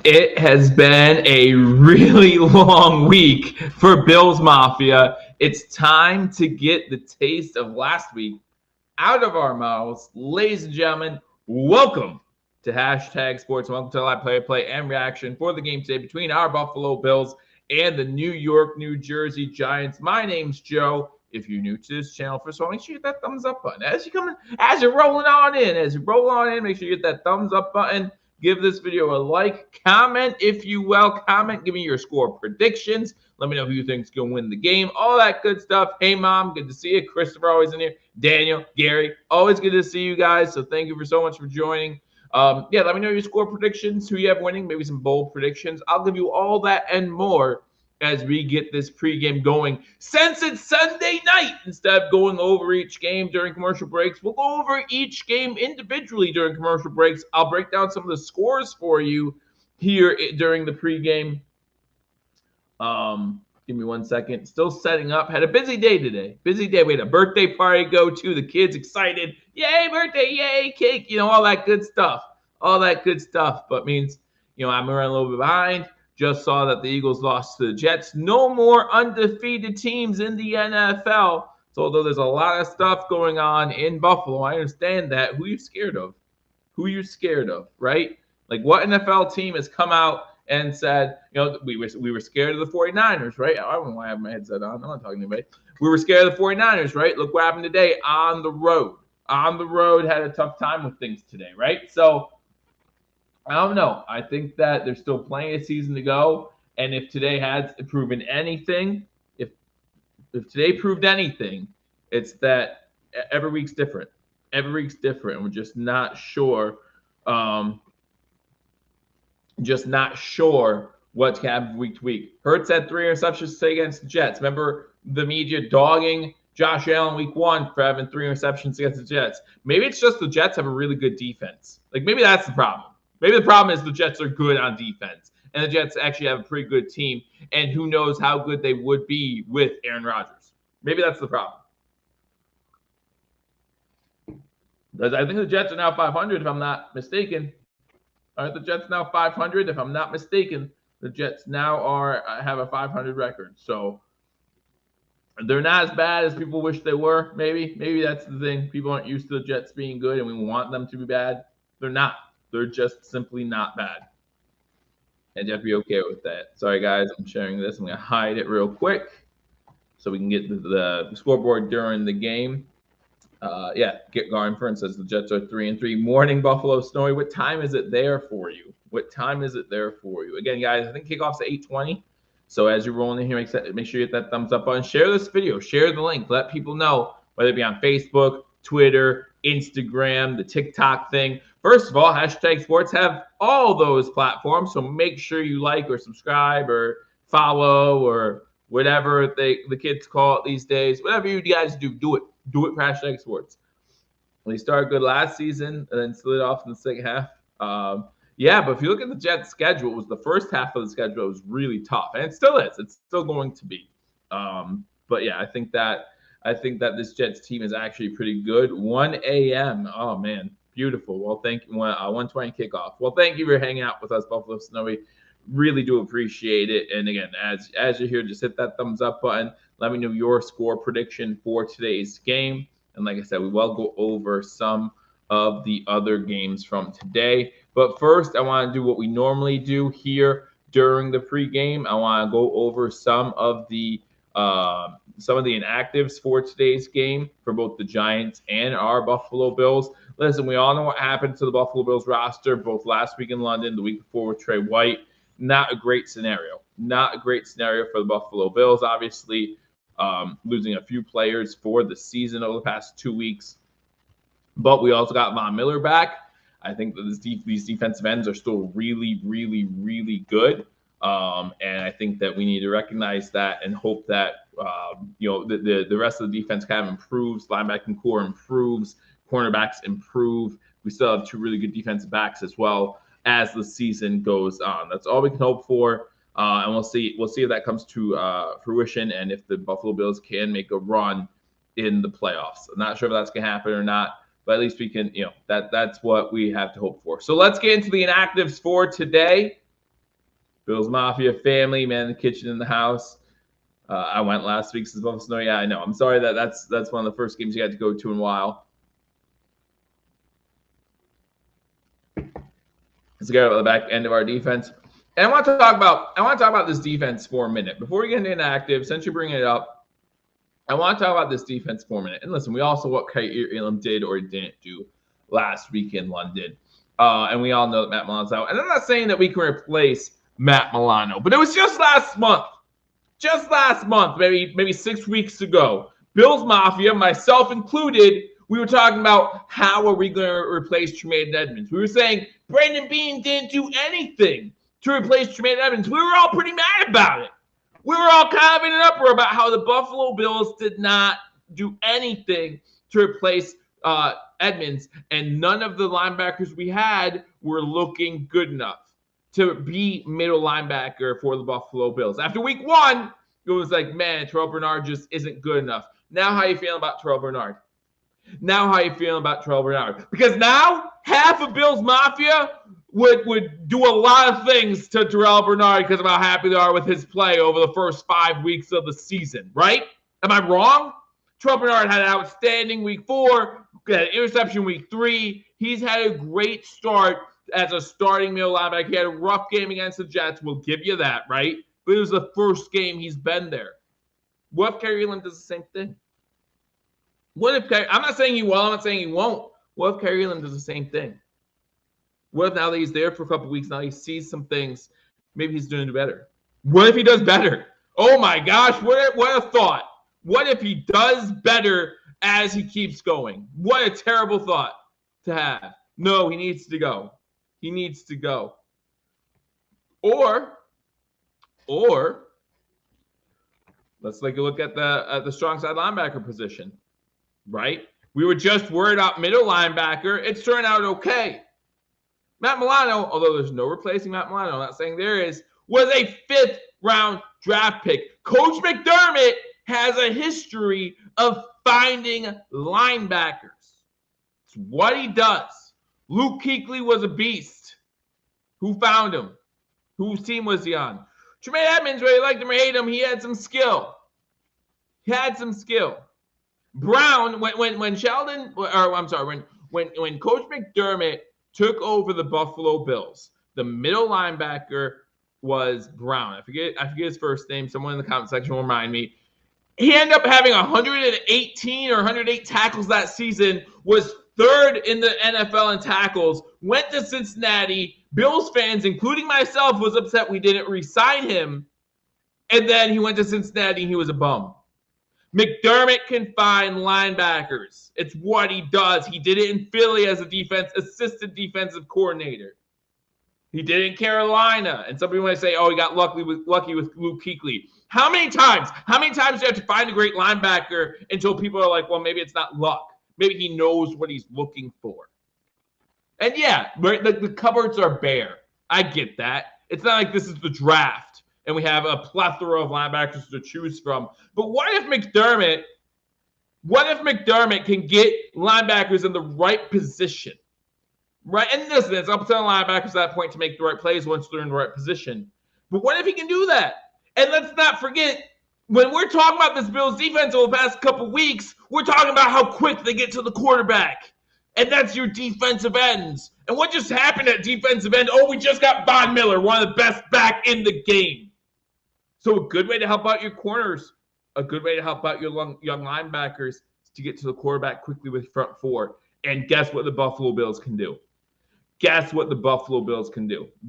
It has been a really long week for Bills Mafia. It's time to get the taste of last week out of our mouths. Ladies and gentlemen, welcome to Hashtag Sports. Welcome to live play and reaction for the game today between our Buffalo Bills and the New York, New Jersey Giants. My name's Joe. If you're new to this channel, first of all, make sure you hit that thumbs up button. As you're rolling on in, make sure you hit that thumbs up button. Give this video a like, comment if you will, comment, give me your score predictions. Let me know who you think's gonna win the game, all that good stuff. Hey mom, good to see you. Christopher always in here. Daniel, Gary, always good to see you guys. So thank you for so much for joining. Yeah, let me know your score predictions, who you have winning, maybe some bold predictions. I'll give you all that and more as we get this pregame going. Since it's Sunday night, instead of going over each game during commercial breaks, we'll go over each game individually during commercial breaks. I'll break down some of the scores for you here during the pregame. Give me 1 second. Still setting up. Had a busy day today. Busy day. We had a birthday party to go to. The kids excited. Yay, birthday. Yay, cake. All that good stuff. All that good stuff. But means, I'm running a little bit behind. Just saw that the Eagles lost to the Jets. No more undefeated teams in the NFL. So although there's a lot of stuff going on in Buffalo, I understand that. Who are you scared of? Who are you scared of, right? Like, what NFL team has come out and said, we were scared of the 49ers, right? I don't know why I have my headset on. I'm not talking to anybody. We were scared of the 49ers, right? Look what happened today on the road. On the road, had a tough time with things today, right? So, I don't know. I think that there's still plenty of season to go. And if today has proven anything, if today proved anything, it's that every week's different. Every week's different. We're just not sure. Just not sure what's happening week to week. Hurts had 3 interceptions today against the Jets. Remember the media dogging Josh Allen week 1 for having 3 interceptions against the Jets. Maybe it's just the Jets have a really good defense. Like, maybe that's the problem. Maybe the problem is the Jets are good on defense, and the Jets actually have a pretty good team, and who knows how good they would be with Aaron Rodgers. Maybe that's the problem. Because I think the Jets are now 500, if I'm not mistaken. Aren't the Jets now 500? If I'm not mistaken, the Jets now have a 500 record. So they're not as bad as people wish they were. Maybe that's the thing. People aren't used to the Jets being good, and we want them to be bad. They're not. They're just simply not bad. And you have to be okay with that. Sorry, guys. I'm sharing this. I'm going to hide it real quick so we can get the scoreboard during the game. Get Garnford says the Jets are 3-3. Morning, Buffalo Snowy. What time is it there for you? What time is it there for you? Again, guys, I think kickoff's at 8:20. So as you're rolling in here, make sure you hit that thumbs up button. Share this video. Share the link. Let people know, whether it be on Facebook, Twitter, Instagram, the TikTok thing. First of all, Hashtag Sports have all those platforms. So make sure you like or subscribe or follow or whatever the kids call it these days. Whatever you guys do, do it. Do it for Hashtag Sports. They started good last season and then slid off in the second half. But if you look at the Jets' schedule, it was the first half of the schedule that was really tough, and it still is. It's still going to be. I think that this Jets team is actually pretty good. 1 a.m. Oh man, beautiful. Well, thank you. 1:20 kickoff. Well, thank you for hanging out with us, Buffalo Snowy. Really do appreciate it. And again, as you're here, just hit that thumbs up button. Let me know your score prediction for today's game. And like I said, we will go over some of the other games from today. But first, I want to do what we normally do here during the pregame. I want to go over some of the inactives for today's game for both the Giants and our Buffalo Bills. Listen, we all know what happened to the Buffalo Bills roster both last week in London, the week before with Trey White. Not a great scenario. Not a great scenario for the Buffalo Bills, obviously. Losing a few players for the season over the past 2 weeks. But we also got Von Miller back. I think that these defensive ends are still really, really, really good. And I think that we need to recognize that and hope that, the rest of the defense kind of improves. Linebacking core improves. Cornerbacks improve. We still have 2 really good defensive backs as well as the season goes on. That's all we can hope for. And we'll see if that comes to fruition and if the Buffalo Bills can make a run in the playoffs. I'm not sure if that's going to happen or not, but at least we can, that's what we have to hope for. So let's get into the inactives for today. Bills Mafia family, man in the kitchen in the house. I went last week since Buffalo Snow. Yeah, I know. I'm sorry that's one of the first games you had to go to in a while. Let's get about the back end of our defense. And I want to talk about this defense for a minute. Before we get into inactive, since you're bringing it up, I want to talk about this defense for a minute. And listen, we all saw what Kyrie Elam did or didn't do last week in London. And we all know that Matt Milano's out. And I'm not saying that we can replace Matt Milano, but it was just last month. Just last month, maybe 6 weeks ago, Bills Mafia, myself included, we were talking about how are we going to replace Tremaine Edmonds. We were saying Brandon Beane didn't do anything to replace Tremaine Edmonds. We were all pretty mad about it. We were all kind of in an uproar about how the Buffalo Bills did not do anything to replace Edmonds, and none of the linebackers we had were looking good enough to be middle linebacker for the Buffalo Bills. After week 1, it was like, man, Terrell Bernard just isn't good enough. Now how you feeling about Terrell Bernard? Because now half of Bills Mafia would do a lot of things to Terrell Bernard because of how happy they are with his play over the first 5 weeks of the season, right? Am I wrong? Terrell Bernard had an outstanding week 4, had an interception week 3. He's had a great start as a starting middle linebacker. He had a rough game against the Jets. We'll give you that, right? But it was the first game he's been there. What if Kyrie Elam does the same thing? I'm not saying he will. I'm not saying he won't. What if Kyrie Elam does the same thing? What if now that he's there for a couple weeks, now he sees some things, maybe he's doing better? What if he does better? Oh my gosh, what a thought. What if he does better as he keeps going? What a terrible thought to have. No, he needs to go. He needs to go. Or let's take a look at the strong side linebacker position, right? We were just worried about middle linebacker. It's turned out okay. Matt Milano, although there's no replacing Matt Milano, I'm not saying there is, was a 5th-round draft pick. Coach McDermott has a history of finding linebackers. It's what he does. Luke Kuechly was a beast. Who found him? Whose team was he on? Tremaine Edmonds, whether you liked him or hate him, he had some skill. Brown, when Coach McDermott took over the Buffalo Bills, the middle linebacker was Brown. I forget his first name. Someone in the comment section will remind me. He ended up having 118 or 108 tackles that season, was 3rd in the NFL in tackles, went to Cincinnati. Bills fans, including myself, was upset we didn't re-sign him. And then he went to Cincinnati and he was a bum. McDermott can find linebackers. It's what he does. He did it in Philly as assistant defensive coordinator. He did it in Carolina. And some people might say, oh, he got lucky with Luke Kuechly. How mmany times do you have to find a great linebacker until people are like, well, maybe it's not luck. Maybe he knows what he's looking for. And yeah, the cupboards are bare. I get that. It's not like this is the draft and we have a plethora of linebackers to choose from. But what if McDermott can get linebackers in the right position? Right? And listen, it's up to the linebackers at that point to make the right plays once they're in the right position. But what if he can do that? And let's not forget, when we're talking about this Bills defense over the past couple weeks, we're talking about how quick they get to the quarterback. And that's your defensive ends. And what just happened at defensive end? Oh, we just got Von Miller, one of the best back in the game. So a good way to help out your corners, a good way to help out your young linebackers is to get to the quarterback quickly with front 4. And guess what the Buffalo Bills can do?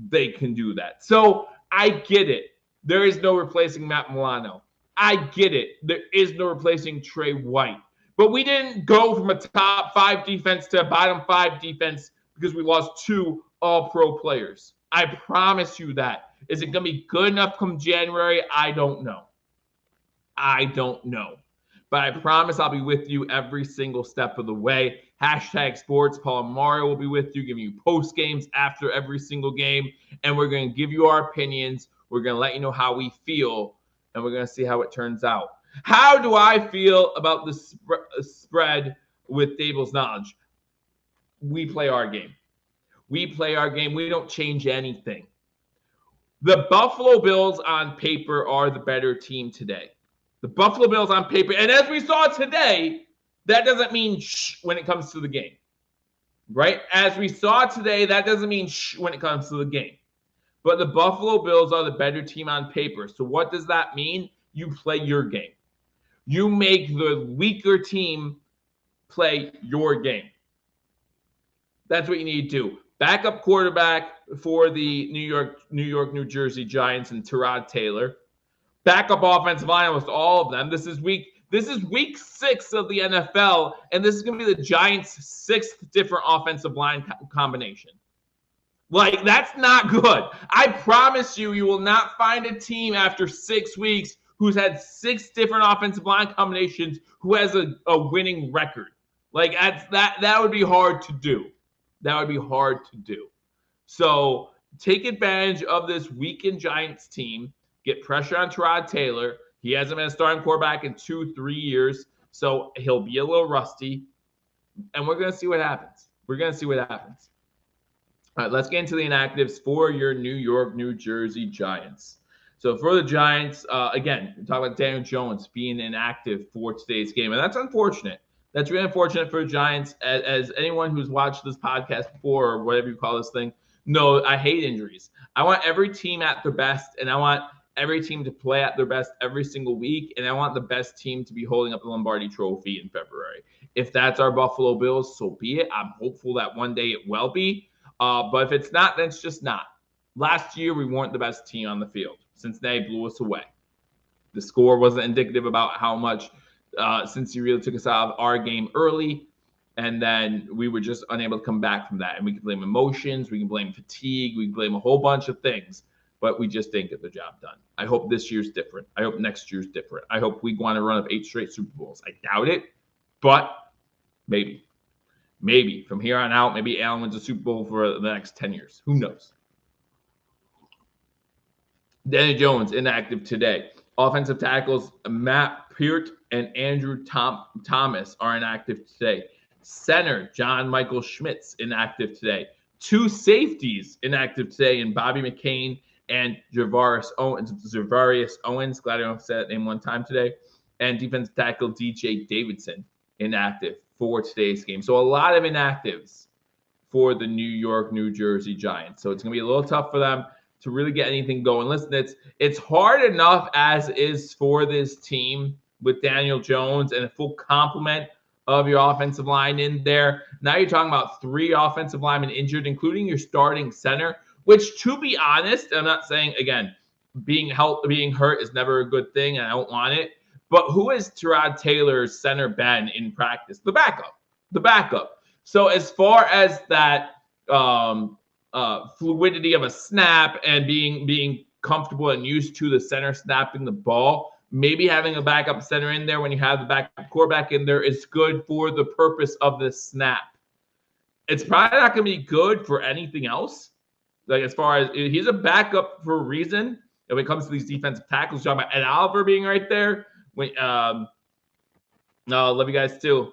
They can do that. So I get it. There is no replacing Matt Milano. I get it. There is no replacing Trey White. But we didn't go from a top 5 defense to a bottom 5 defense because we lost 2 all-pro players. I promise you that. Is it going to be good enough come January? I don't know. But I promise I'll be with you every single step of the way. #sports. Paul and Mario will be with you, giving you post games after every single game. And we're going to give you our opinions. We're going to let you know how we feel. And we're going to see how it turns out. How do I feel about the spread with Daboll's knowledge? We play our game. We don't change anything. The Buffalo Bills on paper are the better team today. The Buffalo Bills on paper, and as we saw today, that doesn't mean shh when it comes to the game, right? As we saw today, that doesn't mean shh when it comes to the game. But the Buffalo Bills are the better team on paper. So what does that mean? You play your game. You make the weaker team play your game. That's what you need to do. Backup quarterback for the New Jersey Giants and Tyrod Taylor. Backup offensive line, almost all of them. This is week 6 of the NFL, and this is going to be the Giants' 6th different offensive line combination. Like, that's not good. I promise you, you will not find a team after 6 weeks who's had 6 different offensive line combinations who has a winning record. Like, that would be hard to do. That would be hard to do. So take advantage of this weakened Giants team. Get pressure on Tyrod Taylor. He hasn't been a starting quarterback in 2-3 years, so he'll be a little rusty. And we're going to see what happens. All right, let's get into the inactives for your New Jersey Giants. So for the Giants, again, we talk about Daniel Jones being inactive for today's game, and that's unfortunate. That's really unfortunate for the Giants. As anyone who's watched this podcast before, or whatever you call this thing, no, I hate injuries. I want every team at their best, and I want every team to play at their best every single week, and I want the best team to be holding up the Lombardi Trophy in February. If that's our Buffalo Bills, so be it. I'm hopeful that one day it will be. But if it's not, then it's just not. Last year, we weren't the best team on the field. Cincinnati blew us away. The score wasn't indicative about how much Cincy really took us out of our game early, and then we were just unable to come back from that. And we can blame emotions, we can blame fatigue, we can blame a whole bunch of things, but we just didn't get the job done. I hope this year's different. I hope next year's different. I hope we go on a run of 8 straight Super Bowls. I doubt it, but maybe. Maybe from here on out, maybe Allen wins a Super Bowl for the next 10 years. Who knows? Daniel Jones inactive today. Offensive tackles Matt Peart and Andrew Thomas are inactive today. Center John Michael Schmitz inactive today. 2 safeties inactive today in Bobby McCain and Javarius Owens. Glad I don't say that name one time today. And defensive tackle DJ Davidson inactive for today's game. So a lot of inactives for the New Jersey Giants. So it's going to be a little tough for them to really get anything going. Listen, it's hard enough as is for this team with Daniel Jones and a full complement of your offensive line in there. Now you're talking about 3 offensive linemen injured, including your starting center, which, to be honest, I'm not saying, again, being hurt is never a good thing, and I don't want it. But who is Tyrod Taylor's center been in practice? The backup. So as far as that fluidity of a snap and being comfortable and used to the center snapping the ball, maybe having a backup center in there when you have the backup quarterback in there is good for the purpose of the snap. It's probably not going to be good for anything else. Like, as far as he's a backup for a reason. And when it comes to these defensive tackles, talking about Ed Oliver being right there. Love you guys too.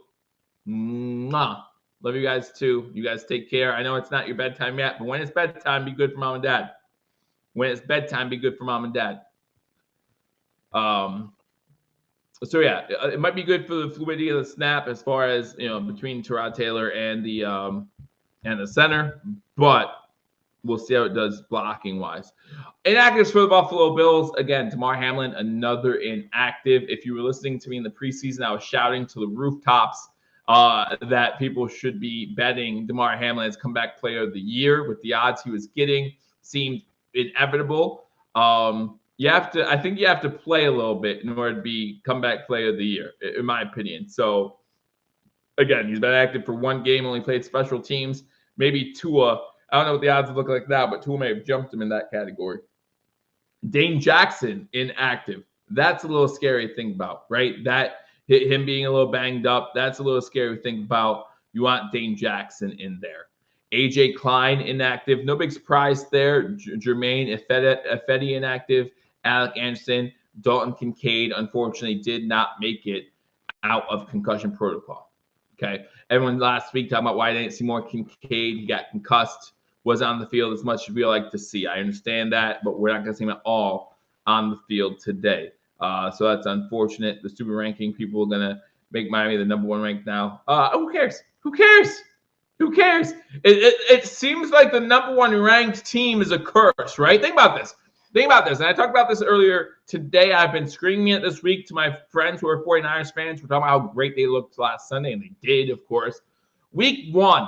Mwah. Love you guys too. You guys take care. I know it's not your bedtime yet, but when it's bedtime, be good for mom and dad. When it's bedtime, be good for mom and dad. So yeah, it might be good for the fluidity of the snap as far as, between Tyrod Taylor and the center, but we'll see how it does blocking wise. Inactives for the Buffalo Bills. Again, Damar Hamlin, another inactive. If you were listening to me in the preseason, I was shouting to the rooftops that people should be betting Damar Hamlin as comeback player of the year with the odds he was getting. Seemed inevitable. I think you have to play a little bit in order to be comeback player of the year, in my opinion. So again, he's been active for 1 game, only played special teams. Maybe Tua. I don't know what the odds look like now, but Tua may have jumped him in that category. Dane Jackson inactive. That's a little scary to think about, right? That him being a little banged up, that's a little scary to think about. You want Dane Jackson in there. AJ Klein inactive. No big surprise there. Jermaine Ifedi inactive. Alec Anderson. Dalton Kincaid, unfortunately, did not make it out of concussion protocol. Okay. Everyone last week talking about why I didn't see more Kincaid. He got concussed. wasn't on the field as much as we like to see. I understand that, but we're not going to see him at all on the field today. So that's unfortunate. The stupid ranking, people are going to make Miami the number 1 ranked now. Who cares? Who cares? Who cares? It seems like the number 1 ranked team is a curse, right? Think about this. And I talked about this earlier today. I've been screaming it this week to my friends who are 49ers fans. We're talking about how great they looked last Sunday, and they did, of course. Week 1,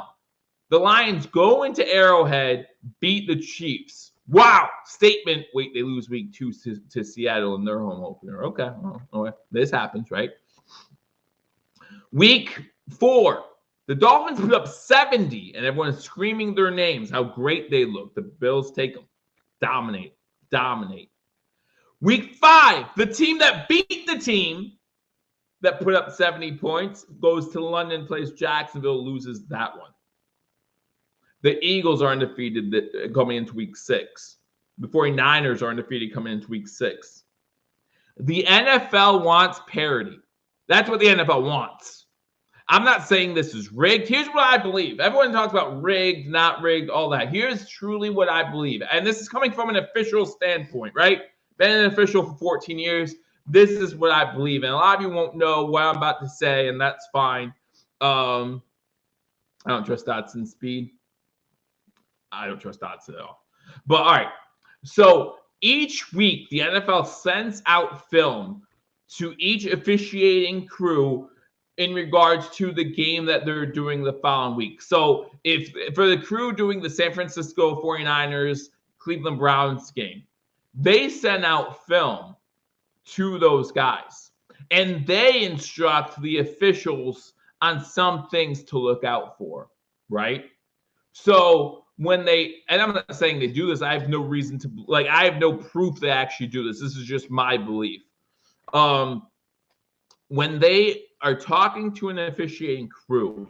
the Lions go into Arrowhead, beat the Chiefs. Wow. Statement. Wait, they lose week 2 to Seattle in their home opener. Okay. Well, this happens, right? Week 4, the Dolphins put up 70, and everyone is screaming their names, how great they look. The Bills take them. Dominate. Week 5, the team that beat the team that put up 70 points goes to London, plays Jacksonville, loses that one. The Eagles are undefeated coming into week 6. The 49ers are undefeated coming into week 6. The NFL wants parity. That's what the NFL wants. I'm not saying this is rigged. Here's what I believe. Everyone talks about rigged, not rigged, all that. Here's truly what I believe. And this is coming from an official standpoint, right? Been an official for 14 years. This is what I believe. And a lot of you won't know what I'm about to say, and that's fine. I don't trust Dotson's speed. I don't trust Dotson at all. But all right. So each week, the NFL sends out film to each officiating crew in regards to the game that they're doing the following week. So if for the crew doing the San Francisco 49ers, Cleveland Browns game, they send out film to those guys. And they instruct the officials on some things to look out for, right? So when they, and I'm not saying they do this, I have no reason to, I have no proof they actually do this. This is just my belief. When they are talking to an officiating crew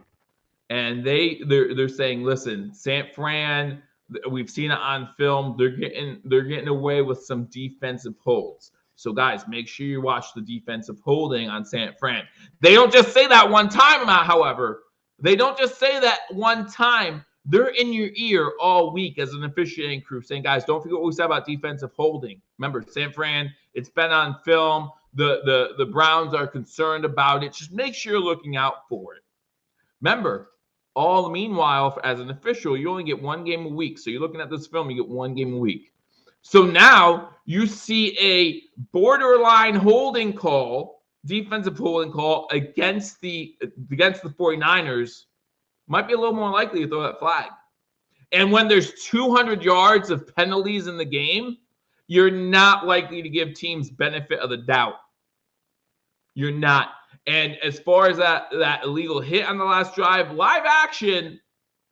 and they're saying, listen, San Fran, we've seen it on film, they're getting away with some defensive holds. So guys, make sure you watch the defensive holding on San Fran. They don't just say that one time, however. They don't just say that one time. They're in your ear all week as an officiating crew saying, guys, don't forget what we said about defensive holding. Remember, San Fran, it's been on film. The Browns are concerned about it. Just make sure you're looking out for it. Remember, meanwhile, as an official, you only get 1 game a week. So you're looking at this film, you get 1 game a week. So now you see a borderline holding call, defensive holding call against the 49ers. Might be a little more likely to throw that flag. And when there's 200 yards of penalties in the game, you're not likely to give teams benefit of the doubt. You're not. And as far as that illegal hit on the last drive, live action.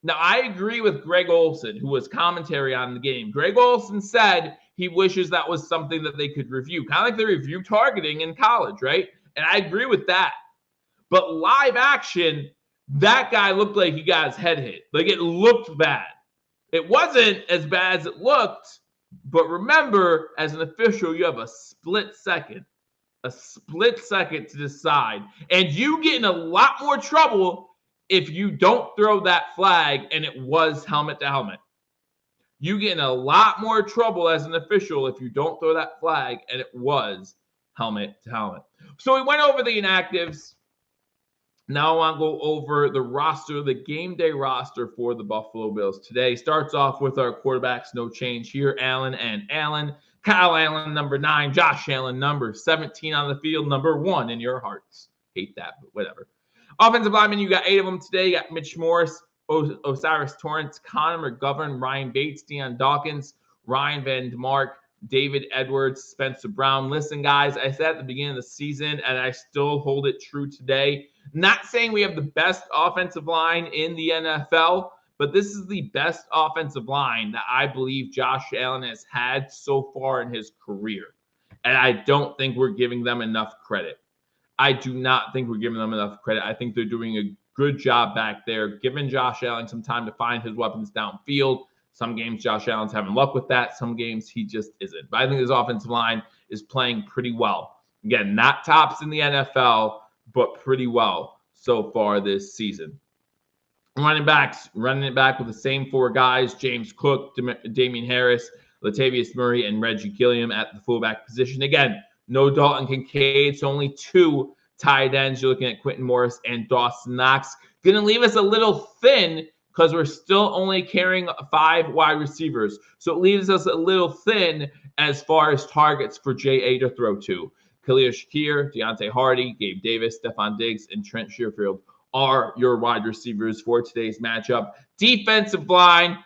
Now, I agree with Greg Olsen, who was commentary on the game. Greg Olsen said he wishes that was something that they could review, kind of like they review targeting in college, right? And I agree with that. But live action, that guy looked like he got his head hit. It looked bad. It wasn't as bad as it looked, but remember, as an official, you have a split second to decide. And you get in a lot more trouble if you don't throw that flag and it was helmet to helmet. You get in a lot more trouble as an official if you don't throw that flag and it was helmet to helmet. So we went over the inactives. Now I want to go over the roster, the game day roster for the Buffalo Bills today. Starts off with our quarterbacks, no change here. Allen and Allen. Kyle Allen, number 9. Josh Allen, number 17 on the field, number 1 in your hearts. Hate that, but whatever. Offensive linemen, you got 8 of them today. You got Mitch Morris, Osiris Torrance, Connor McGovern, Ryan Bates, Deion Dawkins, Ryan Van DeMark, David Edwards, Spencer Brown. Listen, guys, I said at the beginning of the season, and I still hold it true today. Not saying we have the best offensive line in the NFL, but this is the best offensive line that I believe Josh Allen has had so far in his career. And I don't think we're giving them enough credit. I do not think we're giving them enough credit. I think they're doing a good job back there, giving Josh Allen some time to find his weapons downfield. Some games Josh Allen's having luck with that. Some games he just isn't. But I think his offensive line is playing pretty well. Again, not tops in the NFL, but pretty well so far this season. Running backs, running it back with the same 4 guys: James Cook, Damian Harris, Latavius Murray, and Reggie Gilliam at the fullback position. Again, no Dalton Kincaid, so only 2 tight ends. You're looking at Quentin Morris and Dawson Knox. Going to leave us a little thin because we're still only carrying 5 wide receivers. So it leaves us a little thin as far as targets for J.A. to throw to. Khalil Shakir, Deontay Hardy, Gabe Davis, Stephon Diggs, and Trent Sherfield are your wide receivers for today's matchup. Defensive line,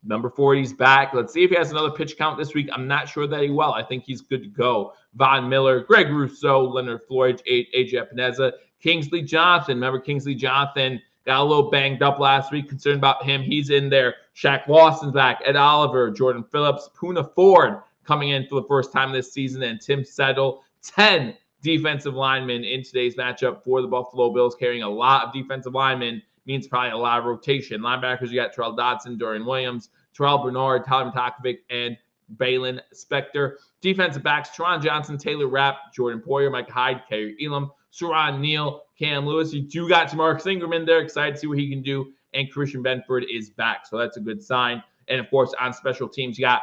number 40's back. Let's see if he has another pitch count this week. I'm not sure that he will. I think he's good to go. Von Miller, Greg Rousseau, Leonard Floyd, AJ Epineza, Kingsley Jonathan. Remember Kingsley Jonathan got a little banged up last week. Concerned about him. He's in there. Shaq Lawson's back. Ed Oliver, Jordan Phillips, Poona Ford coming in for the first time this season, and Tim Settle. 10 defensive linemen in today's matchup for the Buffalo Bills. Carrying a lot of defensive linemen means probably a lot of rotation. Linebackers, you got Terrell Dodson, Dorian Williams, Terrell Bernard, Tyler Matakovic, and Balin Spector. Defensive backs: Teron Johnson, Taylor Rapp, Jordan Poyer, Mike Hyde, Kerry Elam, Saron Neal, Cam Lewis. You do got Jamarcus Ingram in there. Excited to see what he can do. And Christian Benford is back, so that's a good sign. And, of course, on special teams, you got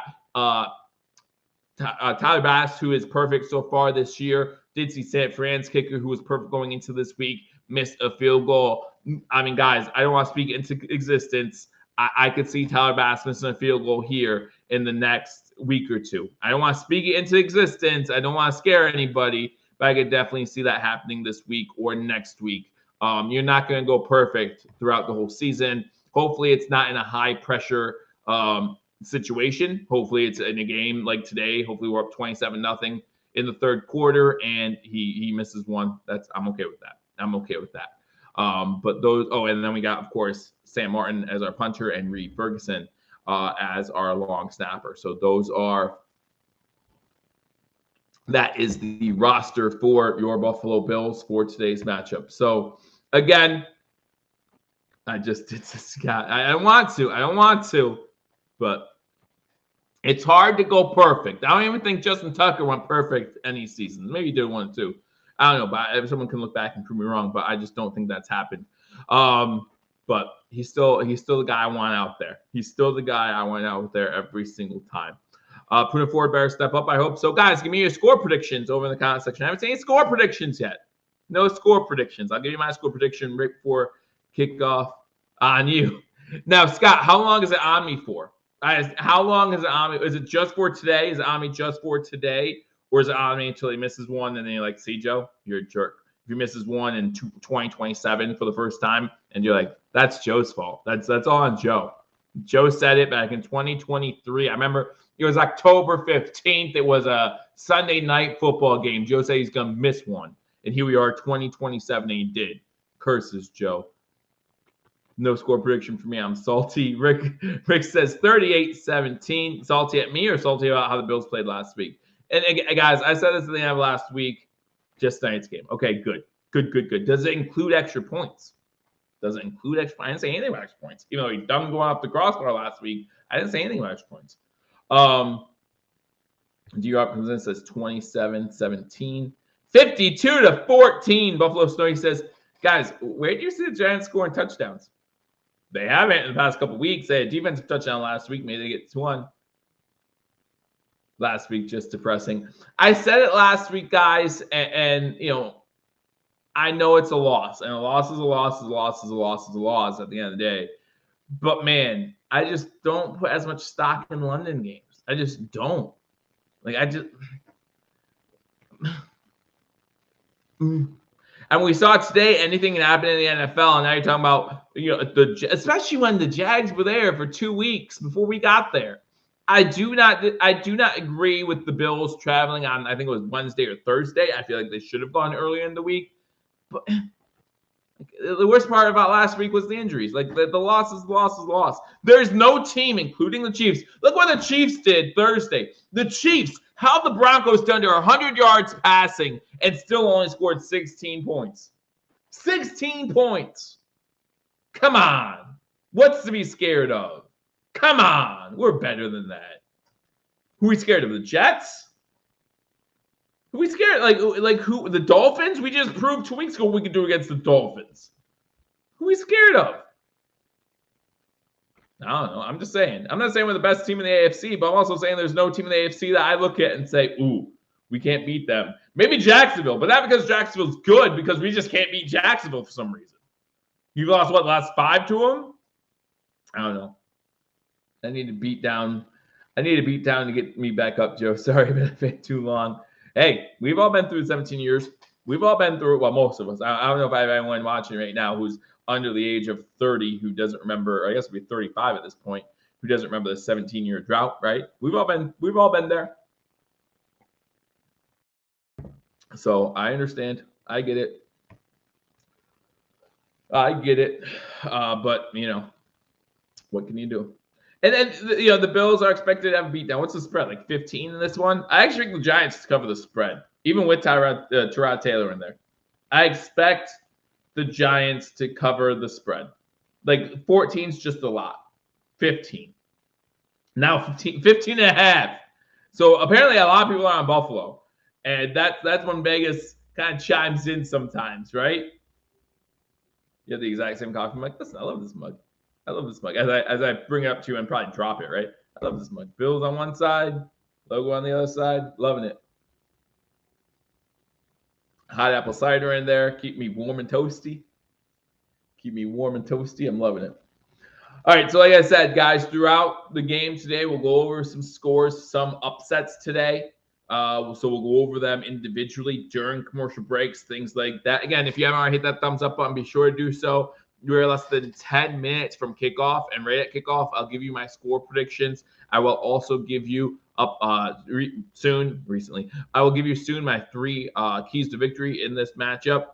Tyler Bass, who is perfect so far this year. Did see San Fran's kicker, who was perfect going into this week, missed a field goal. I mean, guys, I don't want to speak into existence. I could see Tyler Bass missing a field goal here in the next week or 2. I don't want to speak it into existence. I don't want to scare anybody, but I could definitely see that happening this week or next week. You're not going to go perfect throughout the whole season. Hopefully, it's not in a high-pressure situation. Hopefully, it's in a game like today. Hopefully, we're up 27-0 in the third quarter, and he misses one. I'm okay with that. I'm okay with that. But those. Oh, and then we got, of course, Sam Martin as our punter and Reed Ferguson as our long snapper. So that is the roster for your Buffalo Bills for today's matchup. So again, I just did this guy. I don't want to, but it's hard to go perfect. I don't even think Justin Tucker went perfect any season. Maybe he did 1 or 2. I don't know, but someone can look back and prove me wrong, but I just don't think that's happened. But he's still the guy I want out there. He's still the guy I want out there every single time. Poona Ford better step up. I hope so. Guys, give me your score predictions over in the comment section. I haven't seen any score predictions yet. No score predictions. I'll give you my score prediction right before kickoff on you. Now, Scott, how long is it on me for? How long is it on me? Is it just for today? Is it on me just for today? Or is it on me until he misses one and then you're like, see, Joe, you're a jerk. If he misses one in 2027 for the first time and you're like, that's Joe's fault. That's all on Joe. Joe said it back in 2023. I remember it was October 15th. It was a Sunday night football game. Joe said he's going to miss one. And here we are, 2027, and he did. Curses, Joe. No score prediction for me. I'm salty. Rick says 38-17. Salty at me or salty about how the Bills played last week? And guys, I said this at the end of last week, just tonight's game. Okay, good. Does it include extra points? Does it include extra points? I didn't say anything about extra points. Even though he done going off the crossbar last week, I didn't say anything about extra points. D-Rock comes in and says 27-17. 52-14. Buffalo Snowy says, guys, where do you see the Giants scoring touchdowns? They haven't in the past couple of weeks. They had a defensive touchdown last week. Maybe they get 1 last week. Just depressing. I said it last week, guys, and you know, I know it's a loss, and a loss is a loss is a loss is a loss is a loss at the end of the day. But man, I just don't put as much stock in London games. I just don't. And we saw today anything can happen in the NFL, and now you're talking about, you know, especially when the Jags were there for 2 weeks before we got there. I do not agree with the Bills traveling on, I think it was Wednesday or Thursday. I feel like they should have gone earlier in the week. But the worst part about last week was the injuries. Like the loss is loss. There's no team, including the Chiefs. Look what the Chiefs did Thursday. The Chiefs held the Broncos to under 100 yards passing and still only scored 16 points. 16 points. Come on. What's to be scared of? Come on. We're better than that. Who are we scared of? The Jets? Who are we scared? Like who? The Dolphins? We just proved 2 weeks ago we could do against the Dolphins. Who are we scared of? I don't know. I'm just saying. I'm not saying we're the best team in the AFC, but I'm also saying there's no team in the AFC that I look at and say, ooh, we can't beat them. Maybe Jacksonville, but not because Jacksonville's good, because we just can't beat Jacksonville for some reason. You've lost, what, the last 5 to them? I don't know. I need to beat down to get me back up, Joe. Sorry, it's been too long. Hey, we've all been through 17 years. We've all been through it. Well, most of us. I don't know if I have anyone watching right now who's under the age of 30 who doesn't remember, or I guess it'd be 35 at this point, who doesn't remember the 17-year drought, right? We've all been there. So I understand. I get it. But, what can you do? And then, the Bills are expected to have a beatdown. What's the spread? Like 15 in this one? I actually think the Giants cover the spread, even with Tyrod Taylor in there. I expect the Giants to cover the spread. Like 14 is just a lot. 15. Now 15 and a half. So apparently a lot of people are on Buffalo. And that's when Vegas kind of chimes in sometimes, right? You have the exact same coffee. I'm like, listen, I love this mug. As I bring it up to you and probably drop it, right? I love this mug. Bills on one side, logo on the other side. Loving it. Hot apple cider in there. Keep me warm and toasty. I'm loving it. All right, so like I said, guys, throughout the game today, we'll go over some scores, some upsets today. So we'll go over them individually during commercial breaks, things like that. Again, if you haven't already hit that thumbs up button, be sure to do so. We're less than 10 minutes from kickoff, and right at kickoff, I'll give you my score predictions. I will also give you soon my 3 keys to victory in this matchup.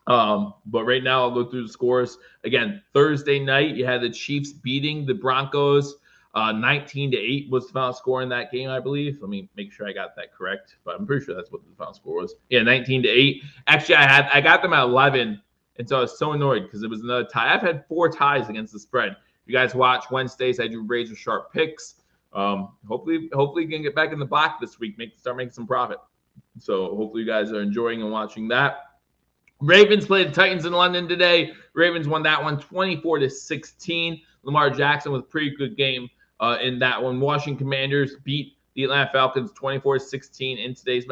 But right now, I'll go through the scores. Again, Thursday night, you had the Chiefs beating the Broncos. 19-8 was the final score in that game, I believe. Let me make sure I got that correct, but I'm pretty sure that's what the final score was. Yeah, 19-8. Actually, I got them at 11, and so I was so annoyed because it was another tie. I've had 4 ties against the spread. If you guys watch Wednesdays, I do razor sharp picks. Hopefully you can get back in the black this week, start making some profit. So hopefully you guys are enjoying and watching that. Ravens played the Titans in London today. Ravens won that one 24-16. Lamar Jackson with a pretty good game in that one. Washington Commanders beat the Atlanta Falcons 24-16 in today's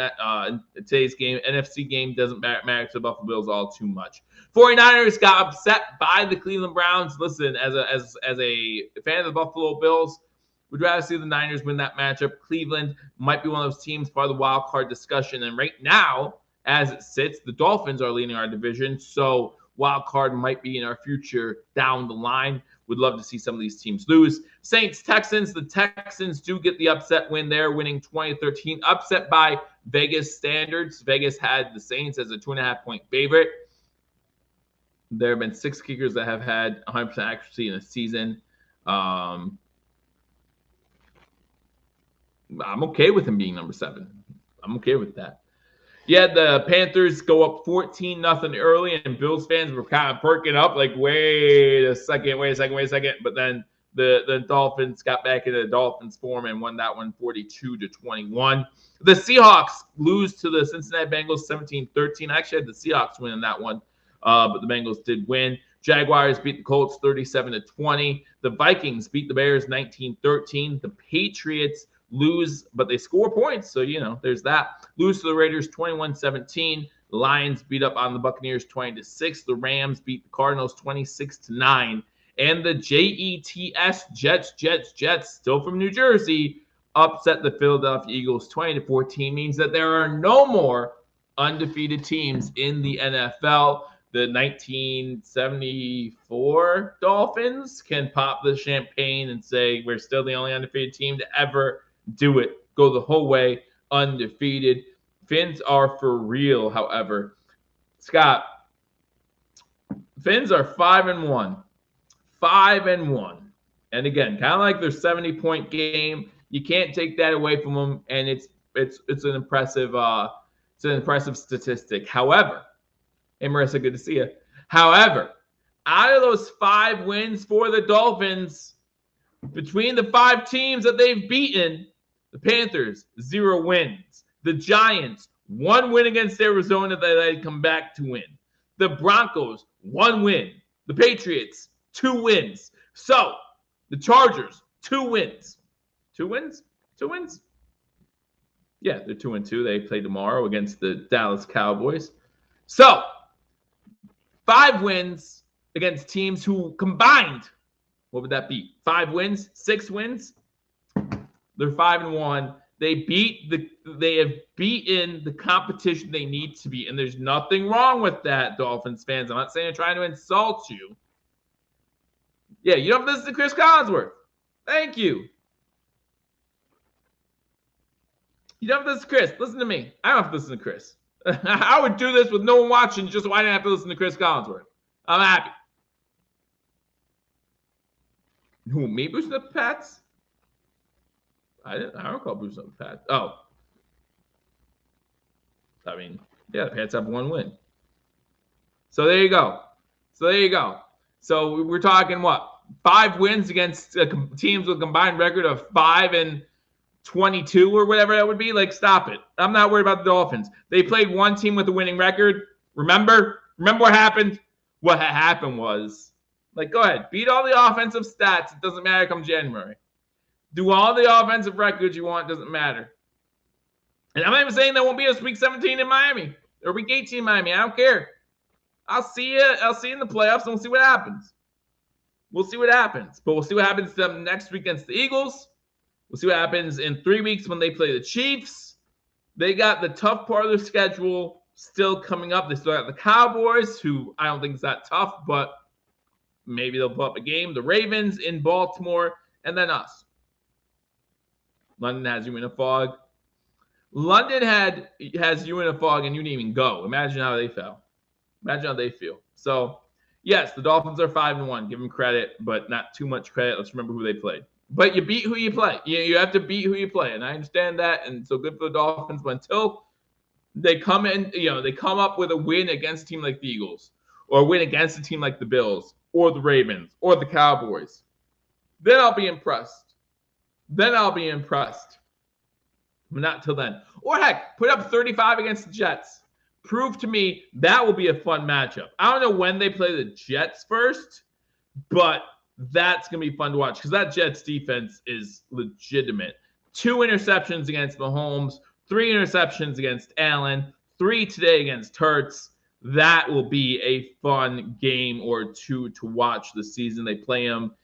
game. NFC game doesn't matter to the Buffalo Bills all too much. 49ers got upset by the Cleveland Browns. Listen, as a fan of the Buffalo Bills, we'd rather see the Niners win that matchup. Cleveland might be one of those teams part of the wild card discussion. And right now, as it sits, the Dolphins are leading our division. So wild card might be in our future down the line. Would love to see some of these teams lose. Saints, Texans. The Texans do get the upset win there, winning 20-13. Upset by Vegas standards. Vegas had the Saints as a 2.5-point favorite. There have been 6 kickers that have had 100% accuracy in a season. I'm okay with him being number 7. I'm okay with that. Yeah, the Panthers go up 14-0 early, and Bills fans were kind of perking up like, wait a second. But then the Dolphins got back into the Dolphins form and won that one 42-21. The Seahawks lose to the Cincinnati Bengals 17-13. I actually had the Seahawks win in that one, but the Bengals did win. Jaguars beat the Colts 37-20. The Vikings beat the Bears 19-13. The Patriots lose, but they score points. So, there's that. Lose to the Raiders 21-17. The Lions beat up on the Buccaneers 20-6. The Rams beat the Cardinals 26-9. And the Jets, still from New Jersey, upset the Philadelphia Eagles 20-14. Means that there are no more undefeated teams in the NFL. The 1974 Dolphins can pop the champagne and say we're still the only undefeated team to ever do it. Go the whole way undefeated. Fins are for real, however. Scott, Fins are 5-1. 5-1. And again, kind of like their 70-point game. You can't take that away from them, and it's an impressive statistic. However, hey Marissa, good to see you. However, out of those 5 wins for the Dolphins, between the 5 teams that they've beaten, the Panthers, 0 wins. The Giants, 1 win against Arizona that they'd come back to win. The Broncos, 1 win. The Patriots, 2 wins. So The Chargers, 2 wins. 2 wins? 2 wins? Yeah, they're 2-2. They play tomorrow against the Dallas Cowboys. So, 5 wins against teams who combined, what would that be? 5 wins? 6 wins? They're 5-1. They have beaten the competition they need to beat, and there's nothing wrong with that, Dolphins fans. I'm not saying I'm trying to insult you. Yeah, you don't have to listen to Chris Collinsworth. Thank you. You don't have to listen to Chris. Listen to me. I don't have to listen to Chris. I would do this with no one watching just so I didn't have to listen to Chris Collinsworth. I'm happy. Who, me boosting up the Pats? I don't call boosting up the Pats. Oh. I mean, yeah, the Pats have 1 win. So there you go. So we're talking what? 5 wins against teams with a combined record of 5-22 or whatever that would be. Like, stop it. I'm not worried about the Dolphins. They played 1 team with a winning record. Remember what happened? What happened was, like, go ahead. Beat all the offensive stats. It doesn't matter come January. Do all the offensive records you want. It doesn't matter. And I'm not even saying there won't be a week 17 in Miami or week 18 in Miami. I don't care. I'll see you in the playoffs, and we'll see what happens. But we'll see what happens to them next week against the Eagles. We'll see what happens in 3 weeks when they play the Chiefs. They got the tough part of their schedule still coming up. They still got the Cowboys, who I don't think is that tough, but maybe they'll put up a game. The Ravens in Baltimore, and then us. London has you in a fog. London has you in a fog, and you didn't even go. Imagine how they feel. So, yes, the Dolphins are 5-1. Give them credit, but not too much credit. Let's remember who they played. But you beat who you play. You have to beat who you play, and I understand that. And so good for the Dolphins. But until they come up with a win against a team like the Eagles, or a win against a team like the Bills, or the Ravens, or the Cowboys, then I'll be impressed. But not till then. Or heck, put up 35 against the Jets. Prove to me that will be a fun matchup. I don't know when they play the Jets first, but that's going to be fun to watch because that Jets defense is legitimate. 2 interceptions against Mahomes, 3 interceptions against Allen, 3 today against Hurts. That will be a fun game or 2 to watch this season. They play them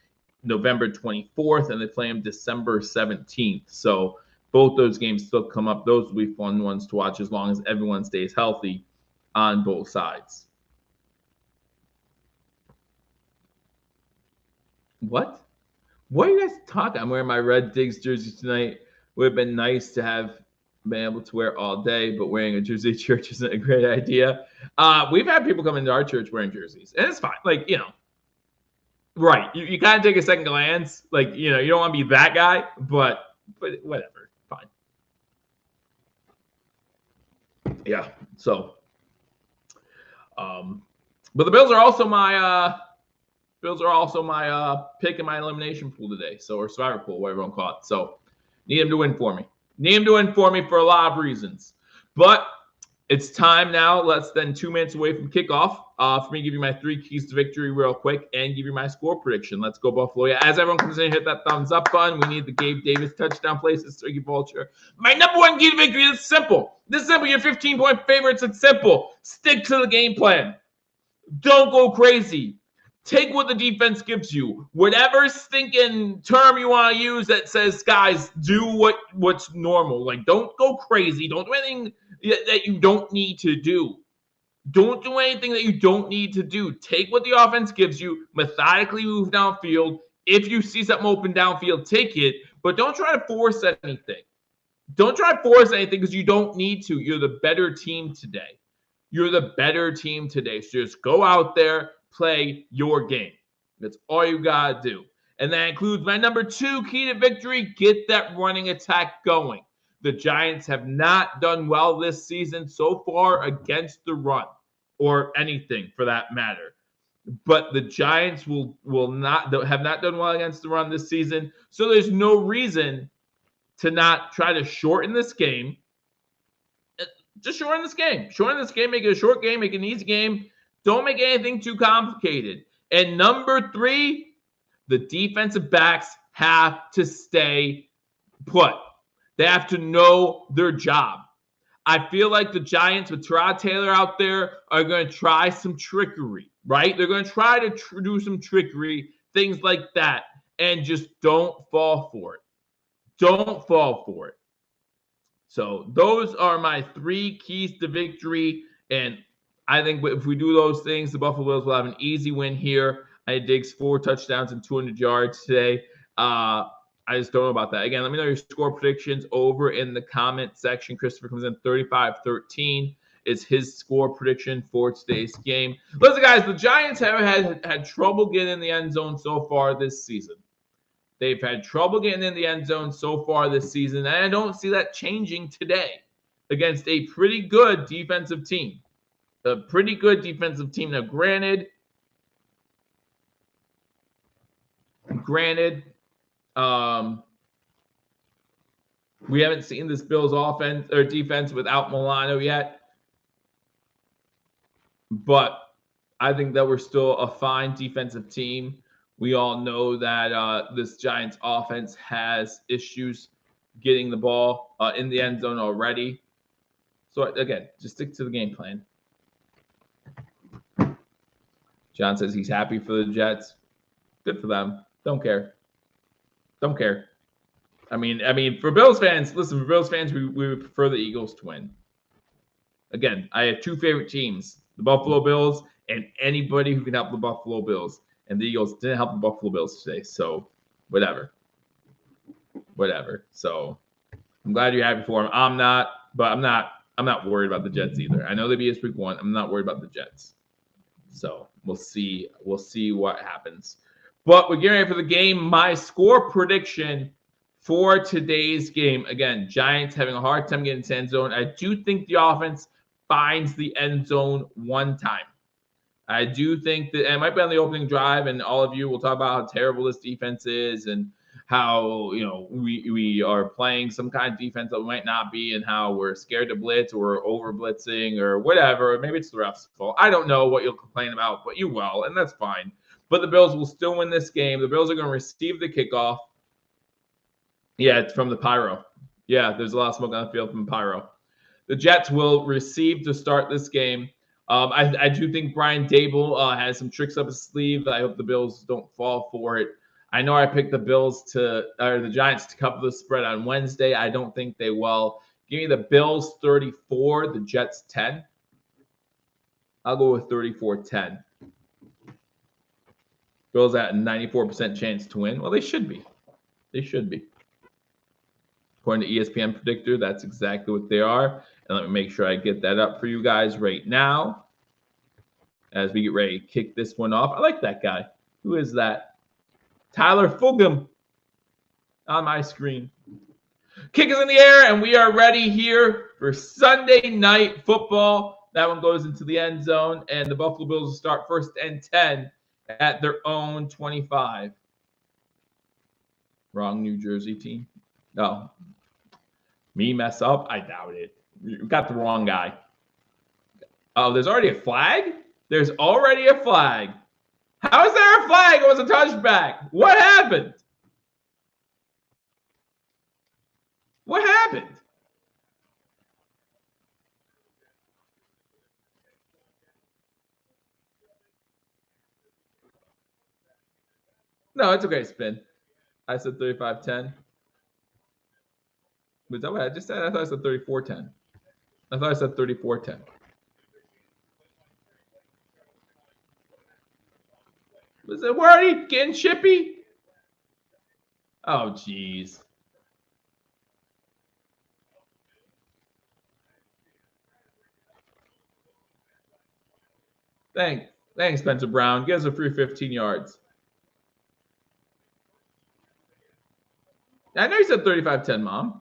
November 24th and they play them December 17th. So both those games still come up. Those will be fun ones to watch as long as everyone stays healthy on both sides. What? What are you guys talking? I'm wearing my Red Diggs jersey tonight. Would have been nice to have been able to wear all day, but wearing a jersey at church isn't a great idea. We've had people come into our church wearing jerseys, and it's fine. Like, right. You kind of take a second glance. Like, you don't want to be that guy, but whatever. Fine. Yeah. So, but the Bills are also my pick in my elimination pool today. So, or survivor pool, whatever you want to call it. So, need him to win for me. For a lot of reasons. But it's time now, less than 2 minutes away from kickoff, for me to give you my 3 keys to victory real quick and give you my score prediction. Let's go, Buffalo. Yeah, as everyone comes in, hit that thumbs up button. We need the Gabe Davis touchdown places, Turkey Vulture. My number 1 key to victory is simple. This is simple. You're 15-point favorites. It's simple. Stick to the game plan. Don't go crazy. Take what the defense gives you. Whatever stinking term you want to use that says, guys, do what's normal. Like, don't go crazy. Don't do anything that you don't need to do. Don't do anything that you don't need to do. Take what the offense gives you. Methodically move downfield. If you see something open downfield, take it. But don't try to force anything. Because you don't need to. You're the better team today. So just go out there. Play your game. That's all you got to do. And that includes my number 2 key to victory. Get that running attack going. The Giants have not done well this season so far against the run or anything for that matter. But the Giants have not done well against the run this season. So there's no reason to not try to shorten this game. Just shorten this game. Make it a short game. Make it an easy game. Don't make anything too complicated. And number 3, The defensive backs have to stay put. They have to know their job. I feel like the Giants with Tyrod Taylor out there are going to try some trickery, right? They're going to try to do some trickery, things like that, and just don't fall for it. Don't fall for it. So those are my 3 keys to victory, and I think if we do those things, the Buffalo Bills will have an easy win here. I had Diggs 4 touchdowns and 200 yards today. I just don't know about that. Again, let me know your score predictions over in the comment section. Christopher comes in 35-13 is his score prediction for today's game. Listen, guys, the Giants have had trouble getting in the end zone so far this season. They've had trouble getting in the end zone so far this season, and I don't see that changing today against a pretty good defensive team. A pretty good defensive team. Now, granted, we haven't seen this Bills offense or defense without Milano yet, but I think that we're still a fine defensive team. We all know that this Giants offense has issues getting the ball in the end zone already. So again, just stick to the game plan. John says he's happy for the Jets. Good for them. Don't care. Don't care. I mean, for Bills fans, listen, for Bills fans, we would prefer the Eagles to win. Again, I have 2 favorite teams, the Buffalo Bills and anybody who can help the Buffalo Bills. And the Eagles didn't help the Buffalo Bills today, so whatever. So I'm glad you're happy for them. I'm not, but I'm not worried about the Jets either. I know they beat us week 1. I'm not worried about the Jets. So we'll see what happens. But we're getting ready for the game. My score prediction for today's game, again, Giants having a hard time getting to end zone. I do think the offense finds the end zone one time. I do think that it might be on the opening drive, and all of you will talk about how terrible this defense is and how, we are playing some kind of defense that we might not be, and how we're scared to blitz or we're over blitzing or whatever. Maybe it's the refs' fault. I don't know what you'll complain about, but you will, and that's fine. But the Bills will still win this game. The Bills are going to receive the kickoff. Yeah, it's from the pyro. Yeah, there's a lot of smoke on the field from pyro. The Jets will receive to start this game. I do think Brian Daboll has some tricks up his sleeve. I hope the Bills don't fall for it. I know I picked the Giants to cover the spread on Wednesday. I don't think they will. Give me the Bills 34, the Jets 10. I'll go with 34-10. Bills at a 94% chance to win. Well, they should be. According to ESPN Predictor, that's exactly what they are. And let me make sure I get that up for you guys right now as we get ready to kick this one off. I like that guy. Who is that? Tyler Fulgham on my screen. Kick is in the air, and we are ready here for Sunday Night Football. That one goes into the end zone, and the Buffalo Bills will start 1st and 10 at their own 25. Wrong New Jersey team. No. Me mess up? I doubt it. You got the wrong guy. Oh, there's already a flag? There's already a flag. How is there a flag? It was a touchback. What happened? What happened? No, it's okay, Spin. I said 35-10. Was that what I just said? I thought I said 34-10. I thought I said 34-10. Was it, we're already getting chippy? Oh, jeez. Thanks, Spencer Brown. Gives a free 15 yards. I know you said 35-10, Mom.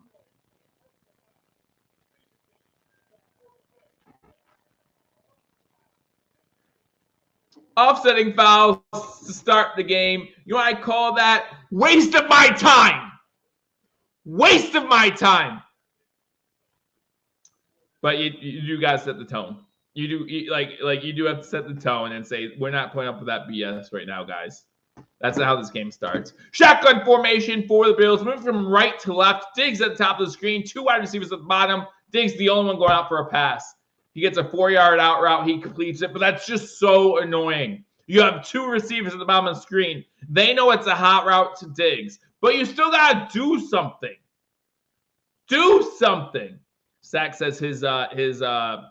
Offsetting fouls to start the game. You know what I call that? Waste of my time. Waste of my time. But you guys set the tone. You do have to set the tone and say we're not putting up with that BS right now, guys. That's how this game starts. Shotgun formation for the Bills. Moving from right to left. Diggs at the top of the screen. 2 wide receivers at the bottom. Diggs the only one going out for a pass. He gets a 4-yard out route. He completes it, but that's just so annoying. You have 2 receivers at the bottom of the screen. They know it's a hot route to Diggs, but you still got to do something. Do something. Sack says his bold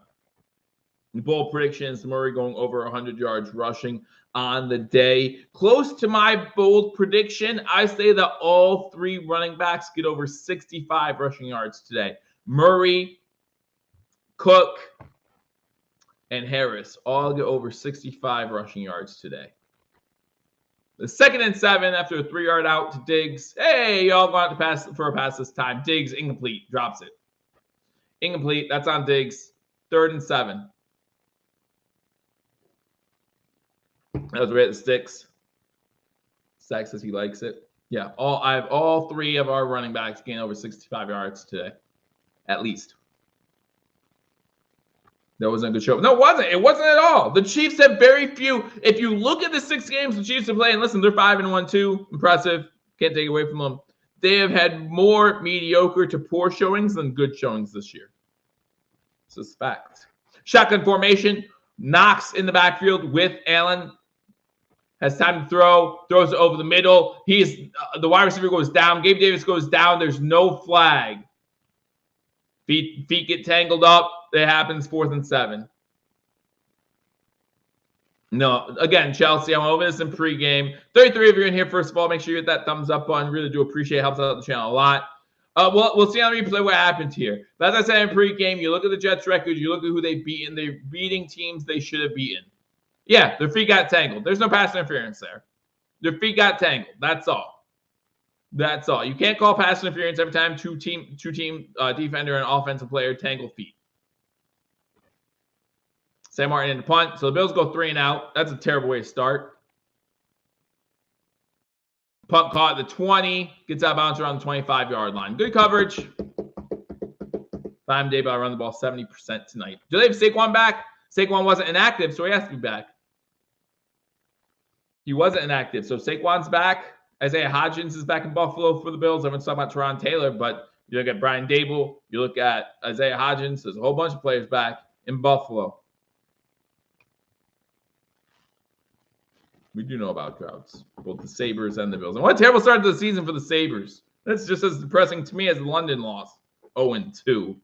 predictions, Murray going over 100 yards rushing on the day. Close to my bold prediction, I say that all 3 running backs get over 65 rushing yards today. Murray, Cook, and Harris all get over 65 rushing yards today. The 2nd and 7 after a 3-yard out to Diggs. Hey, y'all going to pass for a pass this time. Diggs incomplete, drops it. Incomplete, that's on Diggs. 3rd and 7. That was right at the sticks. Sack says he likes it. Yeah, I have all 3 of our running backs getting over 65 yards today, at least. That wasn't a good show. No, it wasn't. It wasn't at all. The Chiefs have very few. If you look at the 6 games the Chiefs have played, and listen, they're 5-1 too. Impressive. Can't take it away from them. They have had more mediocre to poor showings than good showings this year. Suspect. Shotgun formation. Knox in the backfield with Allen. Has time to throw. Throws it over the middle. He's the wide receiver goes down. Gabe Davis goes down. There's no flag. Feet get tangled up. It happens 4th and 7. No, again, Chelsea, I went over this in pregame. 33 of you in here. First of all, make sure you hit that thumbs up button. Really do appreciate it. Helps out the channel a lot. We'll see on the replay what happened here. But as I said in pregame, you look at the Jets' record. You look at who they've beaten. They're beating teams they should have beaten. Yeah, their feet got tangled. There's no pass interference there. Their feet got tangled. That's all. That's all. You can't call pass interference every time two team defender and offensive player tangle feet. Sam Martin in the punt. So the Bills go 3 and out. That's a terrible way to start. Punt caught at the 20. Gets out of bounds around the 25-yard line. Good coverage. Brian Daboll run the ball 70% tonight. Do they have Saquon back? Saquon wasn't inactive, so he has to be back. He wasn't inactive, so Saquon's back. Isaiah Hodgins is back in Buffalo for the Bills. Everyone's talking about Teron Taylor, but you look at Brian Daboll, you look at Isaiah Hodgins. There's a whole bunch of players back in Buffalo. We do know about droughts, both the Sabres and the Bills. And what a terrible start to the season for the Sabres. That's just as depressing to me as the London loss. 0-2.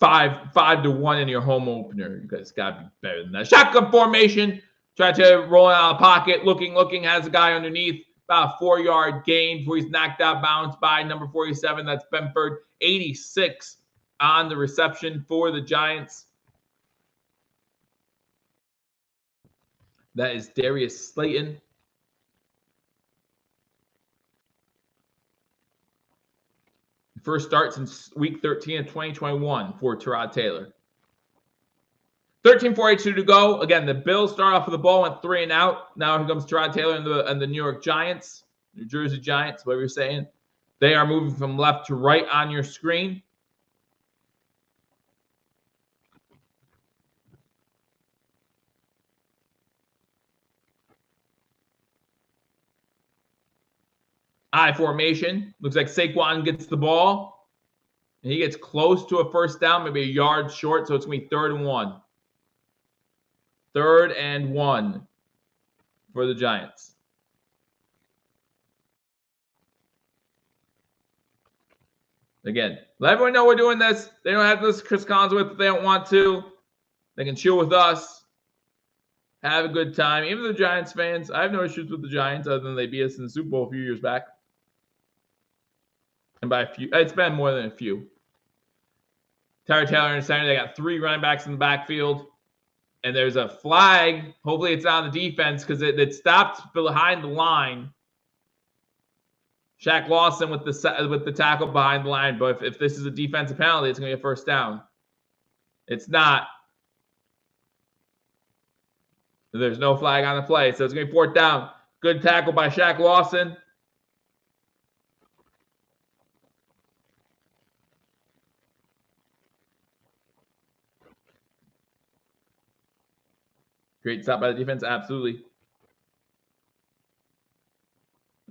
5-1 in your home opener. You guys got to be better than that. Shotgun formation. Try to roll out of the pocket. Looking, has a guy underneath. About a 4-yard gain before he's knocked out bounds by number 47. That's Benford. 86 on the reception for the Giants. That is Darius Slayton. First start since week 13 of 2021 for Teron Taylor. 13:42 to go. Again, the Bills start off with the ball, went 3 and out. Now here comes Teron Taylor and the New York Giants, New Jersey Giants, whatever you're saying. They are moving from left to right on your screen. I formation. Looks like Saquon gets the ball. And he gets close to a first down, maybe a yard short, so it's going to be 3rd and 1. 3rd and 1 for the Giants. Again, let everyone know we're doing this. They don't have to listen to Chris Collinsworth if they don't want to. They can chill with us. Have a good time. Even the Giants fans, I have no issues with the Giants other than they beat us in the Super Bowl a few years back. And by a few, it's been more than a few. Tyler Taylor in the center. They got 3 running backs in the backfield. And there's a flag. Hopefully it's on the defense because it stopped behind the line. Shaq Lawson with the tackle behind the line. But if this is a defensive penalty, it's going to be a first down. It's not. There's no flag on the play. So it's going to be 4th down. Good tackle by Shaq Lawson. Great stop by the defense. Absolutely.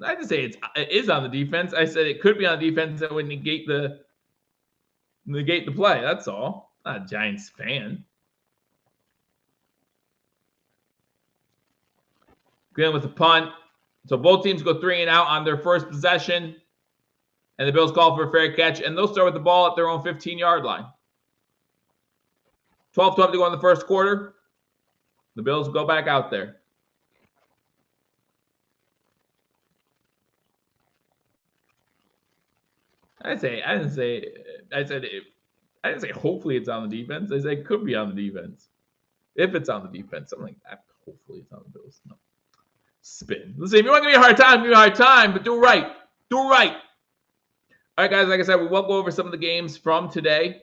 I didn't say it is on the defense. I said it could be on the defense that would negate the play. That's all. Not a Giants fan. Going with the punt. So both teams go 3 and out on their first possession. And the Bills call for a fair catch. And they'll start with the ball at their own 15-yard line. 12-12 to go in the first quarter. The Bills go back out there. I didn't say hopefully it's on the defense. I said it could be on the defense. If it's on the defense, something like that. Hopefully it's on the Bills. No. Spin. Listen, if you want to give me a hard time, give me a hard time, but do it right. Do it right. All right, guys, like I said, we will go over some of the games from today.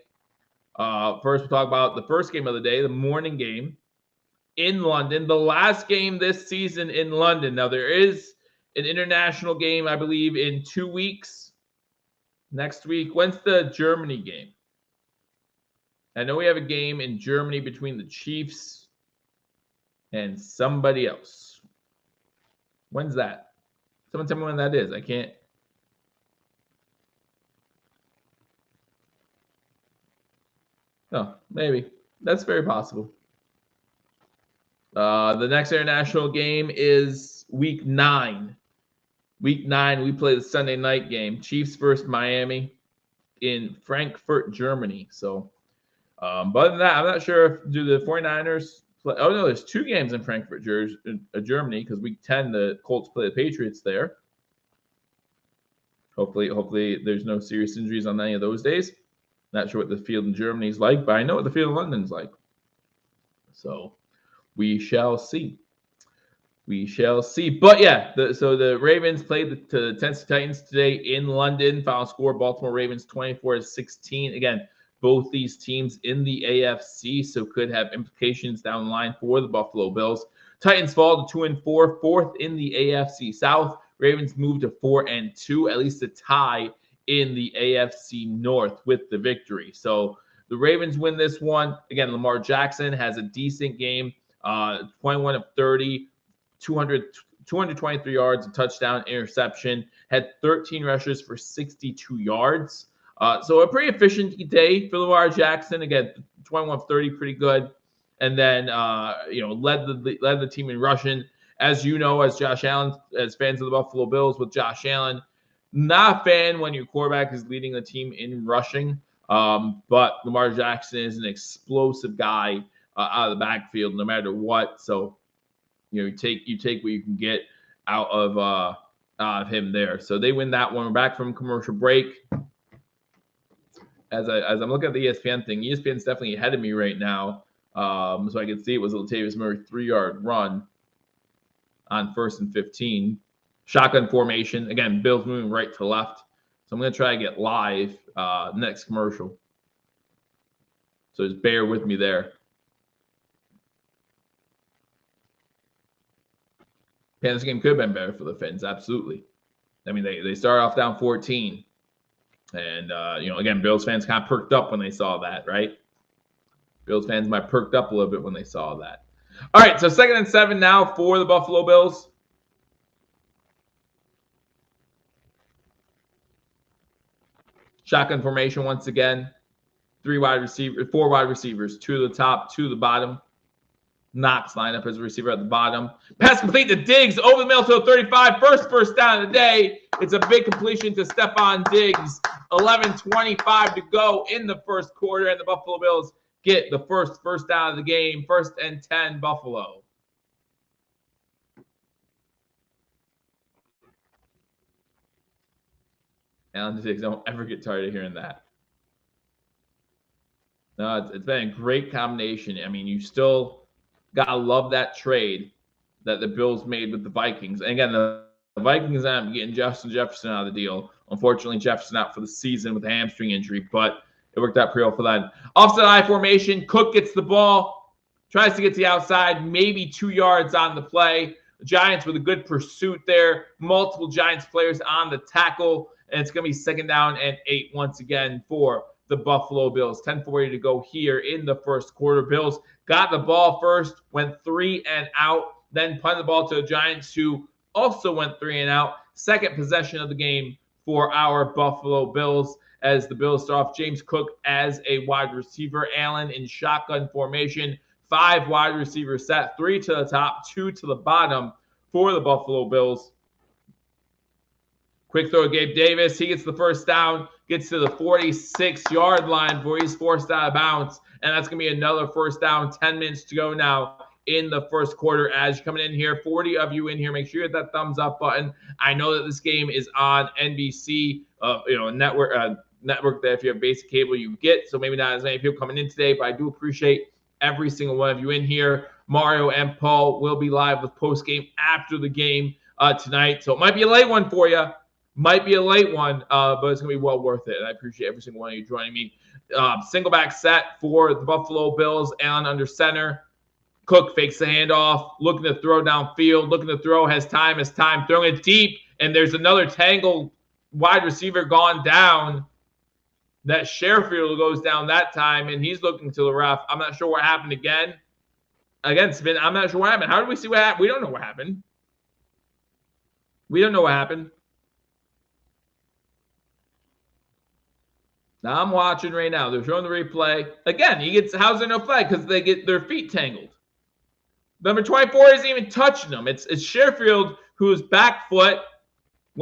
First, we'll talk about the first game of the day, the morning game in London, the last game this season in London. Now, there is an international game, I believe, in 2 weeks. Next week. When's the Germany game? I know we have a game in Germany between the Chiefs and somebody else. When's that? Someone tell me when that is. I can't. Oh, maybe. That's very possible. The next international game is week 9. Week 9, we play the Sunday night game. Chiefs versus Miami in Frankfurt, Germany. So, but other than that, I'm not sure if do the 49ers play. Oh, no, there's 2 games in Frankfurt, Germany, because week 10, the Colts play the Patriots there. Hopefully there's no serious injuries on any of those days. Not sure what the field in Germany is like, but I know what the field in London is like. So we shall see. We shall see. But yeah, so the Ravens played the Tennessee Titans today in London. Final score, Baltimore Ravens 24-16. Again, both these teams in the AFC, so could have implications down the line for the Buffalo Bills. Titans fall to 2-4, 4th in the AFC South. Ravens move to 4-2, at least a tie in the AFC North with the victory. So the Ravens win this one. Again, Lamar Jackson has a decent game, 21 of 30. 223 yards, a touchdown, interception, had 13 rushes for 62 yards. So a pretty efficient day for Lamar Jackson. Again, 21 of 30, pretty good. And then, led the team in rushing. As you know, as Josh Allen, as fans of the Buffalo Bills with Josh Allen, not a fan when your quarterback is leading the team in rushing. But Lamar Jackson is an explosive guy out of the backfield, no matter what. So, you take what you can get out of him there. So they win that one. We're back from commercial break. As I'm looking at the ESPN thing, ESPN's definitely ahead of me right now. So I can see it was a Latavius Murray 3-yard run on 1st and 15. Shotgun formation. Again, Bills moving right to left. So I'm going to try to get live next commercial. So just bear with me there. This game could have been better for the Finns, absolutely. I mean, they started off down 14. And, again, Bills fans kind of perked up when they saw that, right? Bills fans might perked up a little bit when they saw that. All right, so 2nd and 7 now for the Buffalo Bills. Shotgun formation once again. 4 wide receivers, 2 to the top, 2 to the bottom. Knox line up as a receiver at the bottom. Pass complete to Diggs over the middle to the 35. First down of the day. It's a big completion to Stephon Diggs. 11:25 to go in the first quarter, and the Buffalo Bills get the first down of the game. 1st and 10, Buffalo. Alan Diggs, don't ever get tired of hearing that. No, it's been a great combination. I mean, you still gotta love that trade that the Bills made with the Vikings. And again, the Vikings end up getting Justin Jefferson out of the deal. Unfortunately, Jefferson out for the season with a hamstring injury, but it worked out pretty well for them. Offset I formation. Cook gets the ball, tries to get to the outside, maybe 2 yards on the play. The Giants with a good pursuit there. Multiple Giants players on the tackle, and it's going to be 2nd down and 8 once again for the Buffalo Bills. 10:40 to go here in the first quarter. Bills got the ball first, went 3 and out, then punted the ball to the Giants, who also went 3 and out. second possession of the game for our Buffalo Bills, as the Bills start off James Cook as a wide receiver, Allen in shotgun formation, 5 wide receiver set, 3 to the top, 2 to the bottom for the Buffalo Bills. Quick throw to Gabe Davis. He gets the first down, gets to the 46-yard line before he's forced out of bounds. And that's going to be another first down. 10 minutes to go now in the first quarter. As you're coming in here, 40 of you in here, make sure you hit that thumbs up button. I know that this game is on NBC, network that if you have basic cable, you get. So maybe not as many people coming in today, but I do appreciate every single one of you in here. Mario and Paul will be live with post-game after the game tonight. So it might be a late one for you. Might be a late one, but it's going to be well worth it. And I appreciate every single one of you joining me. Single back set for the Buffalo Bills. Allen under center. Cook fakes the handoff. Looking to throw downfield. Looking to throw. Has time. Throwing it deep. And there's another tangled wide receiver gone down. That Sherfield goes down that time. And he's looking to the ref. I'm not sure what happened again. Again, Spin, I'm not sure what happened. How did we see what happened? We don't know what happened. We don't know what happened. Now I'm watching right now. They're showing the replay. Again, how's there no flag? Because they get their feet tangled. Number 24 isn't even touching them. It's Sherfield whose back foot,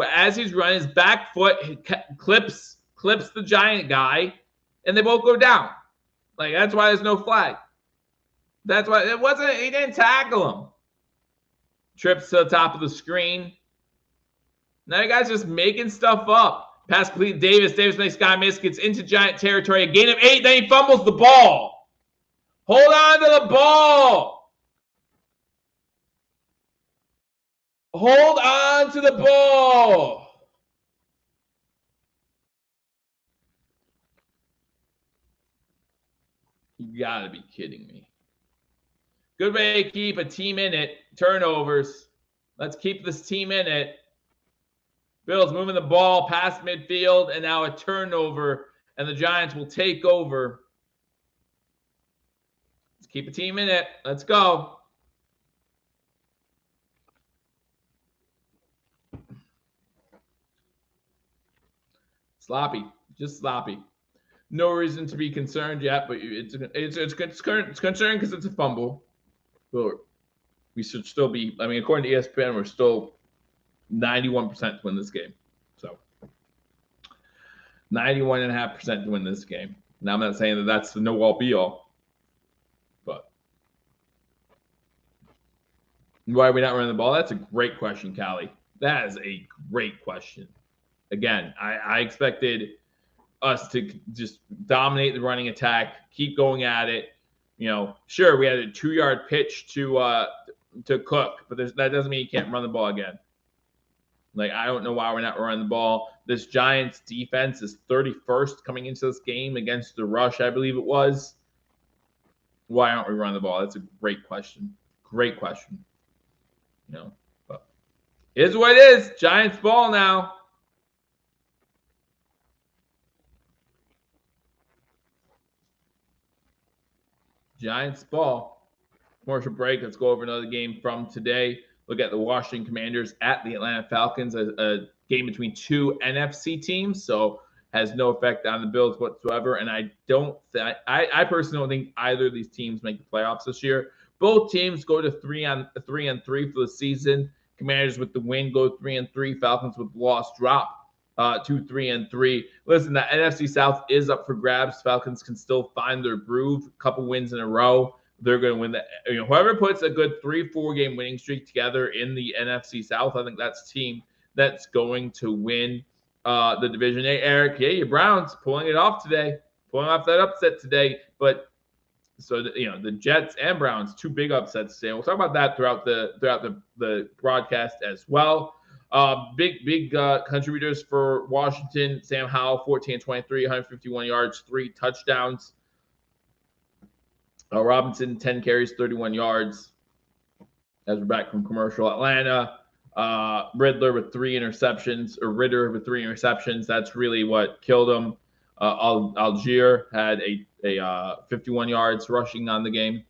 as he's running, his back foot clips the giant guy, and they both go down. Like, that's why there's no flag. That's why he didn't tackle him. Trips to the top of the screen. Now you guys just making stuff up. Pass complete Davis. Davis makes guy miss. Gets into Giant territory. A gain of 8. Then he fumbles the ball. Hold on to the ball. Hold on to the ball. You gotta be kidding me. Good way to keep a team in it. Turnovers. Let's keep this team in it. Bills moving the ball past midfield, and now a turnover, and the Giants will take over. Let's keep a team in it. Let's go. Sloppy. Just sloppy. No reason to be concerned yet, but it's concerning because it's a fumble. But we should still be, according to ESPN, we're still 91% to win this game. So 91.5% to win this game. Now I'm not saying that that's the no-all be-all, but why are we not running the ball? That's a great question, Callie. That is a great question. Again, I expected us to just dominate the running attack, keep going at it. Sure, we had a 2-yard pitch to Cook, but that doesn't mean you can't run the ball again. Like, I don't know why we're not running the ball. This Giants defense is 31st coming into this game against the rush, I believe it was. Why aren't we running the ball? That's a great question. Great question. But it is what it is. Giants ball now. Giants ball. Commercial break. Let's go over another game from today. Look at the Washington Commanders at the Atlanta Falcons, a game between 2 NFC teams, so has no effect on the Bills whatsoever. And I personally don't think either of these teams make the playoffs this year. Both teams go to 3-3 for the season. Commanders with the win go 3-3. Falcons with the loss drop to 3-3. Listen, the NFC South is up for grabs. Falcons can still find their groove. A couple wins in a row. They're going to win that. Whoever puts a good 3-4 game winning streak together in the NFC South, I think that's the team that's going to win the division. Hey, Eric, your Browns pulling it off today, pulling off that upset today. But so the Jets and Browns, 2 big upsets today. We'll talk about that throughout the broadcast as well. Big contributors for Washington: Sam Howell, 14-23, 151 yards, 3 touchdowns. Robinson, 10 carries, 31 yards. As we're back from commercial. Atlanta, Ritter with 3 interceptions. That's really what killed him. Algier had a 51 yards rushing on the game.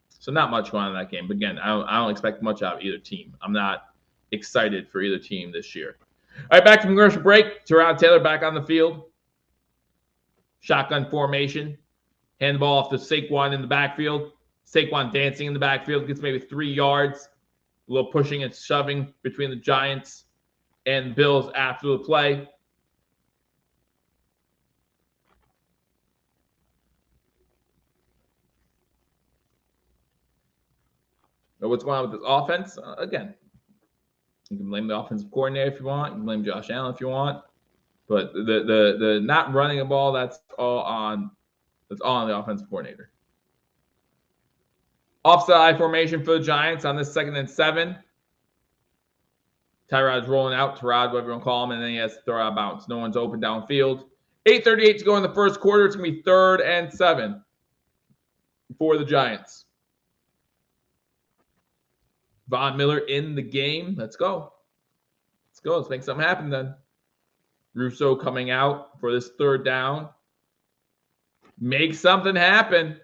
So not much going on in that game. But again, I don't expect much out of either team. I'm not excited for either team this year. All right, back from commercial break. Tyrod Taylor back on the field. Shotgun formation. Hand the ball off to Saquon in the backfield. Saquon dancing in the backfield. Gets maybe 3 yards. A little pushing and shoving between the Giants and Bills after the play. Now, what's going on with this offense? Again, you can blame the offensive coordinator if you want. You can blame Josh Allen if you want. But the not running the ball, that's all on the offensive coordinator. Offside I formation for the Giants on this 2nd and 7. Tyrod's rolling out. Tyrod, whatever you want to call him, and then he has to throw out of bounds. No one's open downfield. 8:38 to go in the first quarter. It's going to be 3rd and 7 for the Giants. Von Miller in the game. Let's go. Let's go. Let's make something happen then. Russo coming out for this 3rd down. Make something happen.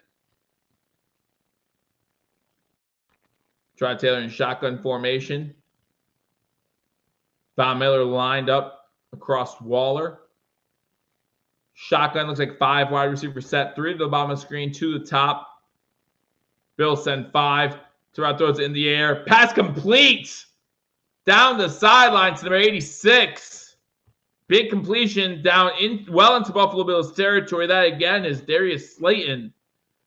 Try Taylor in shotgun formation. Von Miller lined up across Waller. Shotgun looks like 5 wide receiver set. 3 to the bottom of the screen, 2 to the top. Bills send 5. Tyrod throws it in the air. Pass complete. Down the sideline to number 86. Big completion down well into Buffalo Bills territory. That again is Darius Slayton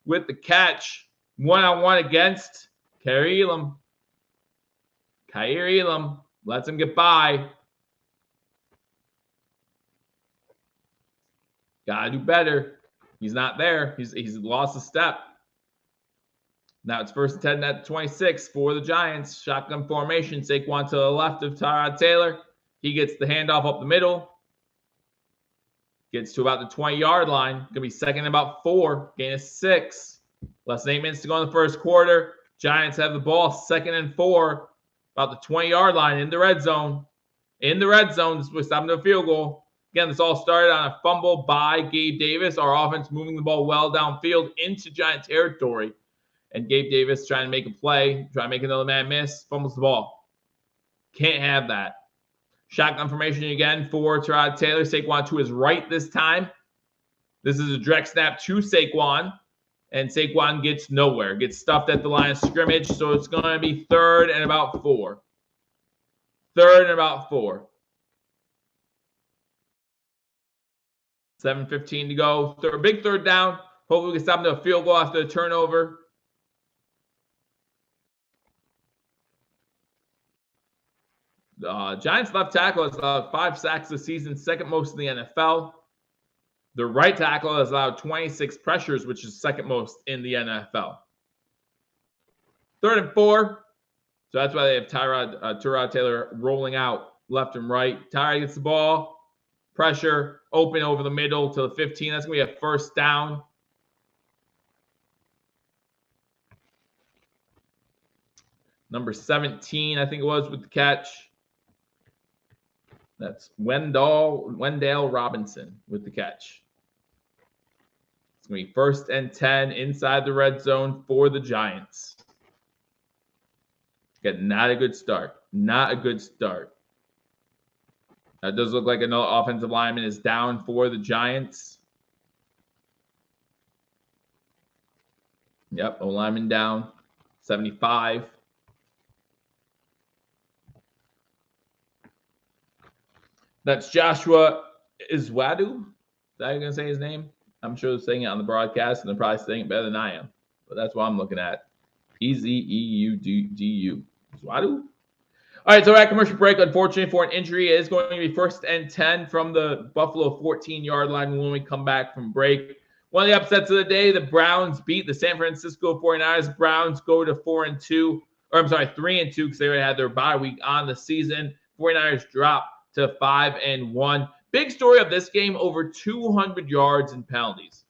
with the catch. 1-on-1 against Kaiir Elam. Kaiir Elam lets him get by. Gotta do better. He's not there. He's lost a step. Now it's 1st and 10 at 26 for the Giants. Shotgun formation. Saquon to the left of Tyrod Taylor. He gets the handoff up the middle. Gets to about the 20-yard line. Going to be 2nd and about 4. Gain of 6. Less than 8 minutes to go in the first quarter. Giants have the ball. 2nd and 4. About the 20-yard line in the red zone. In the red zone. This was stopping to a field goal. Again, this all started on a fumble by Gabe Davis. Our offense moving the ball well downfield into Giant territory. And Gabe Davis trying to make a play, trying to make another man miss, fumbles the ball. Can't have that. Shotgun formation again for Tyrod Taylor. Saquon to his right this time. This is a direct snap to Saquon. And Saquon gets nowhere. Gets stuffed at the line of scrimmage. So it's going to be 3rd and about 4. 3rd and about 4. 7:15 to go. Big 3rd down. Hopefully we can stop him to a field goal after the turnover. Giants left tackle has allowed 5 sacks this season, 2nd most in the NFL. The right tackle has allowed 26 pressures, which is 2nd most in the NFL. 3rd and 4. So that's why they have Tyrod Taylor rolling out left and right. Tyrod gets the ball. Pressure. Open over the middle to the 15. That's going to be a 1st down. Number 17, I think it was, with the catch. That's Wendell Robinson with the catch. It's going to be 1st and 10 inside the red zone for the Giants. Again, not a good start. Not a good start. That does look like another offensive lineman is down for the Giants. Yep, O lineman down. 75. That's Joshua Izwadu. Is that how you're going to say his name? I'm sure they're saying it on the broadcast, and they're probably saying it better than I am. But that's what I'm looking at. Ezeudu. Izwadu? All right, so we're at commercial break. Unfortunately, for an injury, it is going to be 1st and 10 from the Buffalo 14-yard line when we come back from break. One of the upsets of the day, the Browns beat the San Francisco 49ers. Browns go to 3-2, because they already had their bye week on the season. 49ers drop to 5-1. Big story of this game, over 200 yards in penalties.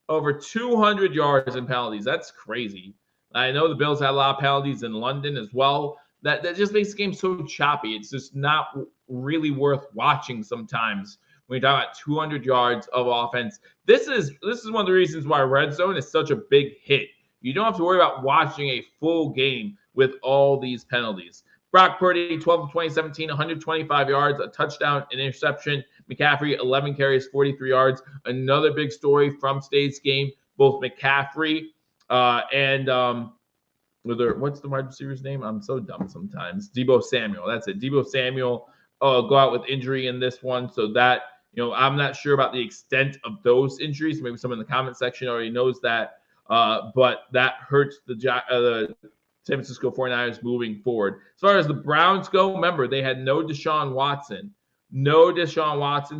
Over 200 yards in penalties. That's crazy. I know the Bills had a lot of penalties in London as well. That just makes the game so choppy. It's just not really worth watching sometimes when you're talking about 200 yards of offense. This is one of the reasons why red zone is such a big hit. You don't have to worry about watching a full game with all these penalties. Brock Purdy, 12 of 2017, 125 yards, a touchdown, an interception. McCaffrey, 11 carries, 43 yards. Another big story from today's game. Both McCaffrey and what's the wide receiver's name? I'm so dumb sometimes. Deebo Samuel. That's it. Deebo Samuel go out with injury in this one. So that, I'm not sure about the extent of those injuries. Maybe someone in the comment section already knows that. But that hurts the San Francisco 49ers moving forward. As far as the Browns go, remember, they had no Deshaun Watson.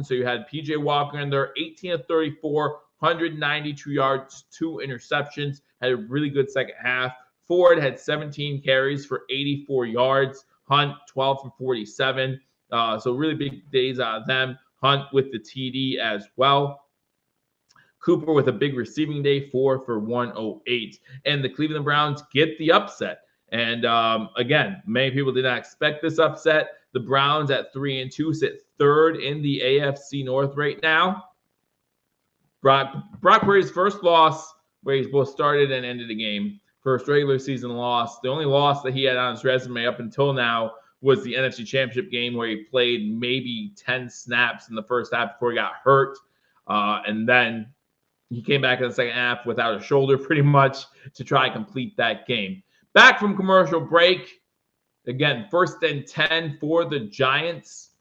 So you had P.J. Walker in there, 18 of 34, 192 yards, 2 interceptions. Had a really good second half. Ford had 17 carries for 84 yards. Hunt, 12 for 47. So really big days out of them. Hunt with the TD as well. Cooper with a big receiving day, 4 for 108. And the Cleveland Browns get the upset. And again, many people did not expect this upset. The Browns at 3-2 sit third in the AFC North right now. Brock Purdy's first loss, where he's both started and ended the game. First regular season loss. The only loss that he had on his resume up until now was the NFC Championship game, where he played maybe 10 snaps in the first half before he got hurt. And then he came back in the second half without a shoulder pretty much to try and complete that game. Back from commercial break. Again, 1st and 10 for the Giants.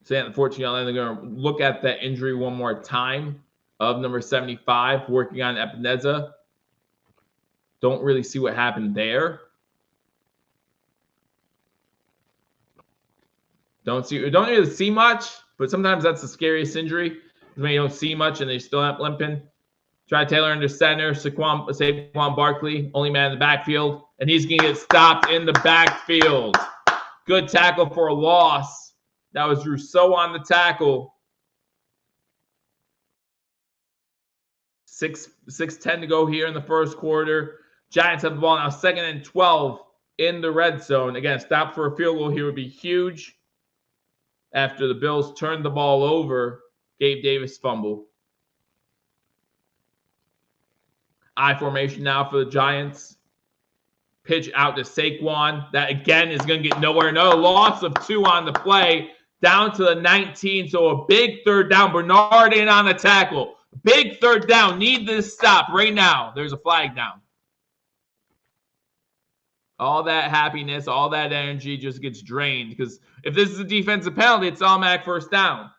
Stay at the 14-yard line. They're going to look at that injury one more time of number 75, working on Epineza. Don't really see what happened there. Don't really see much, but sometimes that's the scariest injury, when you don't see much and they still have limping. Try Taylor under center, Saquon Barkley, only man in the backfield, and he's going to get stopped in the backfield. Good tackle for a loss. That was Rousseau on the tackle. 6:10 to go here in the first quarter. Giants have the ball now, 2nd and 12 in the red zone. Again, stop for a field goal here would be huge. After the Bills turned the ball over, Gabe Davis fumble. I formation now for the Giants. Pitch out to Saquon. That, again, is going to get nowhere. Another loss of 2 on the play. Down to the 19, so a big 3rd down. Bernard in on the tackle. Big 3rd down. Need this stop right now. There's a flag down. All that happiness, all that energy just gets drained, because if this is a defensive penalty, it's automatic 1st down.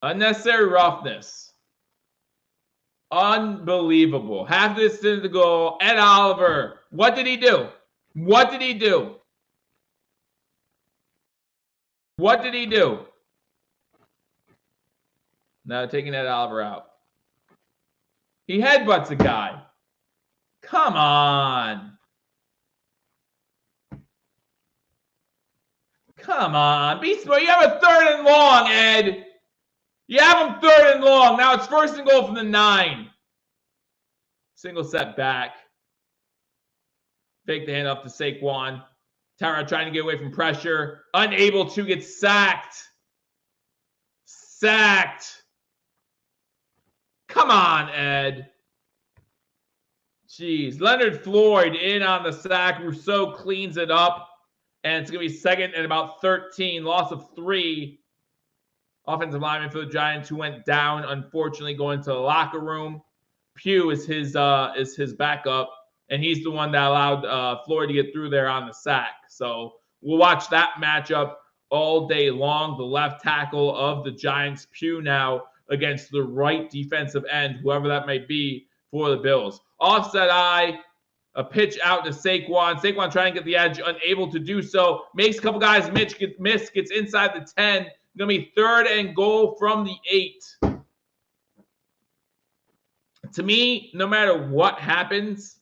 Unnecessary roughness. Unbelievable. Half distance to go. Ed Oliver. What did he do? What did he do? What did he do? Now taking Ed Oliver out. He headbutts a guy. Come on. Come on. Be smart. You have a 3rd and long, Ed. You have him 3rd and long. Now it's 1st and goal from the 9. Single set back. Fake the handoff to Saquon. Tyrod trying to get away from pressure. Unable to get sacked. Sacked. Come on, Ed. Jeez. Leonard Floyd in on the sack. Rousseau cleans it up. And it's going to be 2nd and about 13. Loss of 3. Offensive lineman for the Giants who went down, unfortunately, going to the locker room. Pugh is his backup, and he's the one that allowed Floyd to get through there on the sack. So we'll watch that matchup all day long. The left tackle of the Giants, Pugh, now against the right defensive end, whoever that may be for the Bills. Offset eye, a pitch out to Saquon. Saquon trying to get the edge, unable to do so. Makes a couple guys miss, gets inside the 10. Going to be 3rd and goal from the 8. To me, no matter what happens,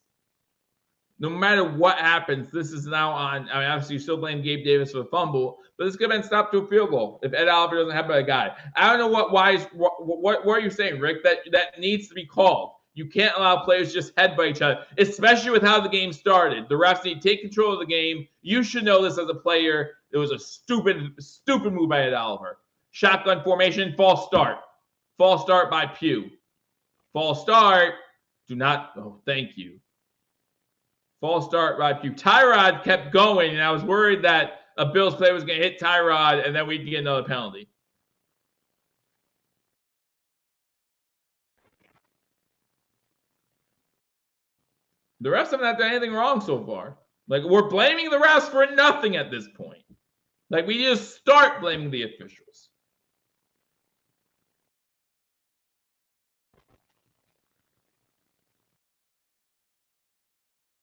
this is now on. I mean, obviously, you still blame Gabe Davis for the fumble, but this could have been stopped to a field goal if Ed Oliver doesn't have a guy. I don't know what are you saying, Rick? That needs to be called. You can't allow players just headbutt each other, especially with how the game started. The refs need to take control of the game. You should know this as a player. It was a stupid move by Ed Oliver. Shotgun formation, false start. False start by Pugh. False start. Do not. Oh, thank you. False start, Rod Pugh. Tyrod kept going, and I was worried that a Bills player was going to hit Tyrod, and then we'd get another penalty. The refs haven't done anything wrong so far. Like, we're blaming the refs for nothing at this point. Like, we just start blaming the officials.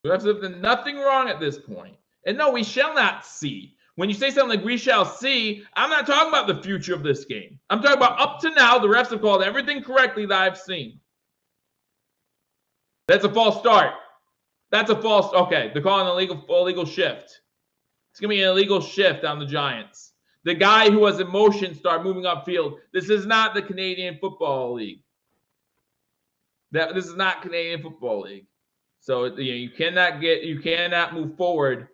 The refs have done nothing wrong at this point. And no, we shall not see. When you say something like we shall see, I'm not talking about the future of this game. I'm talking about up to now, the refs have called everything correctly that I've seen. That's a false start. That's a false. Okay, they're calling an illegal shift. It's going to be an illegal shift on the Giants. The guy who was in motion start moving upfield. This is not the Canadian Football League. This is not Canadian Football League. So you cannot move forward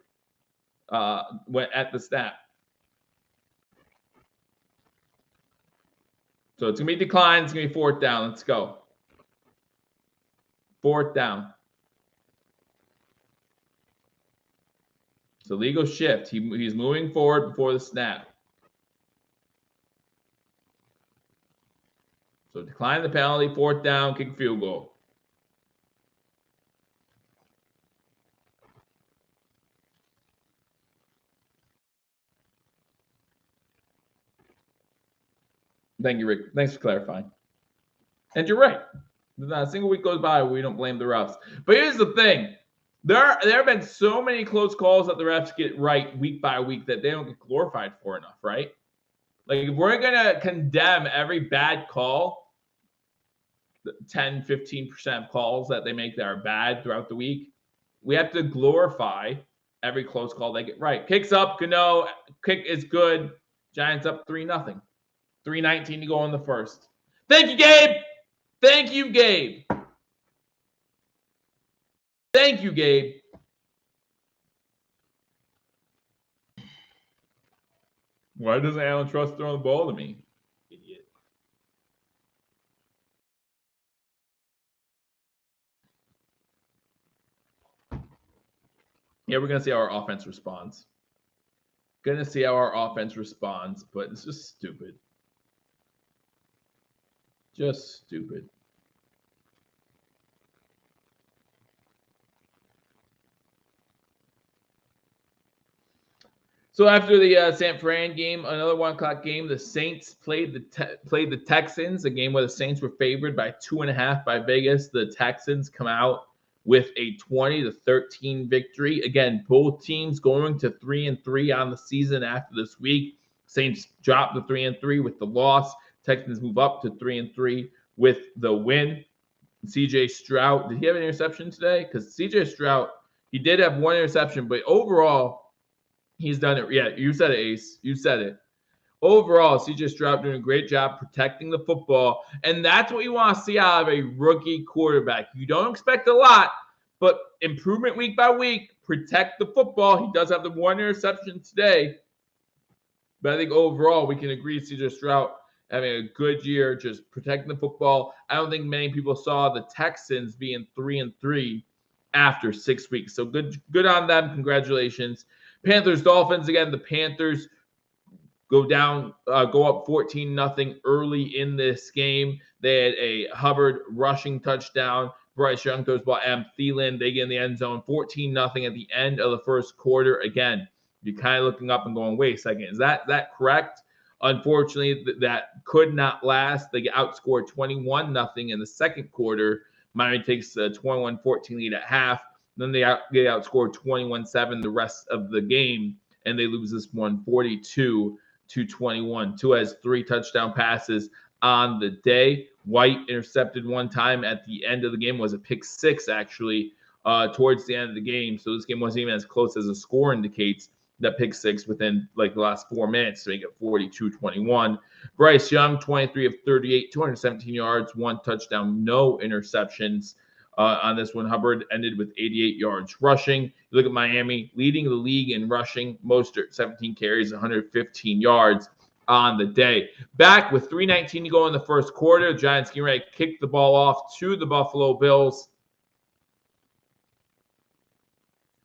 at the snap. So it's gonna be declined. It's gonna be fourth down. Let's go. Fourth down. It's a legal shift. He's moving forward before the snap. So decline the penalty. Fourth down. Kick field goal. Thank you, Rick. Thanks for clarifying. And you're right. Not a single week goes by where we don't blame the refs. But here's the thing. There have been so many close calls that the refs get right week by week that they don't get glorified for enough, right? Like, if we're going to condemn every bad call, 10, 15% of calls that they make that are bad throughout the week, we have to glorify every close call they get right. Kicks up, Gano. Kick is good. Giants up 3-0. 3:19 to go in the first. Thank you, Gabe. Thank you, Gabe. Thank you, Gabe. Why doesn't Alan Trust throw the ball to me? Idiot. Yeah, we're going to see how our offense responds. But it's just stupid. Just stupid. So after the San Fran game, another 1 o'clock game, the Saints played the Texans, a game where the Saints were favored by 2.5 by Vegas. The Texans come out with a 20-13 victory. Again, both teams going to 3-3 on the season after this week. Saints drop to 3-3 with the loss. Texans move up to 3-3 with the win. CJ Stroud, did he have an interception today? Because CJ Stroud, he did have one interception, but overall, he's done it. Yeah, you said it, Ace. You said it. Overall, CJ Stroud doing a great job protecting the football, and that's what you want to see out of a rookie quarterback. You don't expect a lot, but improvement week by week, protect the football. He does have the one interception today, but I think overall we can agree CJ Stroud having a good year, just protecting the football. I don't think many people saw the Texans being 3-3 after 6 weeks. So good on them. Congratulations. Panthers, Dolphins. Again, the Panthers go up 14-0 early in this game. They had a Hubbard rushing touchdown. Bryce Young throws ball. Adam Thielen, they get in the end zone. 14-0 at the end of the first quarter. Again, you're kind of looking up and going, wait a second, is that correct? Unfortunately, that could not last. They get outscored 21-0 in the second quarter. Miami takes a 21-14 lead at half. Then they get outscored 21-7 the rest of the game, and they lose this one 42-21. Tua has 3 touchdown passes on the day. White intercepted one time at the end of the game. Was a pick 6, actually, towards the end of the game. So this game wasn't even as close as the score indicates. That pick 6 within like the last 4 minutes to make it 42-21. Bryce Young, 23 of 38, 217 yards, 1 touchdown, no interceptions. On this one, Hubbard ended with 88 yards rushing. You look at Miami, leading the league in rushing. Mostert, 17 carries, 115 yards on the day. Back with 3:19 to go in the first quarter. The Giants getting ready to kick the ball off to the Buffalo Bills.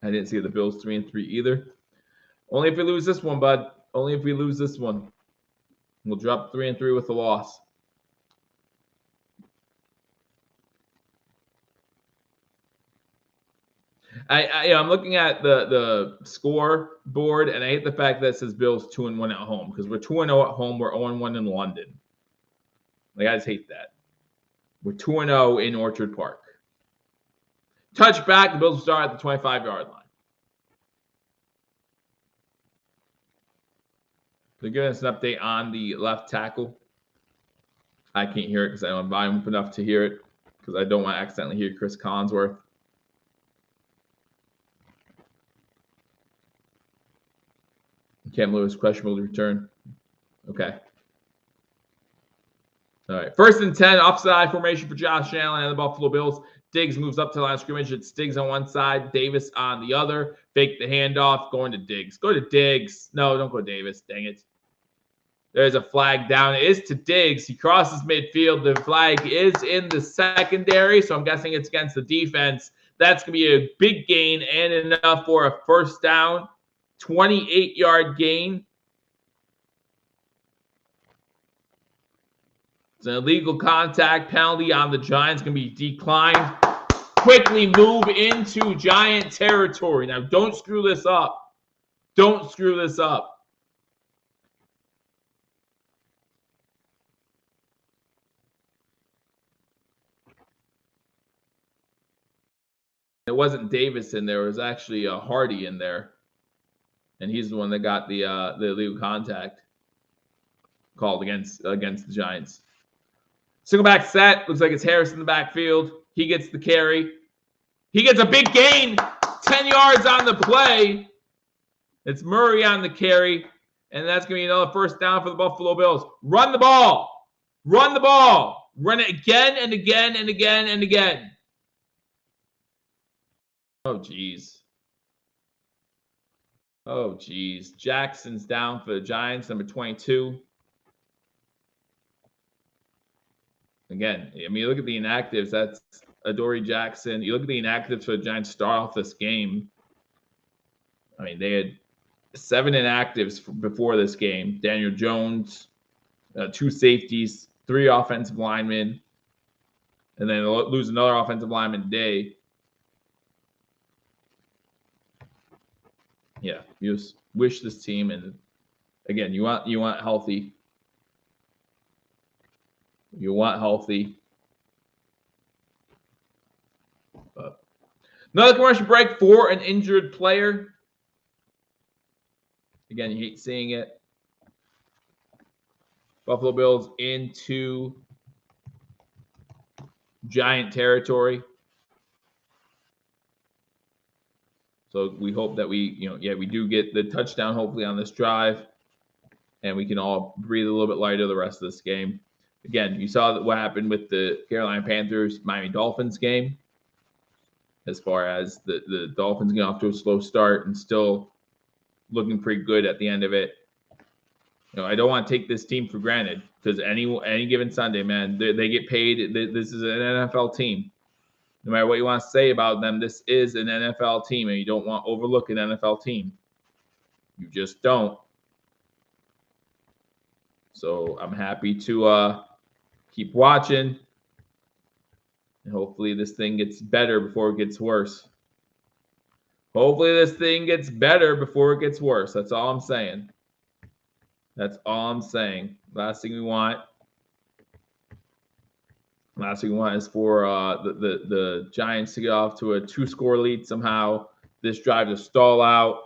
I didn't see the Bills 3-3 either. Only if we lose this one, bud. Only if we lose this one. We'll drop 3-3 with a loss. I'm looking at the score board, and I hate the fact that it says Bills 2-1 at home, because we're 2-0 at home. We're 0-1 in London. Like, I just hate that. We're 2-0 in Orchard Park. Touch back, the Bills will start at the 25-yard line. They're giving us an update on the left tackle. I can't hear it because I don't have volume up enough to hear it, because I don't want to accidentally hear Chris Collinsworth. Cam Lewis questionable to return. Okay. All right. 1st and 10, offside formation for Josh Allen and the Buffalo Bills. Diggs moves up to the line of scrimmage. It's Diggs on one side, Davis on the other. Fake the handoff, going to Diggs. Go to Diggs. No, don't go Davis. Dang it. There's a flag down. It is to Diggs. He crosses midfield. The flag is in the secondary, so I'm guessing it's against the defense. That's going to be a big gain and enough for a first down. 28-yard gain. It's an illegal contact penalty on the Giants. Going to be declined. Quickly move into Giant territory. Now, don't screw this up. Don't screw this up. It wasn't Davis in there. It was actually Hardy in there. And he's the one that got the illegal contact called against the Giants. Single back set. Looks like it's Harris in the backfield. He gets the carry. He gets a big gain. 10 yards on the play. It's Murray on the carry. And that's going to be another first down for the Buffalo Bills. Run the ball. Run the ball. Run it again and again and again and again. Oh, geez. Oh, geez. Jackson's down for the Giants, number 22. Again, I mean, you look at the inactives. That's Adoree Jackson. You look at the inactives for the Giants start off this game. I mean, they had 7 inactives before this game. Daniel Jones, 2 safeties, 3 offensive linemen, and then they'll lose another offensive lineman today. Yeah, you just wish this team, and again, you want healthy. You want healthy. But another commercial break for an injured player. Again, you hate seeing it. Buffalo Bills into Giant territory. So we hope that we do get the touchdown hopefully on this drive, and we can all breathe a little bit lighter the rest of this game. Again, you saw what happened with the Carolina Panthers Miami Dolphins game, as far as the Dolphins getting off to a slow start and still looking pretty good at the end of it. I don't want to take this team for granted, because any given Sunday, man, they get paid. This is an NFL team. No matter what you want to say about them, this is an NFL team, and you don't want to overlook an NFL team. You just don't. So I'm happy to keep watching, and hopefully this thing gets better before it gets worse. Hopefully this thing gets better before it gets worse. That's all I'm saying. That's all I'm saying. Last thing we want is for the Giants to get off to a 2-score lead somehow. This drive to stall out.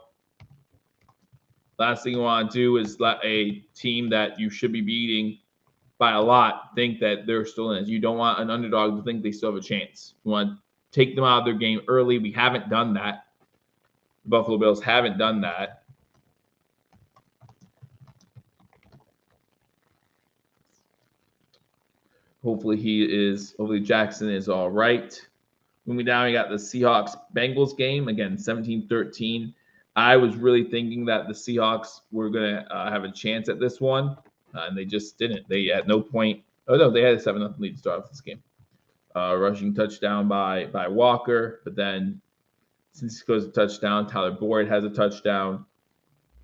Last thing you want to do is let a team that you should be beating by a lot think that they're still in it. You don't want an underdog to think they still have a chance. You want to take them out of their game early. We haven't done that. The Buffalo Bills haven't done that. Hopefully Jackson is all right. Moving down, we got the Seahawks-Bengals game. Again, 17-13. I was really thinking that the Seahawks were going to have a chance at this one, and they just didn't. They at no point – oh, no, they had a 7-0 lead to start off this game. Rushing touchdown by Walker, but then Since he goes a touchdown, Tyler Boyd has a touchdown.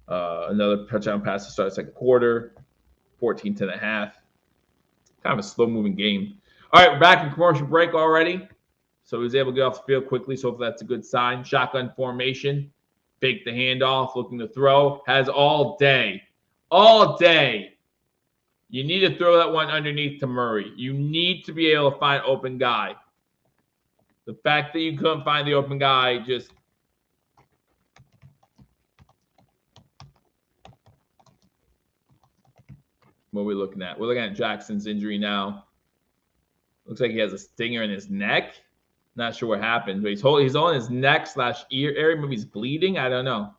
Another touchdown pass to start the second quarter. 14-10.5. Kind of a slow-moving game. All right, we're back in commercial break already. So he was able to get off the field quickly, so hopefully that's a good sign. Shotgun formation. Fake the handoff, looking to throw. Has all day. All day. You need to throw that one underneath to Murray. You need to be able to find open guy. The fact that you couldn't find the open guy just... What are we looking at? We're looking at Jackson's injury now. Looks like he has a stinger in his neck. Not sure what happened, but he's on his neck / ear area. Maybe he's bleeding. I don't know.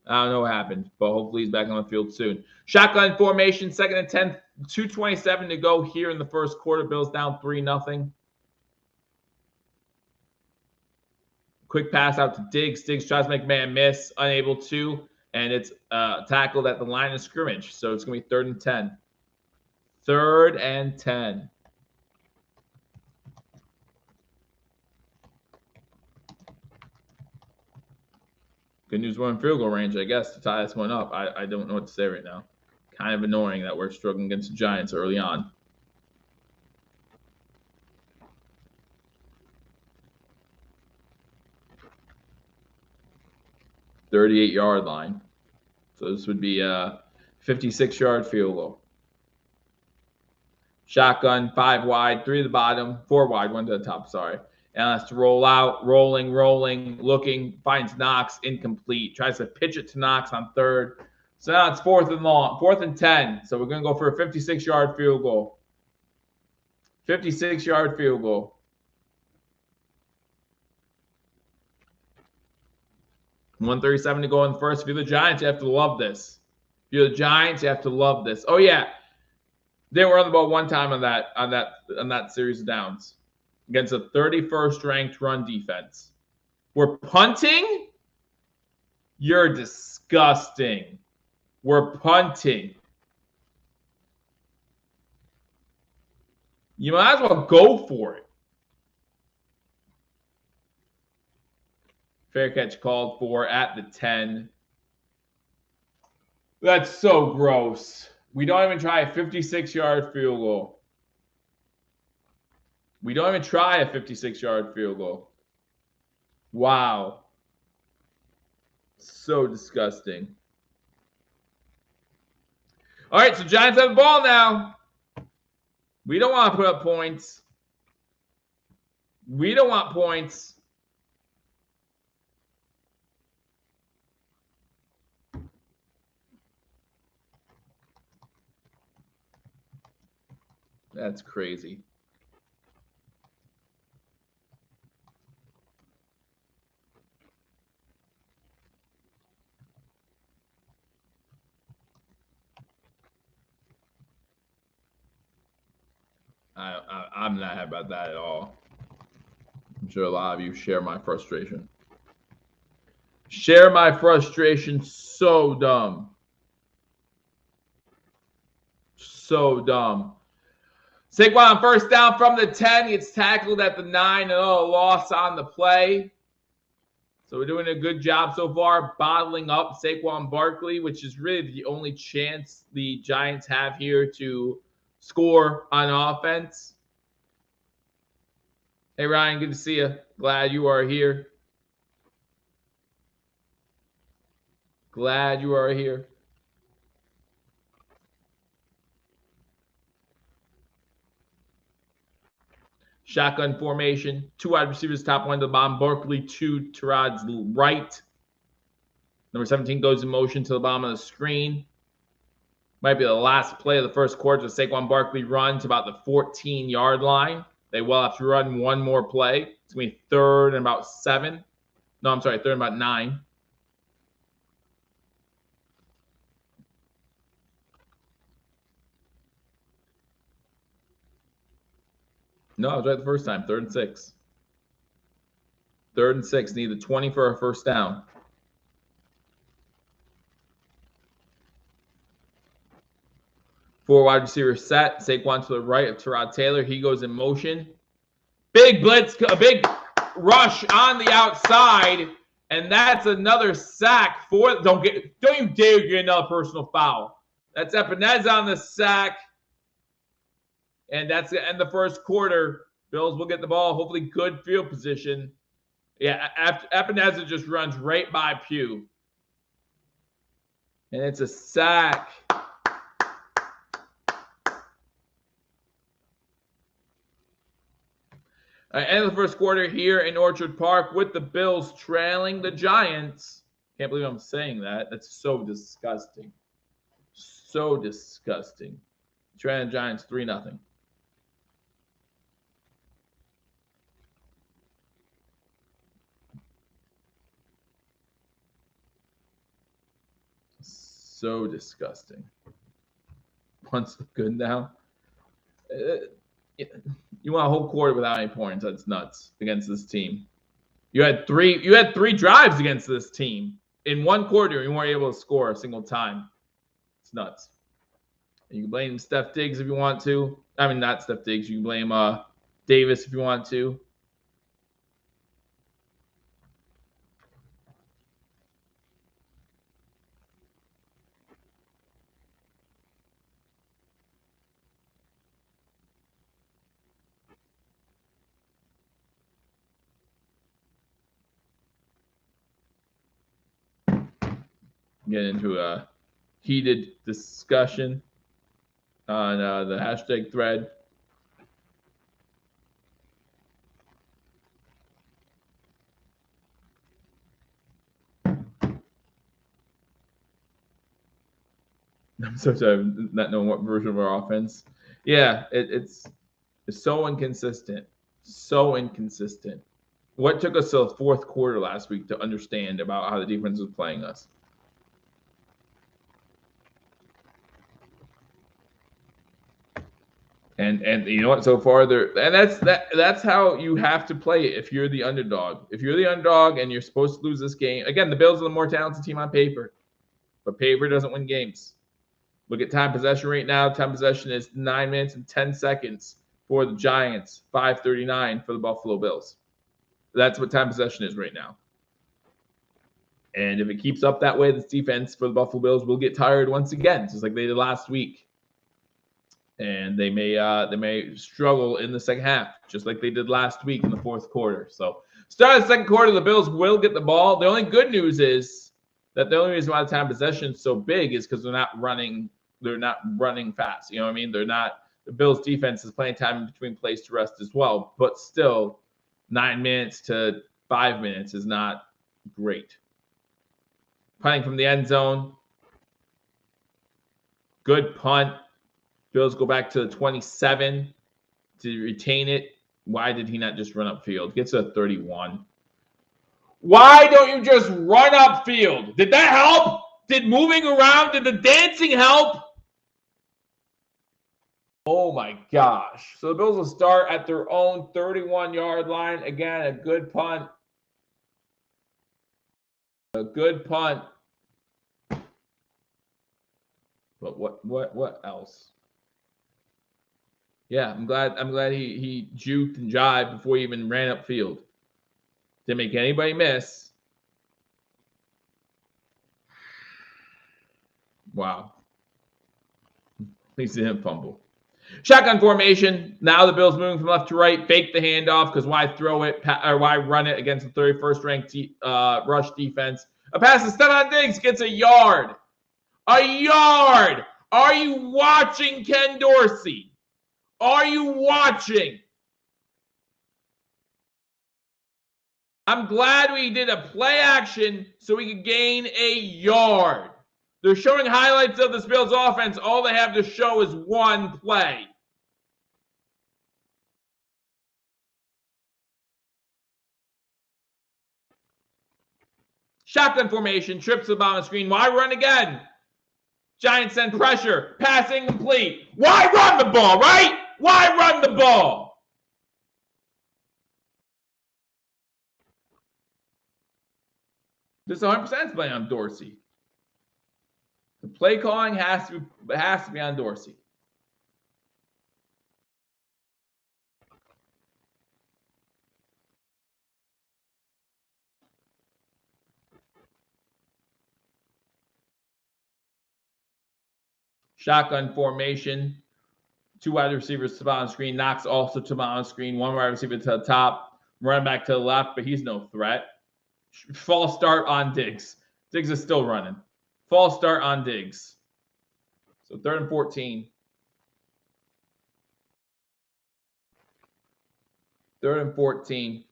I don't know what happened, but hopefully he's back on the field soon. Shotgun formation, 2nd and 10, 2:27 to go here in the first quarter. Bills down 3-0. Quick pass out to Diggs. Diggs tries to make man miss, unable to, and it's tackled at the line of scrimmage. So it's going to be 3rd and 10. 3rd and 10. Good news, we're in field goal range, I guess, to tie this one up. I don't know what to say right now. Kind of annoying that we're struggling against the Giants early on. .38-yard line. So this would be a 56-yard field goal. Shotgun, 5 wide, 3 to the bottom, 4 wide, 1 to the top, sorry. And has to roll out, rolling, looking, finds Knox, incomplete. Tries to pitch it to Knox on 3rd. So now it's 4th and long, 4th and 10. So we're going to go for a 56-yard field goal. 56-yard field goal. .137 to go in the first. If you're the Giants, you have to love this. If you're the Giants, you have to love this. Oh yeah, they were on the ball one time on that series of downs against a 31st ranked run defense. We're punting? You're disgusting. We're punting. You might as well go for it. Fair catch called for at the 10. That's so gross. We don't even try a 56-yard field goal. We don't even try a 56-yard field goal. Wow. So disgusting. All right, so Giants have the ball now. We don't want to put up points. We don't want points. That's crazy. I'm not happy about that at all. I'm sure a lot of you share my frustration. Share my frustration. So dumb. So dumb. Saquon on first down from the 10. Gets tackled at the 9. Oh, loss on the play. So we're doing a good job so far bottling up Saquon Barkley, which is really the only chance the Giants have here to score on offense. Hey, Ryan, good to see you. Glad you are here. Glad you are here. Shotgun formation. 2 wide receivers, top 1 to the bottom. Barkley to Tyrod's right. Number 17 goes in motion to the bottom of the screen. Might be the last play of the first quarter. Saquon Barkley runs about the 14-yard line. They will have to run one more play. It's going to be 3rd and about 7. No, I'm sorry, 3rd and about 9. No, I was right the first time. 3rd and 6. 3rd and 6. Need the 20 for a first down. Four wide receivers set. Saquon to the right of Tyrod Taylor. He goes in motion. Big blitz. A big rush on the outside, and that's another sack for. Don't you dare get another personal foul. That's Epinez on the sack, and that's the end of the first quarter. Bills will get the ball. Hopefully, good field position. Yeah, Epinez just runs right by Pugh, and it's a sack. End of the first quarter here in Orchard Park with the Bills trailing the Giants. Can't believe I'm saying that. That's so disgusting. So disgusting. Trailing the Giants 3-0. So disgusting. Punts look good now. You want a whole quarter without any points? That's nuts against this team. You had three drives against this team in one quarter. You weren't able to score a single time. It's nuts. You can blame Steph Diggs if you want to. I mean, not Steph Diggs. You can blame Davis if you want to. Get into a heated discussion on the hashtag thread. I'm so sorry, not knowing what version of our offense. Yeah, it's so inconsistent. So inconsistent. What took us to the fourth quarter last week to understand about how the defense was playing us? And you know what? So far, that's how you have to play it if you're the underdog. If you're the underdog and you're supposed to lose this game, again, the Bills are the more talented team on paper, but paper doesn't win games. Look at time possession right now. Time possession is 9 minutes and 10 seconds for the Giants, 5:39 for the Buffalo Bills. That's what time possession is right now. And if it keeps up that way, this defense for the Buffalo Bills will get tired once again, just like they did last week. And they may struggle in the second half, just like they did last week in the fourth quarter. So, start of the second quarter, the Bills will get the ball. The only good news is that the only reason why the time possession is so big is because they're not running fast. You know what I mean? The Bills defense is playing time in between plays to rest as well, but still 9 minutes to 5 minutes is not great. Punting from the end zone. Good punt. Bills go back to the 27 to retain it. Why did he not just run upfield? Gets a 31. Why don't you just run upfield? Did that help? Did moving around, did the dancing help? Oh my gosh. So the Bills will start at their own 31-yard line. Again, a good punt. A good punt. But what else? Yeah, I'm glad he juked and jived before he even ran upfield. Didn't make anybody miss. Wow. At least he didn't fumble. Shotgun formation. Now the Bills moving from left to right. Fake the handoff because why throw it or why run it against the 31st ranked rush defense? A pass to Stephon Diggs gets a yard. A yard. Are you watching, Ken Dorsey? Are you watching? I'm glad we did a play action so we could gain a yard. They're showing highlights of this Bills offense. All they have to show is one play. Shotgun formation, trips to the bottom of the screen. Why run again? Giants send pressure. Pass incomplete. Why run the ball, right? Why run the ball? This 100% playing on Dorsey. The play calling has to be on Dorsey. Shotgun formation. 2 wide receivers to the bottom screen. Knox also to the bottom screen. 1 wide receiver to the top. Running back to the left, but he's no threat. False start on Diggs. Diggs is still running. False start on Diggs. So 3rd and 14. 3rd and 14.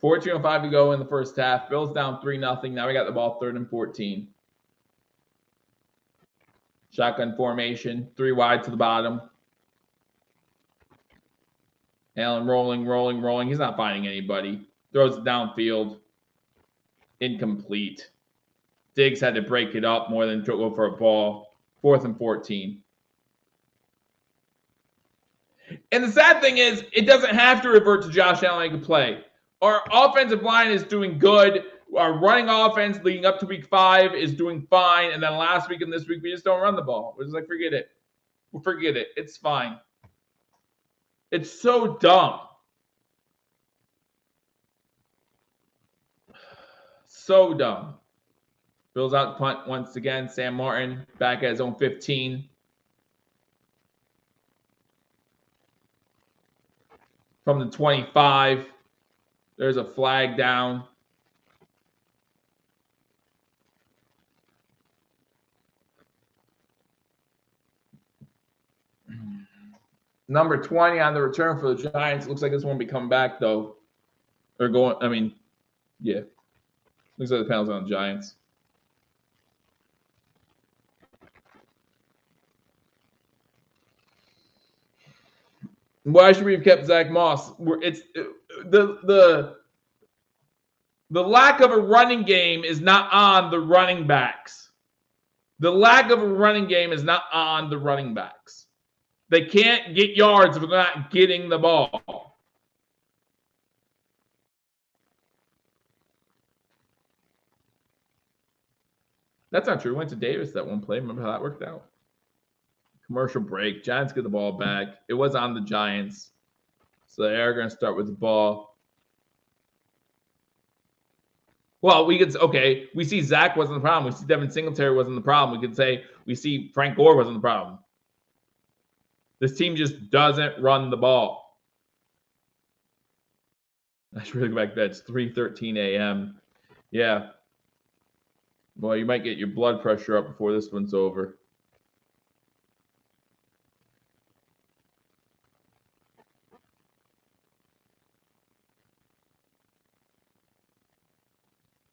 $14:05 to go in the first half. Bills down 3-0. Now we got the ball 3rd and 14. Shotgun formation. 3 wide to the bottom. Allen rolling. He's not finding anybody. Throws it downfield. Incomplete. Diggs had to break it up more than go for a ball. 4th and 14. And the sad thing is, it doesn't have to revert to Josh Allen to play. Our offensive line is doing good. Our running offense leading up to week 5 is doing fine. And then last week and this week, we just don't run the ball. We're just like, forget it. We'll forget it. It's fine. It's so dumb. So dumb. Bills out punt once again. Sam Martin back at his own 15. From the 25. There's a flag down. Number 20 on the return for the Giants. Looks like this won't be coming back, though. They're going, yeah. Looks like the penalty on the Giants. Why should we have kept Zach Moss? It's the lack of a running game is not on the running backs. The lack of a running game is not on the running backs. They can't get yards if they're not getting the ball. That's not true. Went to Davis that one play. Remember how that worked out? Commercial break. Giants get the ball back. It was on the Giants. So they are going to start with the ball. Well, we could, okay, we see Zach wasn't the problem. We see Devin Singletary wasn't the problem. We could say we see Frank Gore wasn't the problem. This team just doesn't run the ball. I should really go back to bed. It's 3:13 a.m. Yeah. Well, you might get your blood pressure up before this one's over.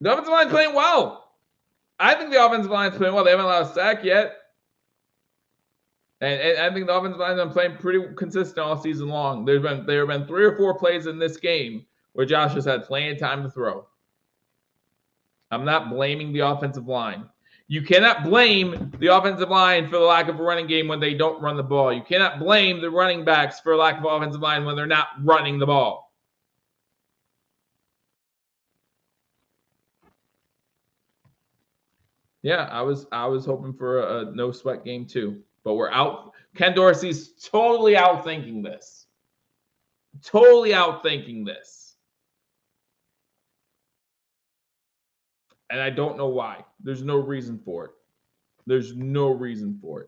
The offensive line's playing well. I think the offensive line's playing well. They haven't allowed a sack yet. And I think the offensive line's been playing pretty consistent all season long. There have been 3 or 4 plays in this game where Josh has had plenty of time to throw. I'm not blaming the offensive line. You cannot blame the offensive line for the lack of a running game when they don't run the ball. You cannot blame the running backs for lack of offensive line when they're not running the ball. Yeah, I was hoping for a no sweat game too, but we're out. Ken Dorsey's totally outthinking this. Totally outthinking this. And I don't know why. There's no reason for it. There's no reason for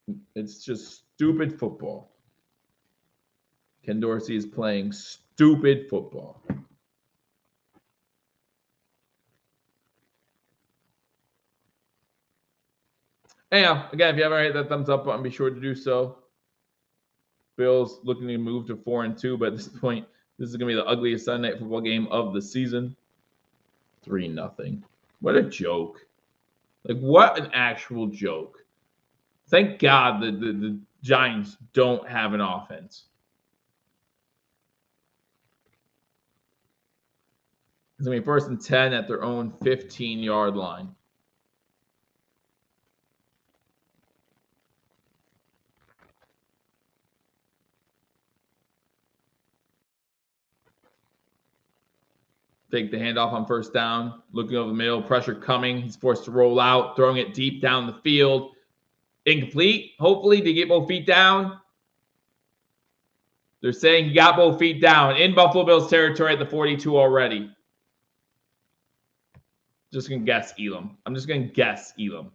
it. It's just stupid football. Ken Dorsey is playing stupid football. Anyhow, again, if you haven't hit that thumbs up button, be sure to do so. Bills looking to move to 4-2, but at this point, this is going to be the ugliest Sunday night football game of the season. 3-0. What a joke. Like, what an actual joke. Thank God that the Giants don't have an offense. It's going to be 1st and 10 at their own 15-yard line. Take the handoff on first down. Looking over the middle. Pressure coming. He's forced to roll out. Throwing it deep down the field. Incomplete. Hopefully to get both feet down. They're saying he got both feet down. In Buffalo Bills territory at the 42 already. Just going to guess Elam. I'm just going to guess Elam.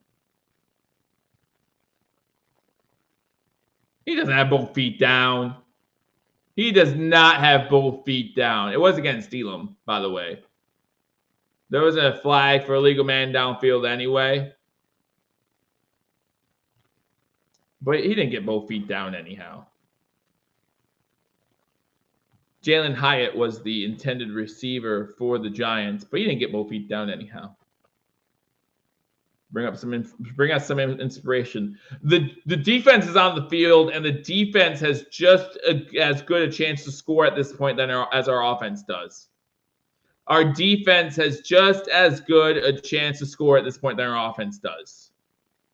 He doesn't have both feet down. He does not have both feet down. It was against Elam, by the way. There was a flag for illegal man downfield anyway. But he didn't get both feet down anyhow. Jalen Hyatt was the intended receiver for the Giants, but he didn't get both feet down anyhow. Bring us some inspiration. The defense is on the field, and the defense has just as good a chance to score at this point as our offense does. Our defense has just as good a chance to score at this point than our offense does.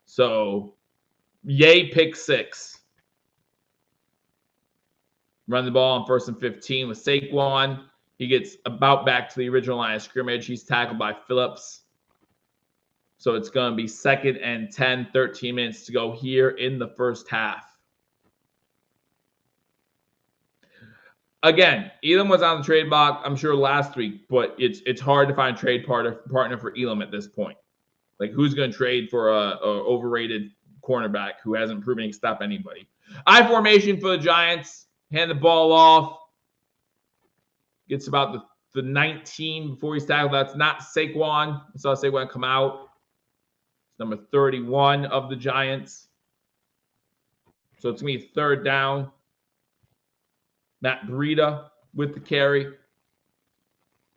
So, yay, pick 6. Run the ball on 1st and 15 with Saquon. He gets about back to the original line of scrimmage. He's tackled by Phillips. So it's going to be 2nd and 10, 13 minutes to go here in the first half. Again, Elam was on the trade block, I'm sure, last week, but it's hard to find a trade partner for Elam at this point. Like, who's going to trade for a overrated cornerback who hasn't proven he can stop anybody? I formation for the Giants. Hand the ball off. Gets about the 19 before he's tackled. That's not Saquon. I saw Saquon come out. It's number 31 of the Giants. So it's going to be 3rd down. Matt Breida with the carry.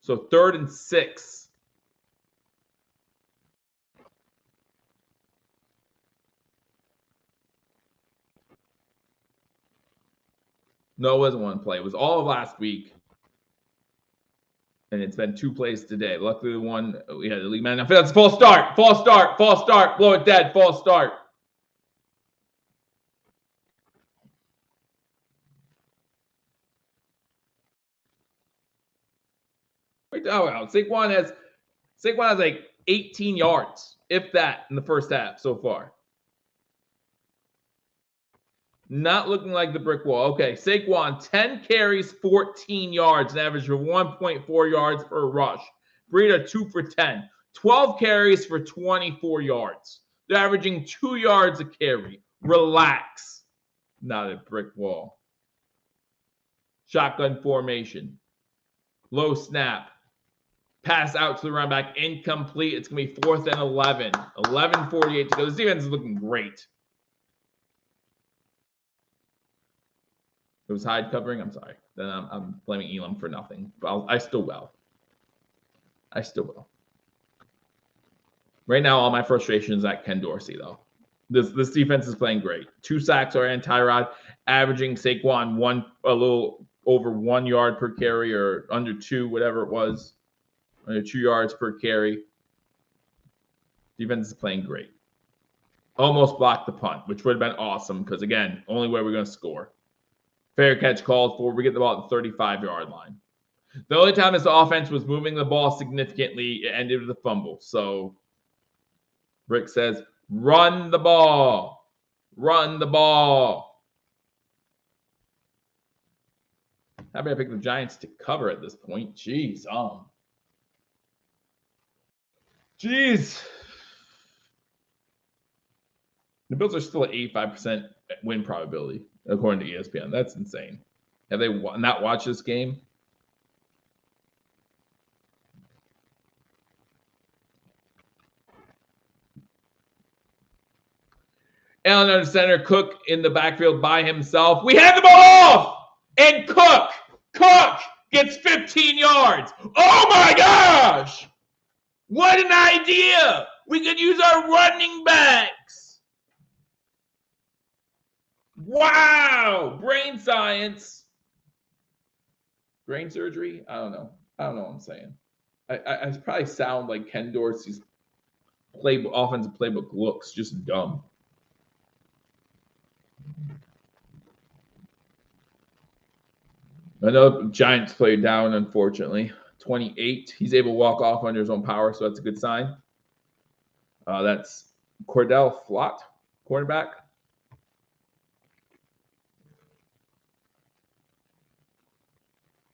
So 3rd and 6. No, it wasn't one play. It was all of last week. And it's been 2 plays today. Luckily, the one we had the league man. Now, that's false start. False start. False start. Blow it dead. False start. Saquon has like 18 yards, if that, in the first half so far. Not looking like the brick wall. Okay, Saquon, 10 carries, 14 yards, an average of 1.4 yards per rush. Breida, 2 for 10. 12 carries for 24 yards. They're averaging 2 yards a carry. Relax. Not a brick wall. Shotgun formation. Low snap. Pass out to the running back. Incomplete. It's going to be 4th and 11. 11:48 to go. This defense is looking great. It was Hyde covering. I'm sorry. Then I'm blaming Elam for nothing. But I still will. Right now, all my frustration is at Ken Dorsey, though. This defense is playing great. 2 sacks are anti-Rod, averaging Saquon a little over 1 yard per carry or under 2, whatever it was. Under 2 yards per carry. Defense is playing great. Almost blocked the punt, which would have been awesome because, again, only way we're going to score. Fair catch called for. We get the ball at the 35-yard line. The only time this offense was moving the ball significantly, it ended with a fumble. So Rick says, run the ball. Run the ball. How about I pick the Giants to cover at this point? Jeez. Jeez. The Bills are still at 85% win probability, according to ESPN. That's insane. Have they not watched this game? Allen under center, Cook in the backfield by himself. We hand the ball off! And Cook gets 15 yards. Oh my gosh! What an idea! We could use our running backs. Wow! Brain science. Brain surgery? I don't know what I'm saying. I probably sound like Ken Dorsey's offensive playbook looks just dumb. I know the Giants played down, unfortunately. 28. He's able to walk off under his own power, so that's a good sign. That's Cordell Flott, cornerback.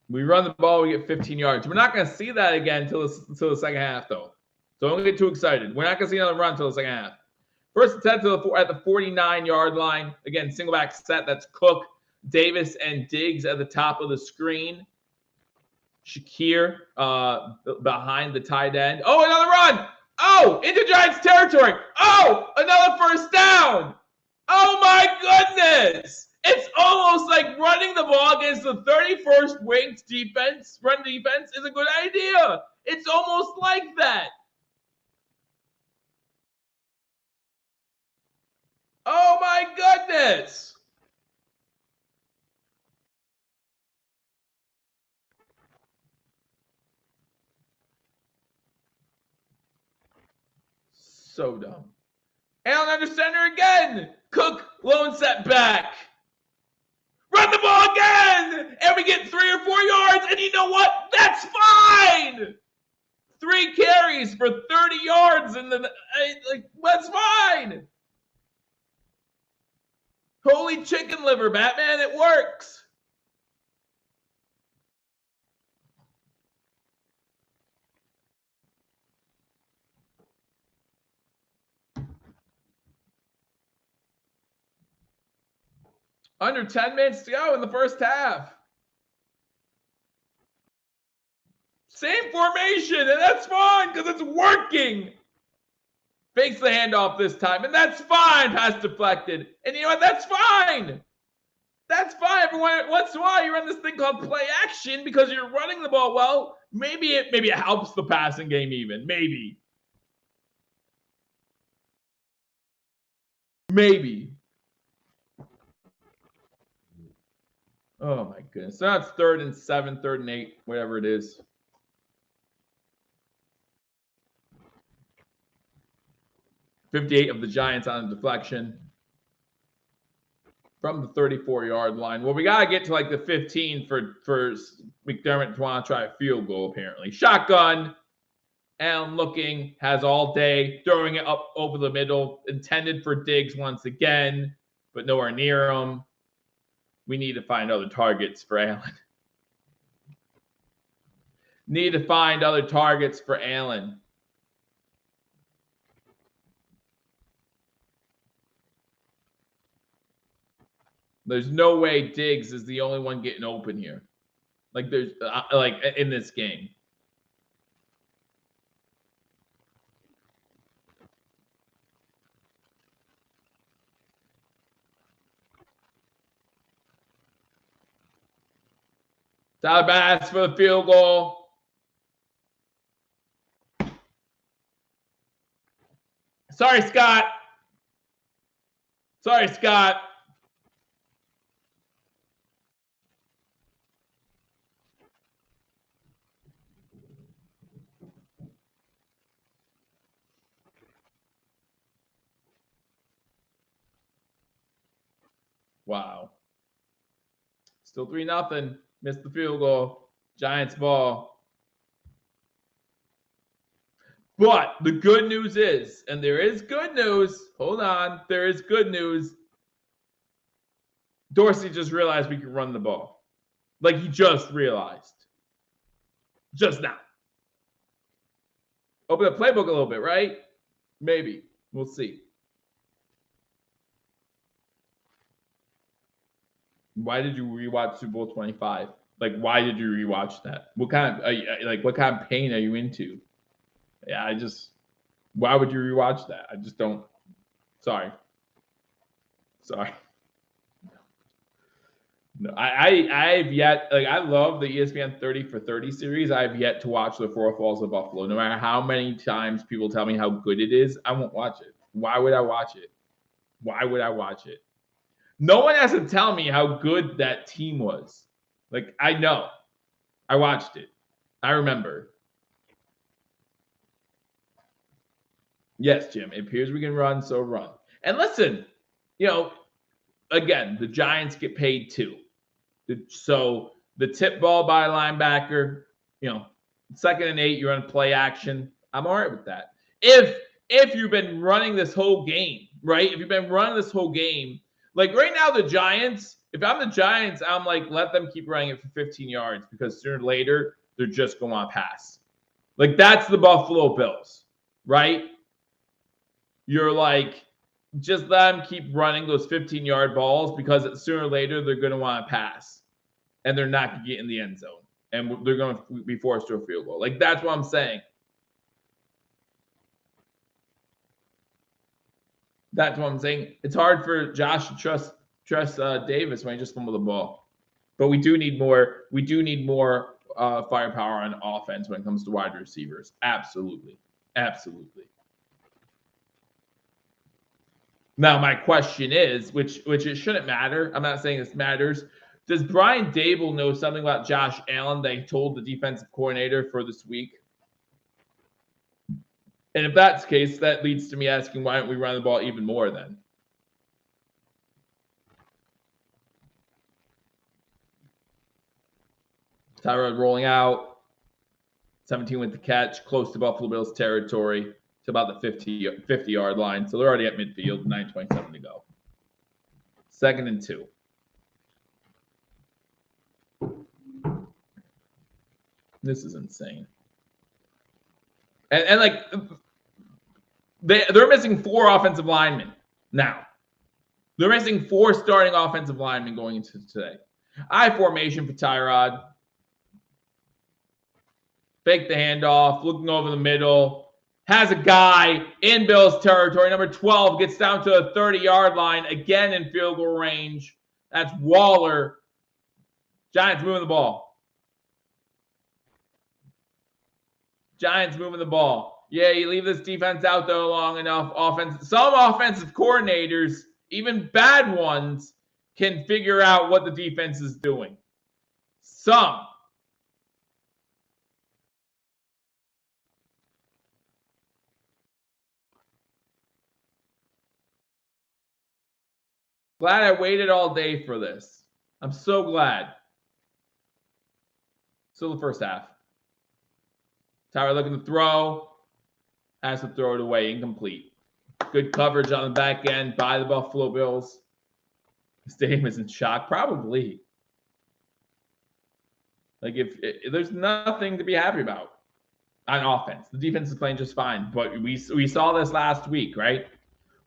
We run the ball, we get 15 yards. We're not going to see that again until the second half, though. So don't get too excited. We're not going to see another run until the second half. First attempt at the 49-yard line. Again, single back set. That's Cook, Davis, and Diggs at the top of the screen. Shakir behind the tight end. Oh, another run. Oh, into Giants territory. Oh, another first down. Oh, my goodness. It's almost like running the ball against the 31st ranked defense, run defense, is a good idea. It's almost like that. Oh, my goodness. So dumb. Allen under center again. Cook, lone setback. Run the ball again. And we get 3 or 4 yards. And you know what? That's fine. 3 carries for 30 yards. And that's fine. Holy chicken liver, Batman. It works. Under 10 minutes to go in the first half. Same formation, and that's fine because it's working. Fakes the handoff this time, and that's fine. Pass deflected. And you know what? That's fine. That's fine. Everyone, once in a while, you run this thing called play action because you're running the ball well. Maybe it helps the passing game even. Maybe. Oh, my goodness. So that's 3rd and 7, 3rd and 8, whatever it is. .58 of the Giants on a deflection from the 34-yard line. Well, we got to get to like the 15 for McDermott to want to try a field goal, apparently. Shotgun. Allen looking, has all day, throwing it up over the middle, intended for Diggs once again, but nowhere near him. We need to find other targets for Allen. Need to find other targets for Allen. There's no way Diggs is the only one getting open here. Like there's like in this game. Tyler Bass for the field goal. Sorry, Scott. Sorry, Scott. Wow. Still 3-0. Missed the field goal. Giants ball. But the good news is, and there is good news. Hold on. There is good news. Dorsey just realized we could run the ball. Like he just realized. Just now. Open the playbook a little bit, right? Maybe. We'll see. Why did you rewatch Super Bowl 25? Like, why did you rewatch that? What kind of pain are you into? Yeah, why would you rewatch that? I just don't. Sorry. No, I've yet, like, I love the ESPN 30 for 30 series. I've yet to watch The Four Falls of Buffalo. No matter how many times people tell me how good it is, I won't watch it. Why would I watch it? No one has to tell me how good that team was. Like, I know. I watched it. I remember. Yes, Jim. It appears we can run, so run. And listen, again, the Giants get paid too. So the tip ball by a linebacker, 2nd and 8, you run play action. I'm all right with that. If you've been running this whole game, right? If you've been running this whole game, like right now, the Giants, if I'm the Giants, I'm like, let them keep running it for 15 yards because sooner or later, they're just going to pass. Like, that's the Buffalo Bills, right? You're like, just let them keep running those 15-yard balls because sooner or later, they're going to want to pass. And they're not going to get in the end zone. And they're going to be forced to a field goal. Like, that's what I'm saying. That's what I'm saying. It's hard for Josh to trust Davis when he just fumbled the ball. But we do need more. We do need more firepower on offense when it comes to wide receivers. Absolutely. Absolutely. Now, my question is, which it shouldn't matter. I'm not saying this matters. Does Brian Daboll know something about Josh Allen that he told the defensive coordinator for this week? And if that's the case, that leads to me asking, why don't we run the ball even more then? Tyrod rolling out. 17 with the catch, close to Buffalo Bills territory to about the 50-yard line. So they're already at midfield, 9:27 to go. 2nd and 2. This is insane. And like, they're missing 4 offensive linemen now. They're missing 4 starting offensive linemen going into today. I formation for Tyrod. Fake the handoff, looking over the middle. Has a guy in Bills territory. Number 12 gets down to a 30-yard line, again in field goal range. That's Waller. Giants moving the ball. Giants moving the ball. Yeah, you leave this defense out there long enough. Some offensive coordinators, even bad ones, can figure out what the defense is doing. Some. Glad I waited all day for this. I'm so glad. Still the first half. Tyler looking to throw. Has to throw it away. Incomplete. Good coverage on the back end by the Buffalo Bills. The stadium is in shock. Probably. Like, if there's nothing to be happy about on offense. The defense is playing just fine. But we saw this last week, right?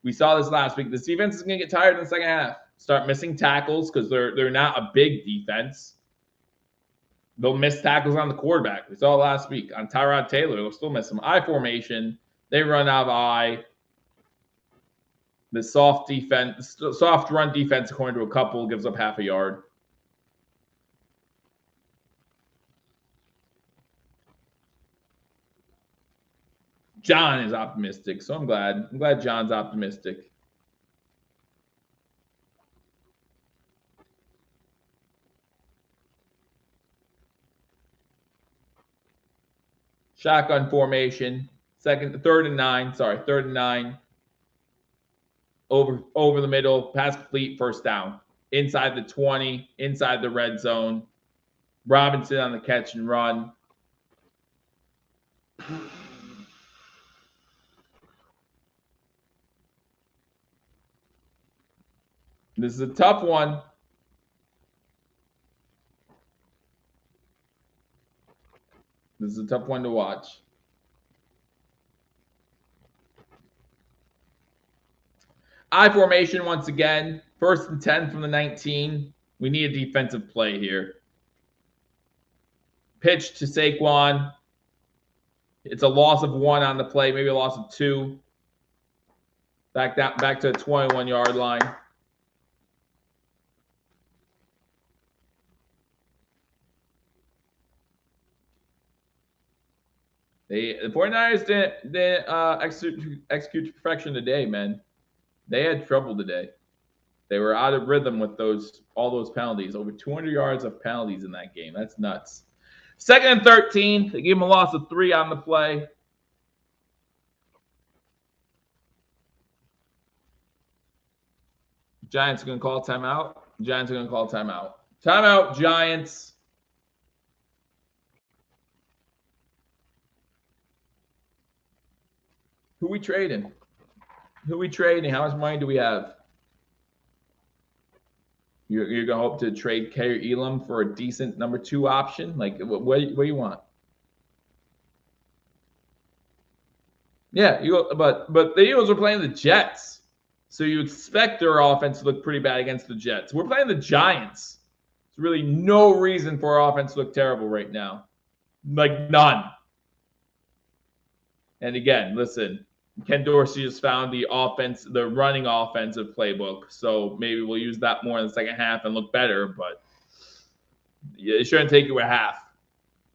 We saw this last week. This defense is going to get tired in the second half. Start missing tackles because they're not a big defense. They'll miss tackles on the quarterback. We saw it last week on Tyrod Taylor. They'll still miss some I formation. They run out of I. The soft run defense, according to a couple, gives up half a yard. John is optimistic, so I'm glad. I'm glad John's optimistic. Shotgun formation. 3rd and 9. 3rd and 9. Over the middle. Pass complete. First down. Inside the 20. Inside the red zone. Robinson on the catch and run. This is a tough one. This is a tough one to watch. I formation once again. 1st and 10 from the 19. We need a defensive play here. Pitch to Saquon. It's a loss of 1 on the play, maybe a loss of 2. Back to the 21-yard line. The 49ers didn't execute to perfection today, man. They had trouble today. They were out of rhythm with all those penalties. Over 200 yards of penalties in that game. That's nuts. 2nd and 13. They gave him a loss of 3 on the play. Giants are going to call timeout. Giants are going to call timeout. Timeout, Giants. Who we trading? Who we trading? How much money do we have? You're gonna hope to trade K or Elam for a decent number 2 option? Like what do you want? Yeah, but the Eagles are playing the Jets, so you expect their offense to look pretty bad against the Jets. We're playing the Giants. There's really no reason for our offense to look terrible right now, like none. And again, listen, Ken Dorsey just found the running offensive playbook, so maybe we'll use that more in the second half and look better. But it shouldn't take you a half.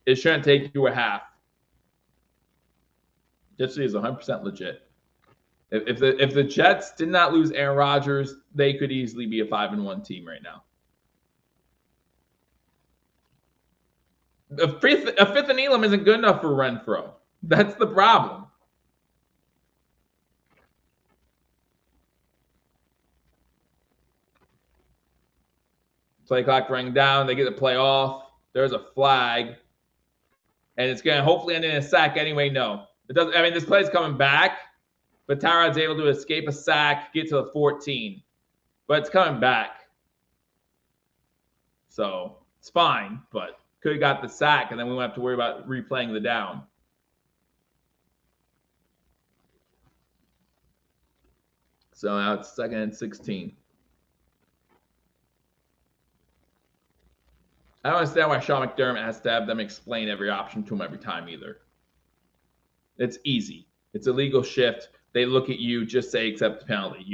It shouldn't take you a half. Jets is 100% legit. If the Jets did not lose Aaron Rodgers, they could easily be a 5-1 team right now. A fifth and Elam isn't good enough for Renfro. That's the problem. Play clock running down. They get the play off. There's a flag. And it's going to hopefully end in a sack anyway. No. It doesn't. I mean, this play's coming back. But Tyrod's able to escape a sack, get to the 14. But it's coming back. So it's fine. But could have got the sack, and then we won't have to worry about replaying the down. So now it's 2nd and 16. I don't understand why Sean McDermott has to have them explain every option to him every time either. It's easy. It's a legal shift. They look at you, just say accept the penalty.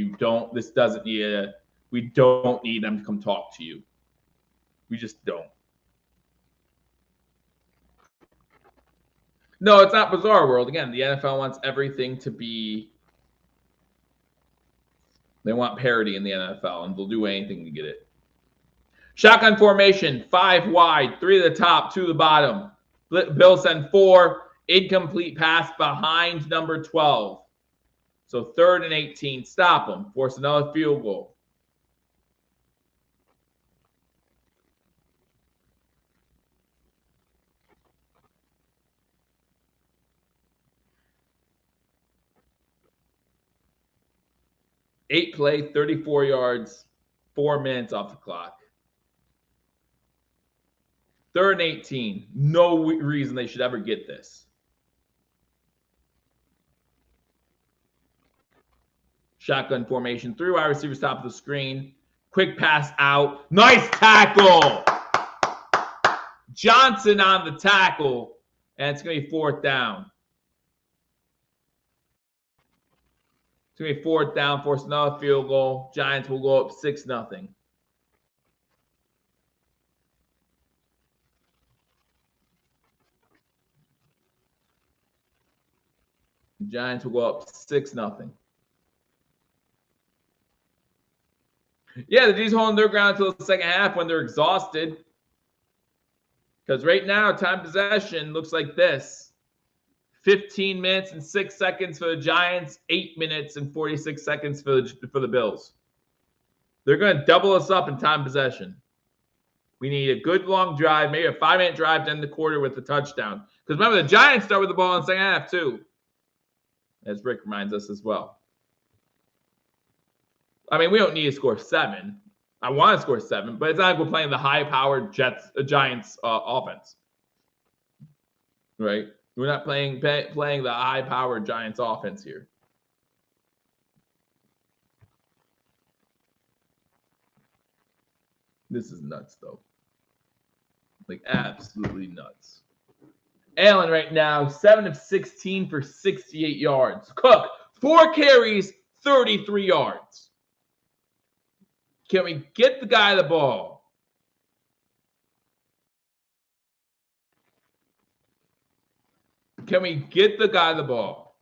We don't need them to come talk to you. We just don't. No, it's not bizarre world. Again, the NFL wants everything to be. They want parity in the NFL, and they'll do anything to get it. Shotgun formation, 5 wide, 3 to the top, 2 to the bottom. Bill send 4. Incomplete pass behind number 12. So 3rd and 18. Stop them. Force another field goal. Eight play, 34 yards, 4 minutes off the clock. 3rd and 18. No reason they should ever get this. Shotgun formation. 3 wide receivers top of the screen. Quick pass out. Nice tackle. Johnson on the tackle. And it's going to be 4th down. It's going to be 4th down. Force another field goal. Giants will go up 6-0. Giants will go up 6-0. Yeah, the D's holding their ground until the second half when they're exhausted. Because right now, time possession looks like this. 15 minutes and 6 seconds for the Giants, 8 minutes and 46 seconds for the Bills. They're going to double us up in time possession. We need a good long drive, maybe a 5-minute drive to end the quarter with the touchdown. Because remember, the Giants start with the ball in the second half too, as Rick reminds us as well. I mean, we don't need to score 7. I want to score 7, but it's not like we're playing the high-powered Giants offense, right? We're not playing the high-powered Giants offense here. This is nuts, though. Like, absolutely nuts. Allen right now, 7 of 16 for 68 yards. Cook, 4 carries, 33 yards. Can we get the guy the ball? Can we get the guy the ball?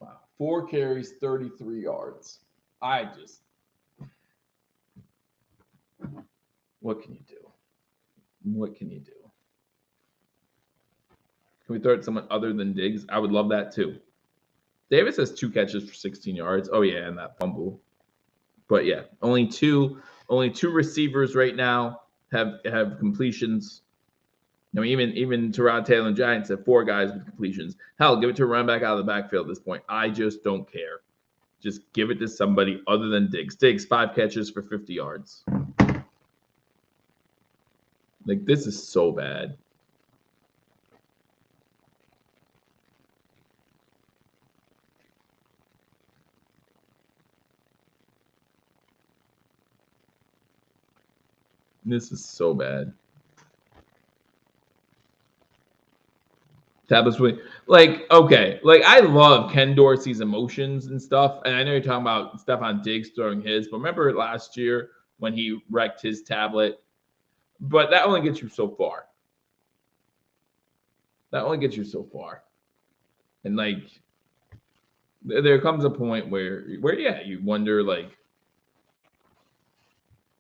Wow. 4 carries, 33 yards. What can you do? What can you do? Can we throw it to someone other than Diggs? I would love that too. Davis has 2 catches for 16 yards. Oh, yeah, and that fumble. But, yeah, only two receivers right now have completions. I mean, even Terod Taylor and Giants have 4 guys with completions. Hell, give it to a running back out of the backfield at this point. I just don't care. Just give it to somebody other than Diggs. Diggs, 5 catches for 50 yards. Like, this is so bad. This is so bad. Tablets, like, okay, like I love Ken Dorsey's emotions and stuff, and I know you're talking about Stephon Diggs throwing his, but remember last year when he wrecked his tablet? But that only gets you so far. That only gets you so far, and like, there comes a point where yeah, you wonder like,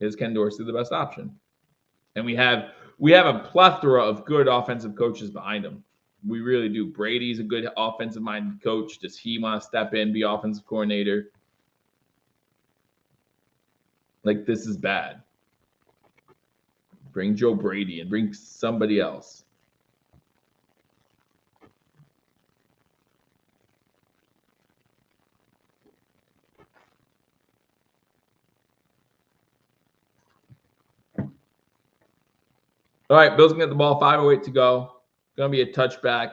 is Ken Dorsey the best option? And we have a plethora of good offensive coaches behind him. We really do. Brady's a good offensive-minded coach. Does he want to step in, be offensive coordinator? Like, this is bad. Bring Joe Brady and bring somebody else. All right, Bills can get the ball. 5:08 to go. Going to be a touchback.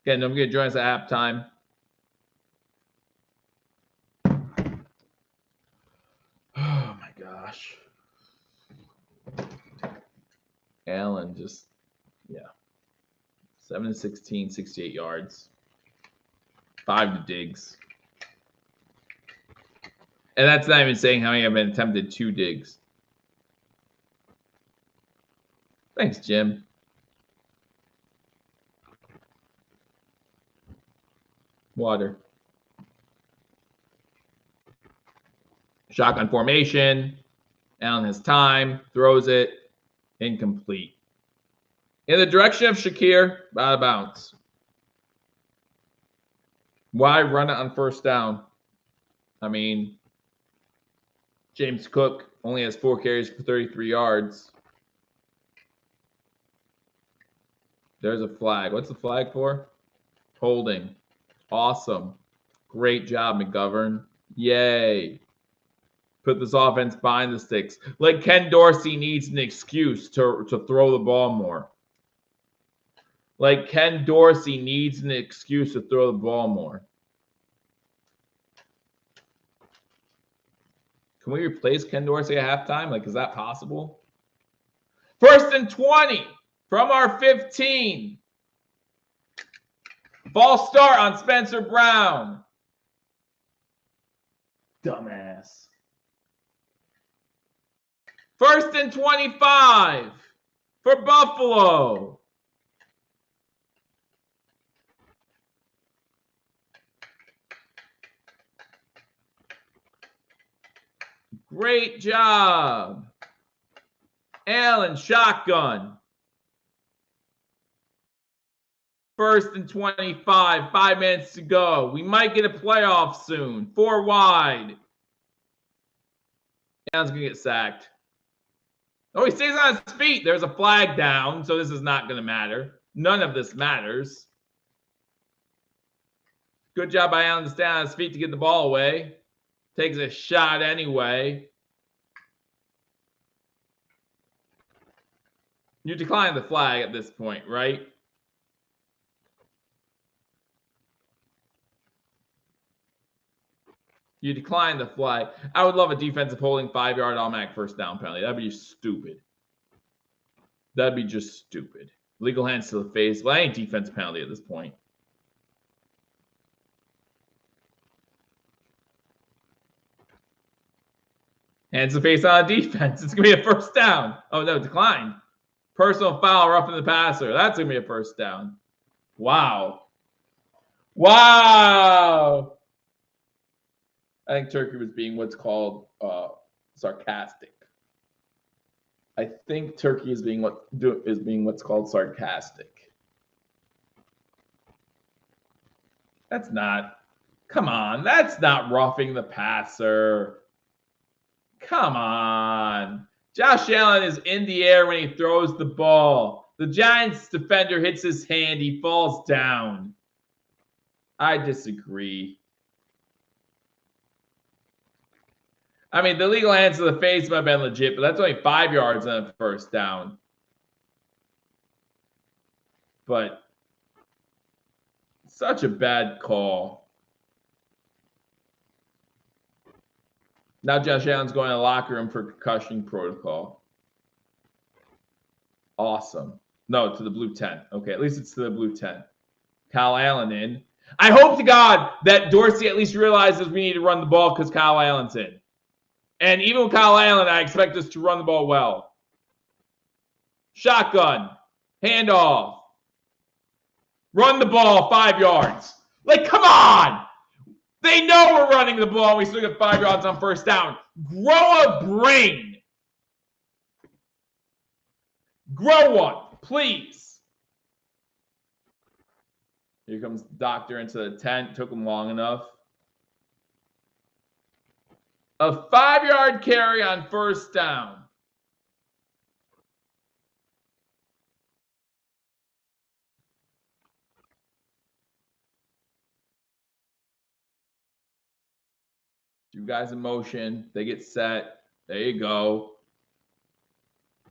Again, don't forget to join us at halftime. Oh, my gosh. Allen just, yeah. 7-16, 68 yards. 5 to Diggs. And that's not even saying how many have been attempted 2 Diggs. Thanks, Jim. Water. Shotgun formation. Allen has time. Throws it. Incomplete. In the direction of Shakir. Out of bounds. Why run it on first down? I mean, James Cook only has 4 carries for 33 yards. There's a flag. What's the flag for? Holding. Awesome. Great job, McGovern. Yay. Put this offense behind the sticks. Like, Ken Dorsey needs an excuse to throw the ball more. Like, Ken Dorsey needs an excuse to throw the ball more. Can we replace Ken Dorsey at halftime? Like, is that possible? 1st and 20 from our 15. False start on Spencer Brown. Dumbass. 1st and 25 for Buffalo. Great job. Allen, shotgun. 1st and 25. 5 minutes to go. We might get a playoff soon. 4 wide. Allen's going to get sacked. Oh, he stays on his feet. There's a flag down, so this is not going to matter. None of this matters. Good job by Allen to stay on his feet to get the ball away. Takes a shot anyway. You decline the flag at this point, right? You decline the flag. I would love a defensive holding 5-yard automatic first down penalty. That'd be stupid. That'd be just stupid. Legal hands to the face. Well, ain't defensive penalty at this point. Hands to the face on defense. It's going to be a first down. Oh, no, declined. Personal foul, roughing the passer. That's going to be a first down. Wow. Wow. I think Turkey was being what's called sarcastic. I think Turkey is being what's called sarcastic. That's not. Come on, that's not roughing the passer. Come on. Josh Allen is in the air when he throws the ball. The Giants defender hits his hand. He falls down. I disagree. I mean, the legal hands to the face might have been legit, but that's only 5 yards on a first down. But such a bad call. Now Josh Allen's going to the locker room for concussion protocol. Awesome. No, to the blue 10. Okay, at least it's to the blue 10. Kyle Allen in. I hope to God that Dorsey at least realizes we need to run the ball because Kyle Allen's in. And even with Kyle Allen, I expect us to run the ball well. Shotgun. Handoff. Run the ball 5 yards. Like, come on. They know we're running the ball. We still get 5 yards on first down. Grow a brain. Grow one, please. Here comes the doctor into the tent. Took him long enough. A 5-yard carry on first down. Two guys in motion. They get set. There you go.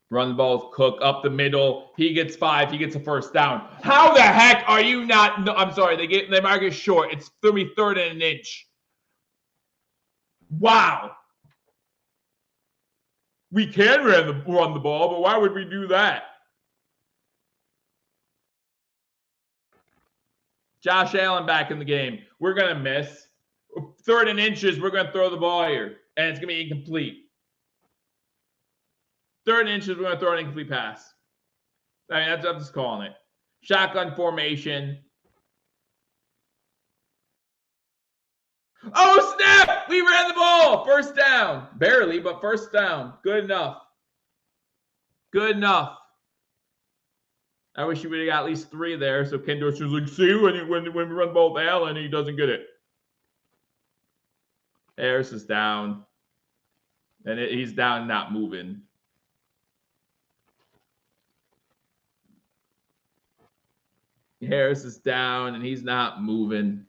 Run the ball with Cook up the middle. He gets 5. He gets a first down. How the heck are you not? No, I'm sorry. They mark it short. It's 3rd and an inch. Wow. We can run the ball, but why would we do that? Josh Allen back in the game. We're going to miss. 3rd and inches, we're going to throw the ball here, and it's going to be incomplete. 3rd and inches, we're going to throw an incomplete pass. I mean, I'm just calling it. Shotgun formation. Oh, snap! We ran the ball. First down. Barely, but first down. Good enough. Good enough. I wish you would have got at least 3 there. So Ken Dorsey was like, see, when we run the ball with Allen, he doesn't get it. Harris is down. And he's down, not moving. Harris is down, and he's not moving.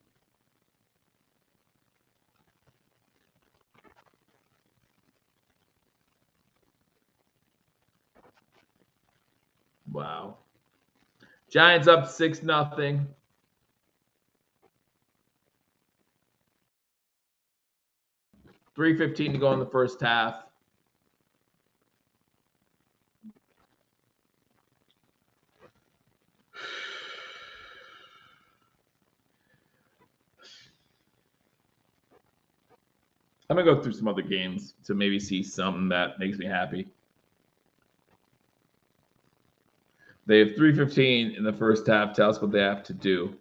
Wow. Giants up 6-0. $3:15 to go in the first half. I'm going to go through some other games to maybe see something that makes me happy. They have 3:15 in the first half. Tell us what they have to do.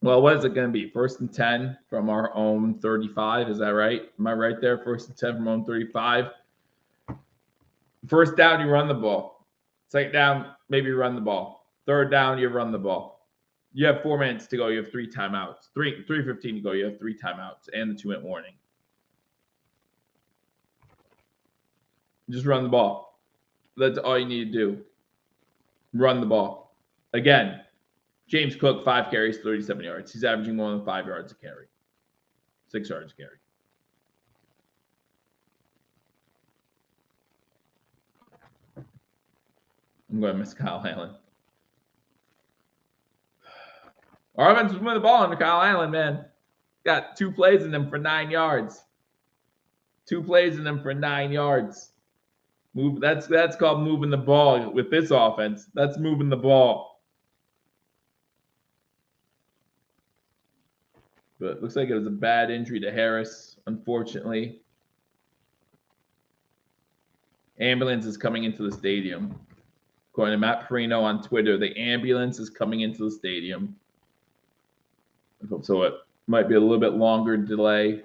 Well, what is it going to be? 1st and 10 from our own 35. Is that right? Am I right there? 1st and 10 from our own 35. First down, you run the ball. 2nd down, maybe you run the ball. 3rd down, you run the ball. You have 4 minutes to go. You have 3 timeouts. 3:15 to go. You have 3 timeouts and the 2-minute warning. Just run the ball. That's all you need to do. Run the ball. Again, James Cook, 5 carries, 37 yards. He's averaging more than 5 yards a carry. 6 yards a carry. I'm going to miss Kyle Allen. Our offense was winning the ball under Kyle Allen, man. Got 2 plays in them for 9 yards. 2 plays in them for 9 yards. That's called moving the ball with this offense. That's moving the ball. But it looks like it was a bad injury to Harris, unfortunately. Ambulance is coming into the stadium. According to Matt Perino on Twitter, the ambulance is coming into the stadium. So it might be a little bit longer delay,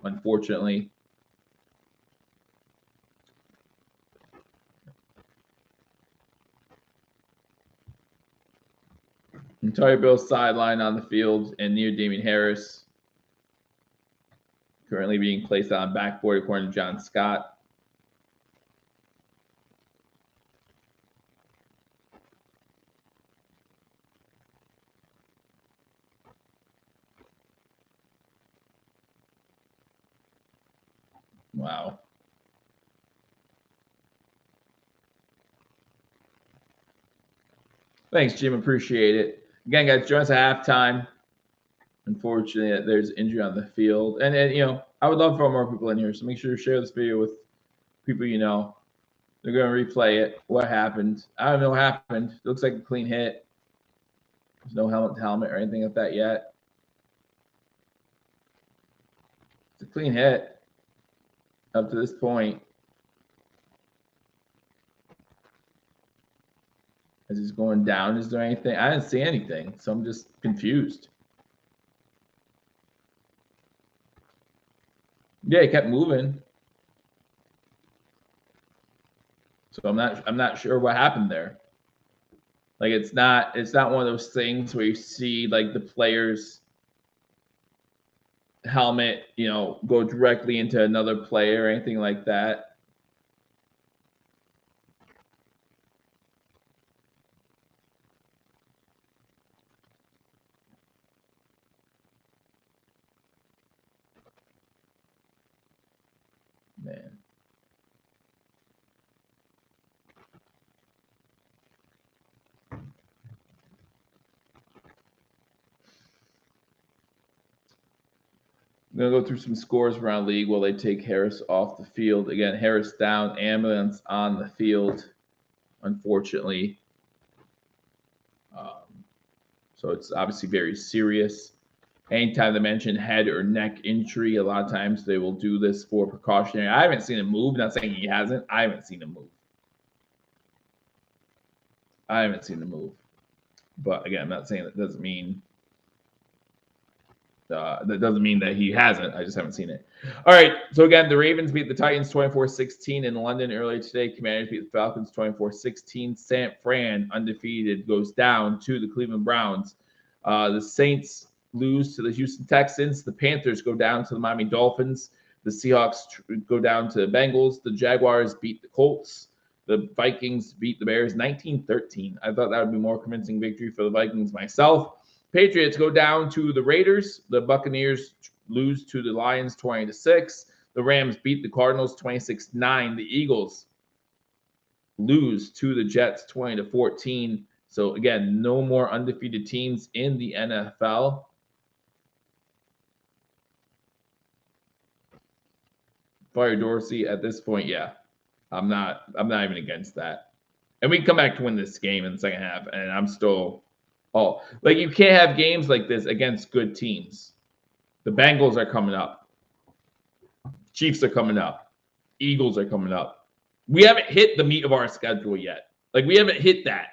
unfortunately. Entire Bill's sideline on the field and near Damian Harris. Currently being placed on backboard according to John Scott. Wow. Thanks, Jim. Appreciate it. Again, guys, join us at halftime. Unfortunately, there's injury on the field. And you know, I would love for more people in here. So make sure to share this video with people you know. They're going to replay it. What happened? I don't know what happened. It looks like a clean hit. There's no helmet to helmet or anything like that yet. It's a clean hit up to this point. As he's going down, is there anything? I didn't see anything, so I'm just confused. Yeah, he kept moving. So I'm not sure what happened there. Like it's not one of those things where you see like the player's helmet, you know, go directly into another player or anything like that. Man. I'm going to go through some scores around league while they take Harris off the field. Again, Harris down, ambulance on the field, unfortunately. So it's obviously very serious. Anytime they mention head or neck injury, a lot of times they will do this for precautionary. I haven't seen him move. Not saying he hasn't. I haven't seen him move. But again, I'm not saying that doesn't mean that he hasn't. I just haven't seen it. All right. So again, the Ravens beat the Titans 24-16 in London earlier today. Commanders beat the Falcons 24-16. San Fran, undefeated, goes down to the Cleveland Browns. The Saints lose to the Houston Texans. The Panthers go down to the Miami Dolphins. The Seahawks go down to the Bengals. The Jaguars beat the Colts. The Vikings beat the Bears 19-13. I thought that would be more convincing victory for the Vikings myself. Patriots go down to the Raiders. The Buccaneers lose to the Lions 20-6. The Rams beat the Cardinals 26-9. The Eagles lose to the Jets 20-14. So again, no more undefeated teams in the NFL. Fire Dorsey at this point, yeah. I'm not even against that. And we can come back to win this game in the second half, and I'm still like you can't have games like this against good teams. The Bengals are coming up. Chiefs are coming up. Eagles are coming up. We haven't hit the meat of our schedule yet. Like we haven't hit that.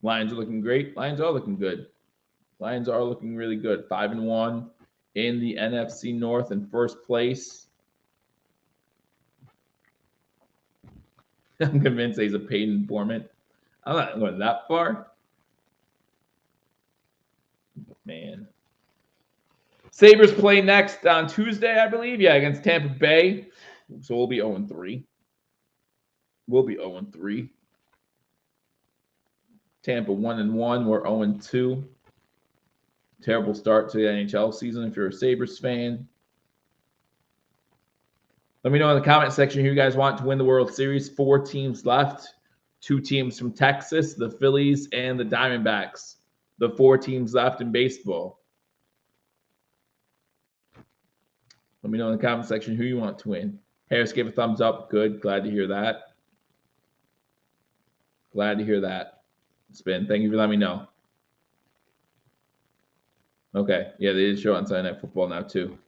Lions are looking great. Lions are looking good. Lions are looking really good. 5-1 in the NFC North in first place. I'm convinced he's a paid informant. I'm not going that far. Man. Sabres play next on Tuesday, I believe. Yeah, against Tampa Bay. So we'll be 0-3. We'll be 0-3. Tampa 1-1. We're 0-2. Terrible start to the NHL season if you're a Sabres fan. Let me know in the comment section who you guys want to win the World Series. 4 teams left. 2 teams from Texas, the Phillies, and the Diamondbacks. The 4 teams left in baseball. Let me know in the comment section who you want to win. Harris gave a thumbs up. Good. Glad to hear that. Glad to hear that. Spin. Thank you for letting me know. Okay. Yeah, they did show on Sunday Night Football now, too.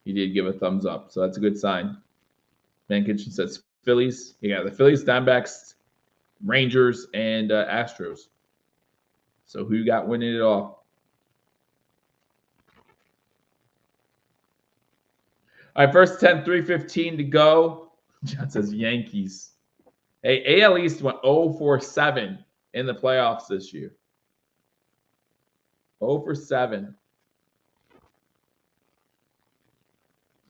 He did give a thumbs up, so that's a good sign. Man Kitchen says Phillies. Yeah, the Phillies, Diamondbacks, Rangers, and Astros. So who you got winning it all? All right, first 10, 3:15 to go. John says Yankees. Hey, AL East went 0-7 in the playoffs this year. 0 for 7.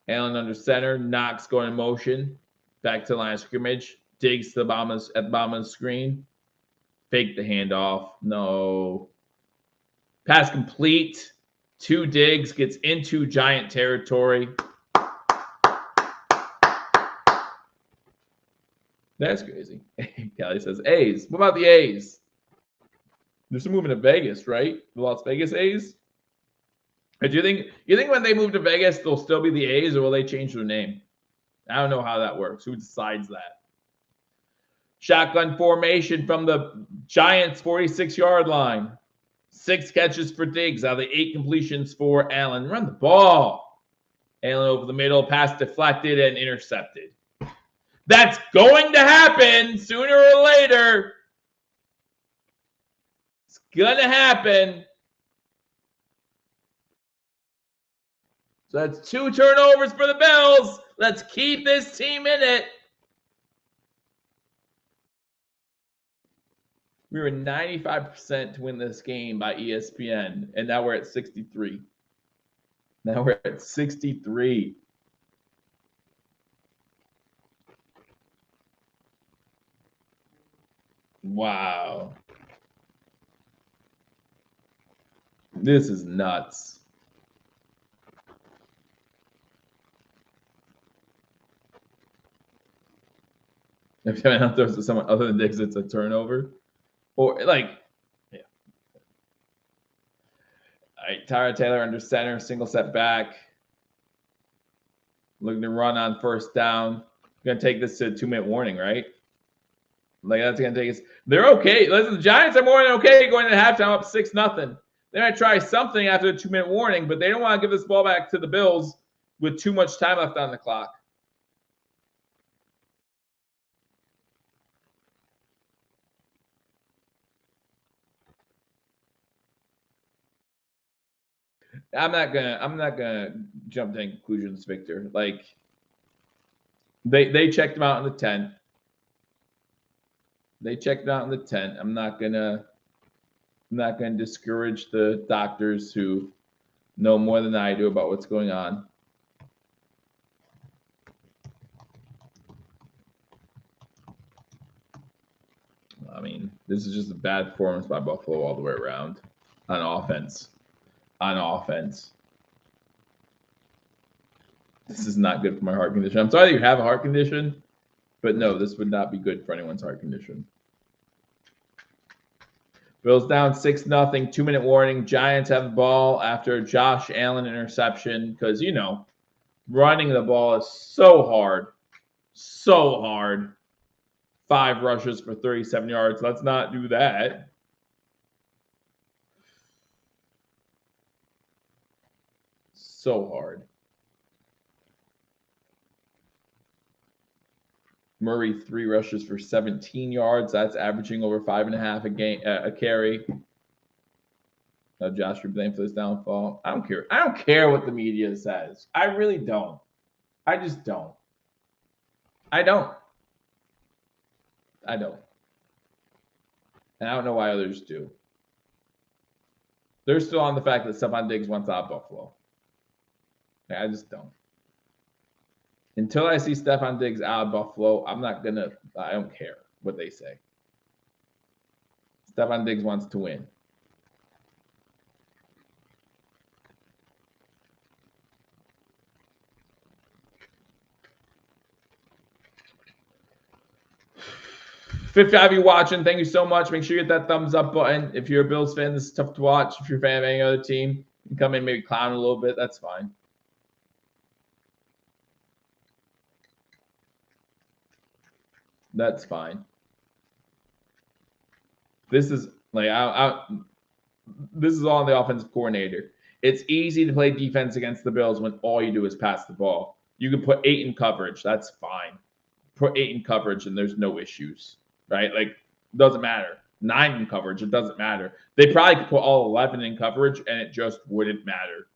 Allen under center. Knox going in motion. Back to the line of scrimmage. Diggs to the bottom at the bottom of the screen. Fake the handoff. No. Pass complete. 2 Diggs. Gets into Giant territory. That's crazy. Kelly says, A's. What about the A's? They're still moving to Vegas, right? The Las Vegas A's? Or do you think when they move to Vegas, they'll still be the A's, or will they change their name? I don't know how that works. Who decides that? Shotgun formation from the Giants' 46-yard line. 6 catches for Diggs out of the 8 completions for Allen. Run the ball. Allen over the middle, pass deflected and intercepted. That's going to happen sooner or later. It's going to happen. So that's 2 turnovers for the Bills. Let's keep this team in it. We were 95% to win this game by ESPN, and now we're at 63. Now we're at 63. Wow. This is nuts. If you have throws to someone other than Diggs, it's a turnover. Or, like, yeah. All right, Tyrod Taylor under center, single step back. Looking to run on first down. Going to take this to a 2-minute warning, right? Like, that's going to take us. They're okay. Listen, the Giants are more than okay going into halftime up 6-0. They might try something after the 2-minute warning, but they don't want to give this ball back to the Bills with too much time left on the clock. I'm not gonna jump to conclusions, Victor. Like, they checked him out in the 10th. They checked him out in the 10th. I'm not gonna discourage the doctors who know more than I do about what's going on. I mean, this is just a bad performance by Buffalo all the way around on offense. This is not good for my heart condition. I'm sorry that you have a heart condition, but no, this would not be good for anyone's heart condition. Bills down 6-0, 2-minute warning. Giants have the ball after Josh Allen interception because, you know, running the ball is so hard. So hard. 5 rushes for 37 yards. Let's not do that. So hard. Murray, 3 rushes for 17 yards. That's averaging over 5.5 a carry. Josh, you're blamed for this downfall. I don't care. I don't care what the media says. I really don't. I just don't. I don't. And I don't know why others do. They're still on the fact that Stephon Diggs wants out of Buffalo. I just don't. Until I see Stephon Diggs out of Buffalo, I don't care what they say. Stephon Diggs wants to win. Fifth of you watching, thank you so much. Make sure you hit that thumbs up button. If you're a Bills fan, this is tough to watch. If you're a fan of any other team, you can come in, maybe clown a little bit. That's fine. That's fine. This is like this is all on the offensive coordinator. It's easy to play defense against the Bills when all you do is pass the ball. You can put 8 in coverage. That's fine. Put 8 in coverage and there's no issues, right? Like, doesn't matter. 9 in coverage, it doesn't matter. They probably could put all 11 in coverage and it just wouldn't matter.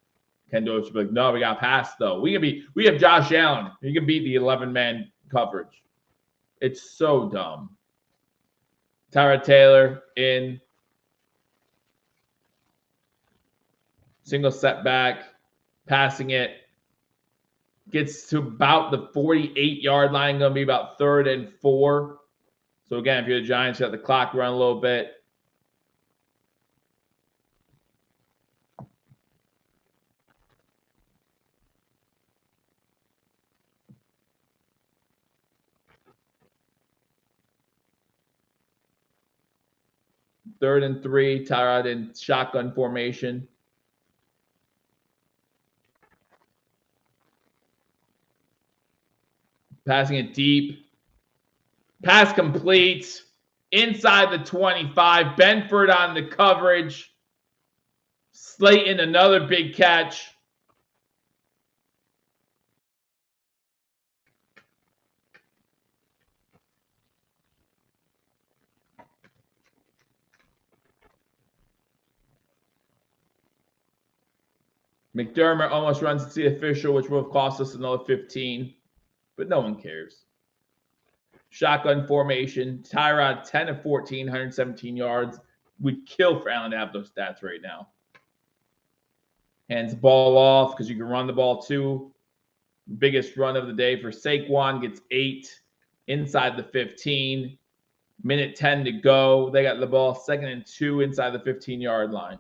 Ken Dorsey would be like, no, we got pass though. We have Josh Allen. He can beat the 11-man coverage. It's so dumb. Tyrod Taylor in. Single setback. Passing it. Gets to about the 48-yard line. Going to be about 3rd and 4. So, again, if you're the Giants, you have the clock run a little bit. Third and 3, Tyrod in shotgun formation. Passing it deep. Pass complete. Inside the 25. Benford on the coverage. Slayton, another big catch. McDermott almost runs into the official, which would have cost us another 15. But no one cares. Shotgun formation. Tyrod, 10 of 14, 117 yards. Would kill for Allen to have those stats right now. Hands the ball off because you can run the ball too. Biggest run of the day for Saquon. Gets 8 inside the 15. Minute 10 to go. They got the ball 2nd and 2 inside the 15-yard line.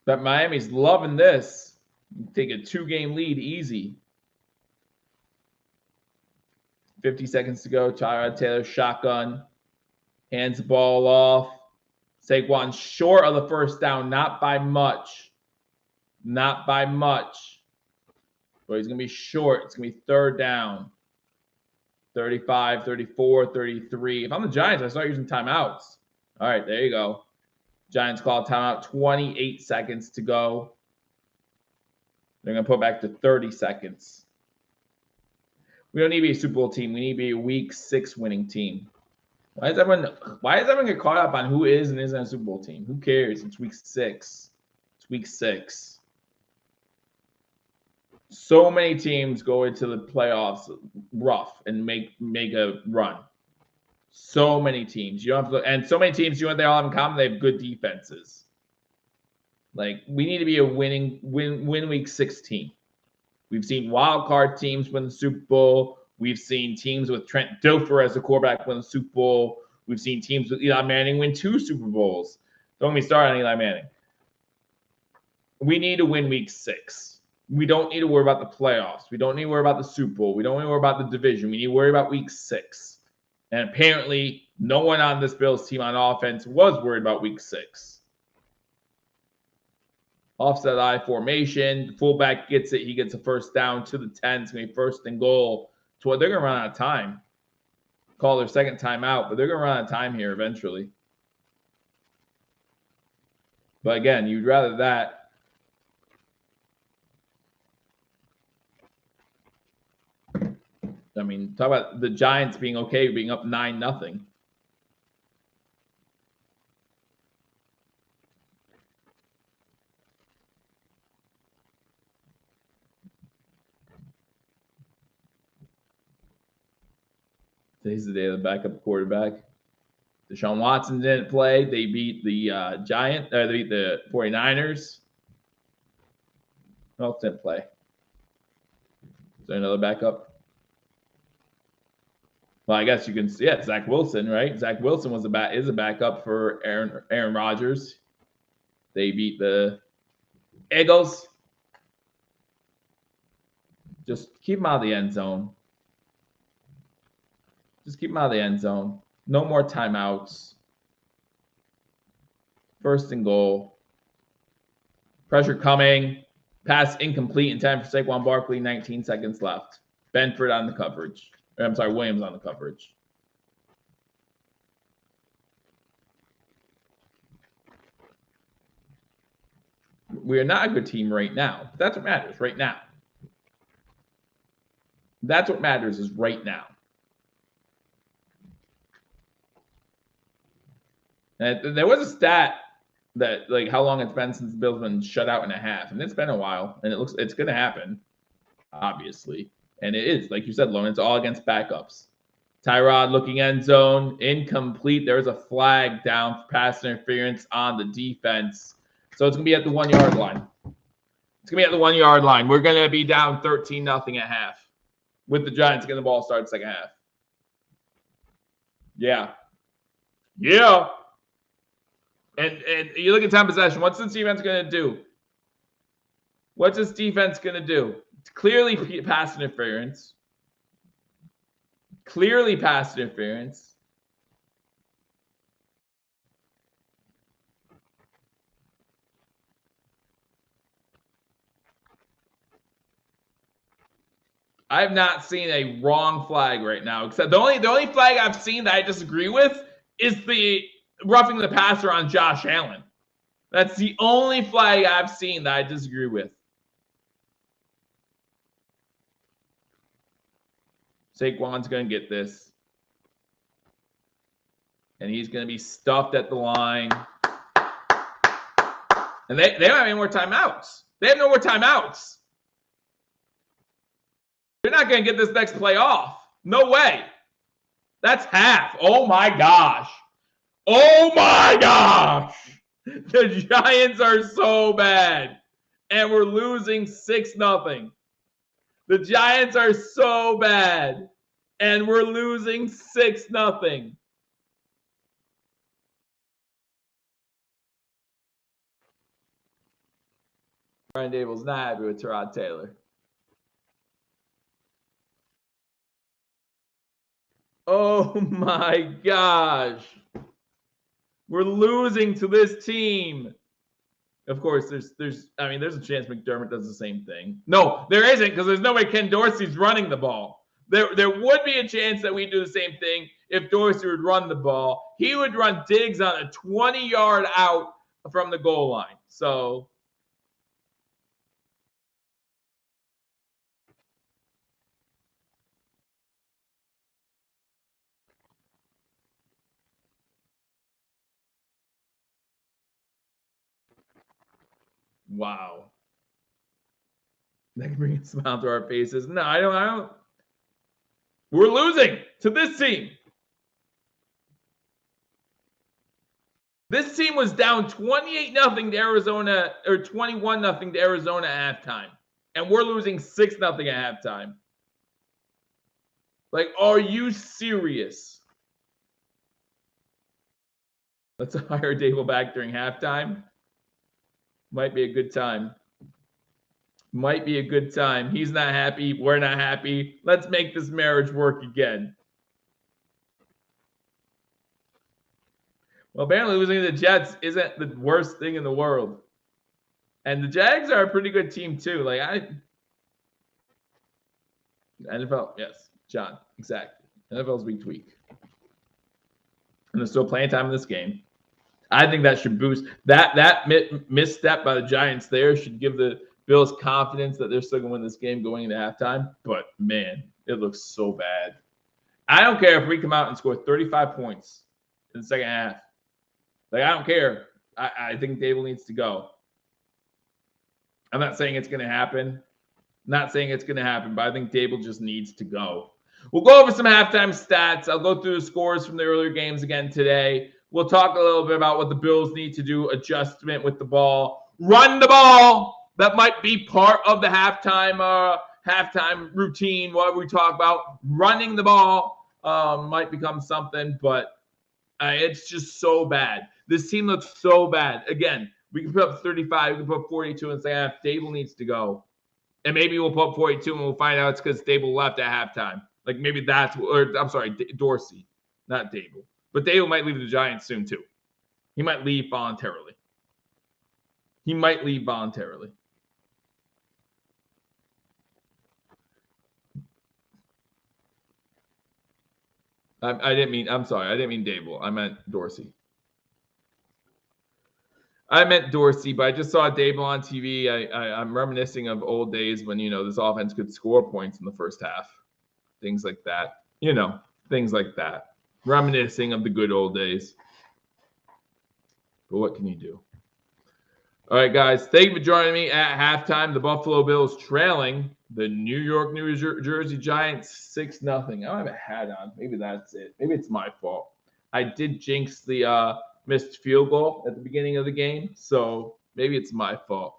But Miami's loving this. Take a 2-game lead easy. 50 seconds to go. Tyrod Taylor shotgun. Hands the ball off. Saquon short of the first down. Not by much. Not by much. But he's going to be short. It's going to be 3rd down. 35, 34, 33. If I'm the Giants, I start using timeouts. All right, there you go. Giants call timeout. 28 seconds to go. They're going to put back to 30 seconds. We don't need to be a Super Bowl team. We need to be a Week 6 winning team. Why does everyone get caught up on who is and isn't a Super Bowl team? Who cares? It's Week 6. It's Week 6. So many teams go into the playoffs rough and make a run. So many teams. You don't have to, and so many teams, you know what they all have in common? They have good defenses. Like, we need to be a win Week 16. We've seen wild card teams win the Super Bowl. We've seen teams with Trent Dilfer as a quarterback win the Super Bowl. We've seen teams with Eli Manning win 2 Super Bowls. Don't get me started on Eli Manning. We need to win Week 6. We don't need to worry about the playoffs. We don't need to worry about the Super Bowl. We don't need to worry about the division. We need to worry about Week 6. And apparently, no one on this Bills team on offense was worried about Week 6. Offset I formation. Fullback gets it. He gets a first down to the 10. It's going to be 1st and goal. So they're going to run out of time. Call their second timeout, but they're going to run out of time here eventually. But again, you'd rather that. I mean, talk about the Giants being okay, being up 9-0. Today's the day of the backup quarterback. Deshaun Watson didn't play. They beat the they beat the 49ers. Who else didn't play? Is there another backup? Well, I guess you can see it. Zach Wilson, right? Zach Wilson is a backup for Aaron Rodgers. They beat the Eagles. Just keep him out of the end zone. Just keep him out of the end zone. No more timeouts. 1st and goal. Pressure coming. Pass incomplete in time for Saquon Barkley. 19 seconds left. Benford on the coverage. I'm sorry, Williams on the coverage. We are not a good team right now. That's what matters right now. That's what matters is right now. And there was a stat that like how long it's been since the Bills been shut out in a half, and it's been a while, and it's going to happen, obviously, and it is like you said, Lone. It's all against backups. Tyrod looking end zone, incomplete. There's a flag down for pass interference on the defense, so it's going to be at the 1 yard line. It's going to be at the 1 yard line. We're going to be down 13-0 at half, with the Giants getting the ball start second half. Yeah. And you look at time possession. What's this defense going to do? What's this defense going to do? It's clearly pass interference. Clearly pass interference. I have not seen a wrong flag right now. Except the only flag I've seen that I disagree with is the roughing the passer on Josh Allen. That's the only flag I've seen that I disagree with. Saquon's going to get this. And he's going to be stuffed at the line. And they don't have any more timeouts. They have no more timeouts. They're not going to get this next play off. No way. That's half. Oh, my gosh. Oh, my gosh. The Giants are so bad. And we're losing 6-0. The Giants are so bad. And we're losing 6-0. Brian Daboll's not happy with Tyrod Taylor. Oh my gosh. We're losing to this team. Of course, there's a chance McDermott does the same thing. No, there isn't, because there's no way Ken Dorsey's running the ball. There would be a chance that we do the same thing if Dorsey would run the ball. He would run Diggs on a 20-yard out from the goal line. So wow. That can bring a smile to our faces. No, I don't. We're losing to this team. This team was down 28-0 to Arizona, or 21-0 to Arizona at halftime. And we're losing 6-0 at halftime. Like, are you serious? Let's hire Daboll back during halftime. Might be a good time. Might be a good time. He's not happy. We're not happy. Let's make this marriage work again. Well, apparently losing to the Jets isn't the worst thing in the world. And the Jags are a pretty good team too. NFL, yes, John, exactly. NFL's week to week. And there's still plenty of time in this game. I think that should boost that misstep by the Giants there should give the Bills confidence that they're still going to win this game going into halftime. But man, it looks so bad. I don't care if we come out and score 35 points in the second half. I don't care. I think Daboll needs to go. I'm not saying it's going to happen. Not saying it's going to happen, but I think Daboll just needs to go. We'll go over some halftime stats. I'll go through the scores from the earlier games again today. We'll talk a little bit about what the Bills need to do, adjustment with the ball. Run the ball. That might be part of the halftime routine, what we talk about. Running the ball might become something, but it's just so bad. This team looks so bad. Again, we can put up 35, we can put up 42 and say, Daboll needs to go. And maybe we'll put up 42 and we'll find out it's because Daboll left at halftime. Like maybe that's, or I'm sorry, Dorsey, not Daboll. But Daboll might leave the Giants soon too. He might leave voluntarily. I didn't mean Daboll. I meant Dorsey. I meant Dorsey, but I just saw Daboll on TV. I'm reminiscing of old days when, this offense could score points in the first half. Things like that. Things like that. Reminiscing of the good old days. But what can you do? All right, guys. Thank you for joining me at halftime. The Buffalo Bills trailing the New Jersey Giants 6-0. I don't have a hat on. Maybe that's it. Maybe it's my fault. I did jinx the missed field goal at the beginning of the game, so maybe it's my fault.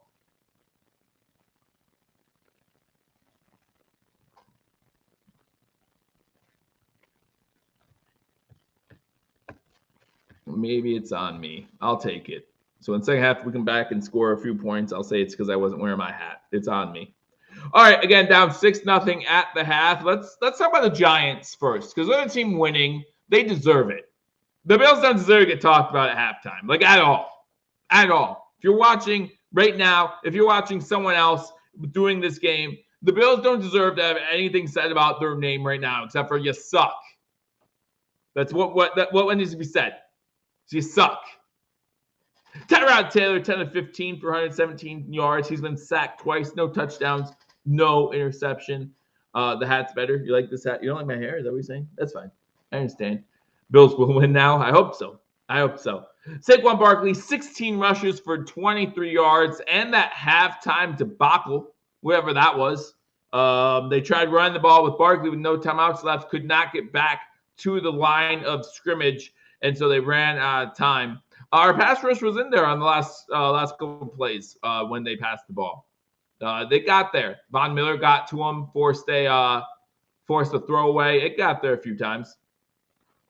Maybe it's on me. I'll take it. So in the second half, we come back and score a few points. I'll say it's because I wasn't wearing my hat. It's on me. All right, again, down 6-0 at the half. Let's talk about the Giants first, because they're the team winning. They deserve it. The Bills don't deserve to get talked about at halftime, like at all. At all. If you're watching right now, if you're watching someone else doing this game, the Bills don't deserve to have anything said about their name right now, except for you suck. That's what needs to be said. So you suck. Tyrod Taylor, 10 of 15 for 117 yards. He's been sacked twice, no touchdowns, no interception. The hat's better. You like this hat? You don't like my hair? Is that what you're saying? That's fine. I understand. Bills will win now. I hope so. Saquon Barkley, 16 rushes for 23 yards, and that halftime debacle, whatever that was. They tried running the ball with Barkley with no timeouts left, could not get back to the line of scrimmage, and so they ran out of time. Our pass rush was in there on the last couple of plays when they passed the ball. They got there. Von Miller got to him, forced a throwaway. It got there a few times.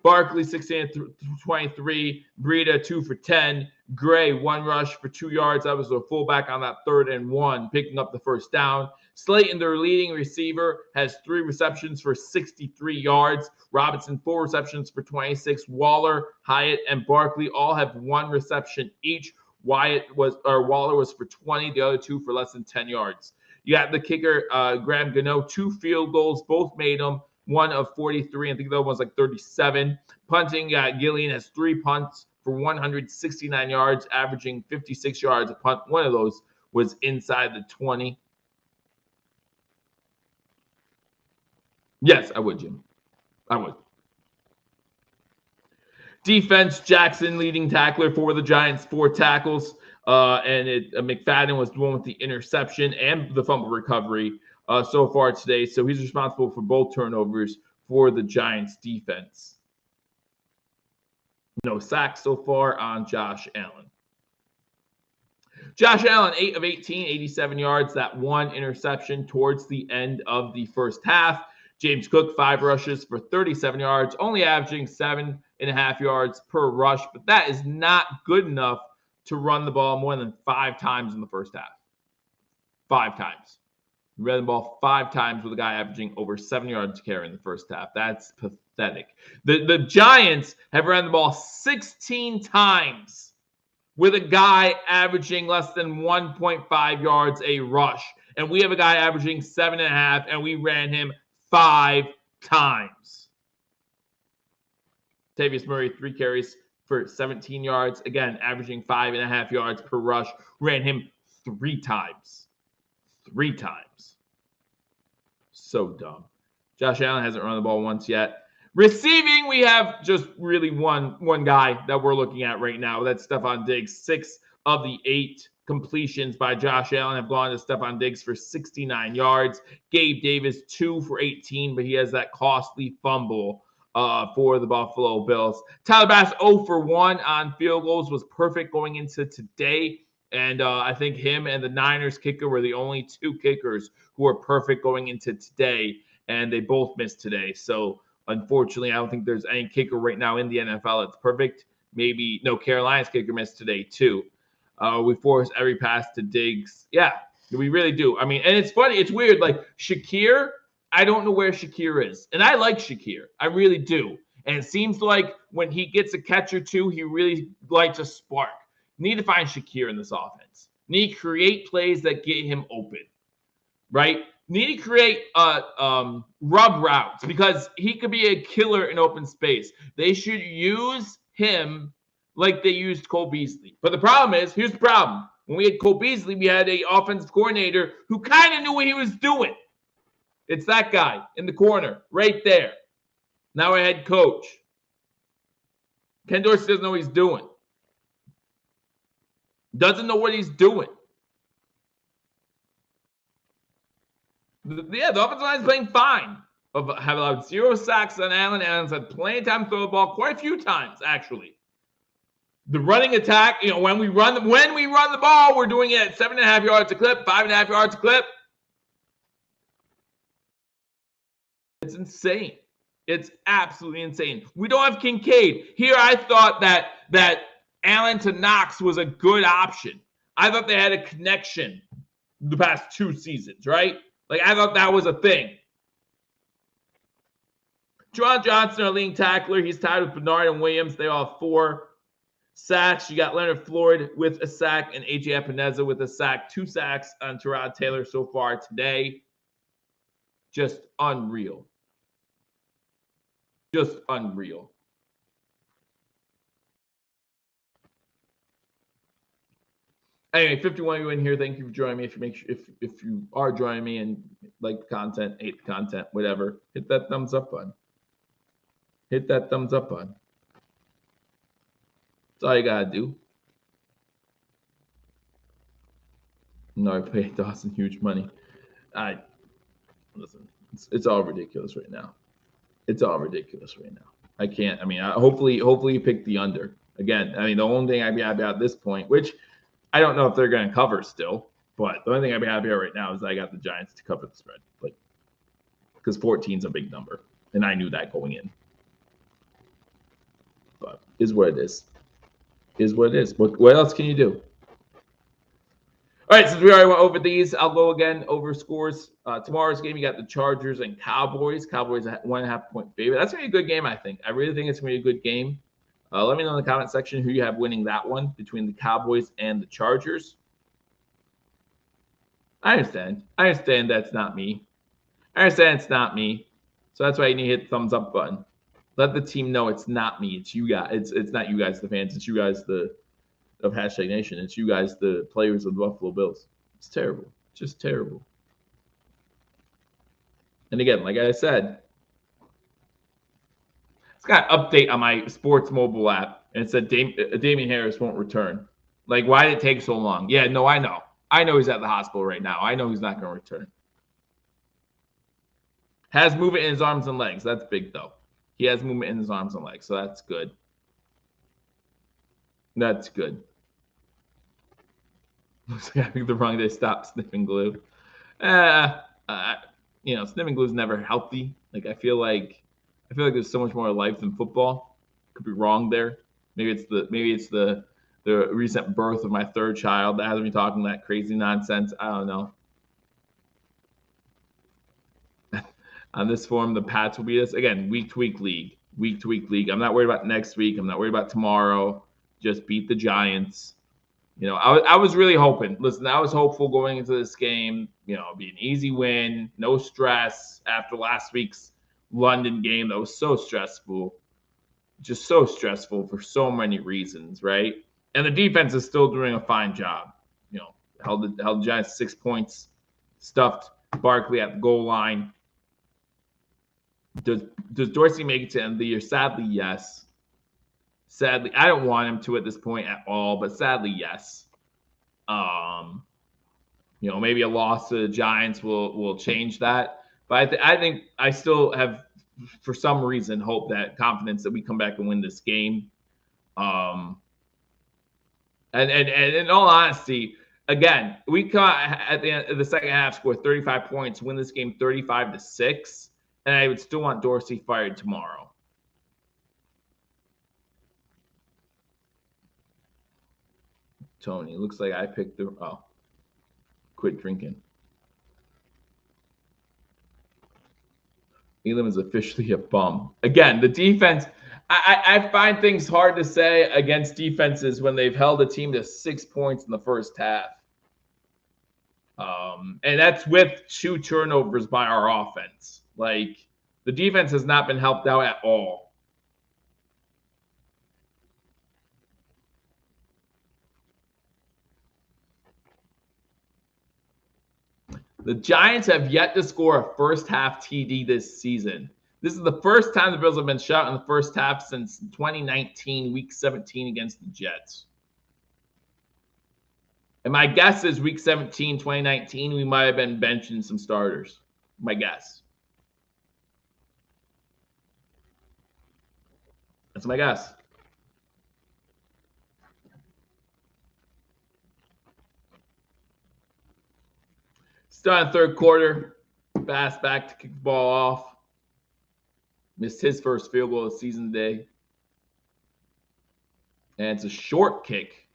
Barkley, 16-23. Breida, 2 for 10. Gray, 1 rush for 2 yards. That was their fullback on that 3rd and 1, picking up the first down. Slayton, their leading receiver, has 3 receptions for 63 yards. Robinson, 4 receptions for 26. Waller, Hyatt, and Barkley all have 1 reception each. Waller was for 20. The other 2 for less than 10 yards. You got the kicker, Graham Gano, 2 field goals, both made them. 1 of 43. I think the other one's like 37. Punting, Gillian has 3 punts for 169 yards, averaging 56 yards a punt. One of those was inside the 20. Yes, I would, Jim. I would. Defense, Jackson, leading tackler for the Giants, 4 tackles. McFadden was the one with the interception and the fumble recovery so far today. So he's responsible for both turnovers for the Giants defense. No sacks so far on Josh Allen. Josh Allen, 8 of 18, 87 yards. That 1 interception towards the end of the first half. James Cook, 5 rushes for 37 yards, only averaging 7.5 yards per rush. But that is not good enough to run the ball more than 5 times in the first half. 5 times. We ran the ball 5 times with a guy averaging over 7 yards carry in the first half. That's pathetic. The Giants have ran the ball 16 times with a guy averaging less than 1.5 yards a rush. And we have a guy averaging 7.5, and we ran him 5 times. Tavius Murray, 3 carries for 17 yards. Again, averaging 5.5 yards per rush. Ran him 3 times. 3 times. So dumb. Josh Allen hasn't run the ball once yet. Receiving, we have just really one guy that we're looking at right now. That's Stephon Diggs. 6 of the 8 completions by Josh Allen have gone to Stephon Diggs for 69 yards. Gabe Davis, 2 for 18, but he has that costly fumble for the Buffalo Bills. Tyler Bass, 0 for 1 on field goals, was perfect going into today. And I think him and the Niners kicker were the only 2 kickers who were perfect going into today, and they both missed today. So, unfortunately, I don't think there's any kicker right now in the NFL that's perfect. Maybe, no, Carolina's kicker missed today too. We force every pass to Diggs. Yeah, we really do. I mean, and it's funny. It's weird. Like, Shakir, I don't know where Shakir is. And I like Shakir. I really do. And it seems like when he gets a catch or 2, he really lights a spark. Need to find Shakir in this offense. Need to create plays that get him open, right? Need to create rub routes because he could be a killer in open space. They should use him like they used Cole Beasley. But the problem is, here's the problem. When we had Cole Beasley, we had an offensive coordinator who kind of knew what he was doing. It's that guy in the corner right there. Now our head coach. Ken Dorsey doesn't know what he's doing. Doesn't know what he's doing. Yeah, the offensive line is playing fine. Have allowed 0 sacks on Allen. Allen's had plenty of time to throw the ball, quite a few times, actually. The running attack, when we run the ball, we're doing it at 7.5 yards a clip, 5.5 yards a clip. It's insane. It's absolutely insane. We don't have Kincaid. Here I thought that Allen to Knox was a good option. I thought they had a connection the past 2 seasons, right? Like, I thought that was a thing. Juwan Johnson, our leading tackler. He's tied with Bernard and Williams. They all have 4 sacks. You got Leonard Floyd with a sack and A.J. Epineza with a sack. 2 sacks on Tyrod Taylor so far today. Just unreal. Just unreal. Anyway, 51 you in here. Thank you for joining me. If you are joining me and like the content, hate the content, whatever, hit that thumbs up button. Hit that thumbs up button. That's all you gotta do. No, I paid Dawson huge money. Listen. It's all ridiculous right now. It's all ridiculous right now. I can't. I mean, hopefully you pick the under again. I mean, the only thing I'd be happy about at this point, which I don't know if they're going to cover still, but the only thing I'd be happy about right now is I got the Giants to cover the spread, like, because 14 is a big number, and I knew that going in. But is what it is. Is what it is. What else can you do? All right, since we already went over these, I'll go again over scores. Tomorrow's game, you got the Chargers and Cowboys. Cowboys a 1.5 point favorite. That's going to be a good game, I think. I really think it's going to be a good game. Let me know in the comment section who you have winning that one between the Cowboys and the Chargers. I understand that's not me. I understand it's not me. So that's why you need to hit the thumbs up button. Let the team know it's not me. It's you guys. It's not you guys, the fans. It's you guys, of Hashtag Nation. It's you guys, the players of the Buffalo Bills. It's terrible. Just terrible. And again, like I said, it's got an update on my sports mobile app, and it said Damian Harris won't return. Like, why did it take so long? Yeah, no, I know. I know he's at the hospital right now. I know he's not going to return. Has movement in his arms and legs. That's big, though. He has movement in his arms and legs, so that's good. That's good. Looks like I picked the wrong day. Stop sniffing glue. Sniffing glue is never healthy. Like, I feel like there's so much more life than football. Could be wrong there. Maybe it's the recent birth of my 3rd child that has me talking that crazy nonsense. I don't know. On this form, the Pats will beat us again. Week to week league. I'm not worried about next week. I'm not worried about tomorrow. Just beat the Giants. I was really hoping. Listen, I was hopeful going into this game. It'd be an easy win, no stress after last week's London game that was so stressful, just so stressful for so many reasons, right? And the defense is still doing a fine job. Held the Giants 6 points, stuffed Barkley at the goal line. Does Dorsey make it to the end of the year? Sadly, yes. Sadly, I don't want him to at this point at all, but sadly, yes. Maybe a loss to the Giants will change that. But I think I still have, for some reason, confidence that we come back and win this game. And in all honesty, again, we come at the end of the second half, score 35 points, win this game 35-6, and I would still want Dorsey fired tomorrow. Tony, looks like I picked quit drinking. Elam is officially a bum. Again, the defense, I find things hard to say against defenses when they've held a team to 6 points in the first half. And that's with 2 turnovers by our offense. Like, the defense has not been helped out at all. The Giants have yet to score a first half TD this season. This is the first time the Bills have been shot in the first half since 2019, Week 17 against the Jets. And my guess is week 17, 2019, we might have been benching some starters. My guess. That's my guess. Start in third quarter. Bass back to kick the ball off. Missed his first field goal of the season today. And it's a short kick.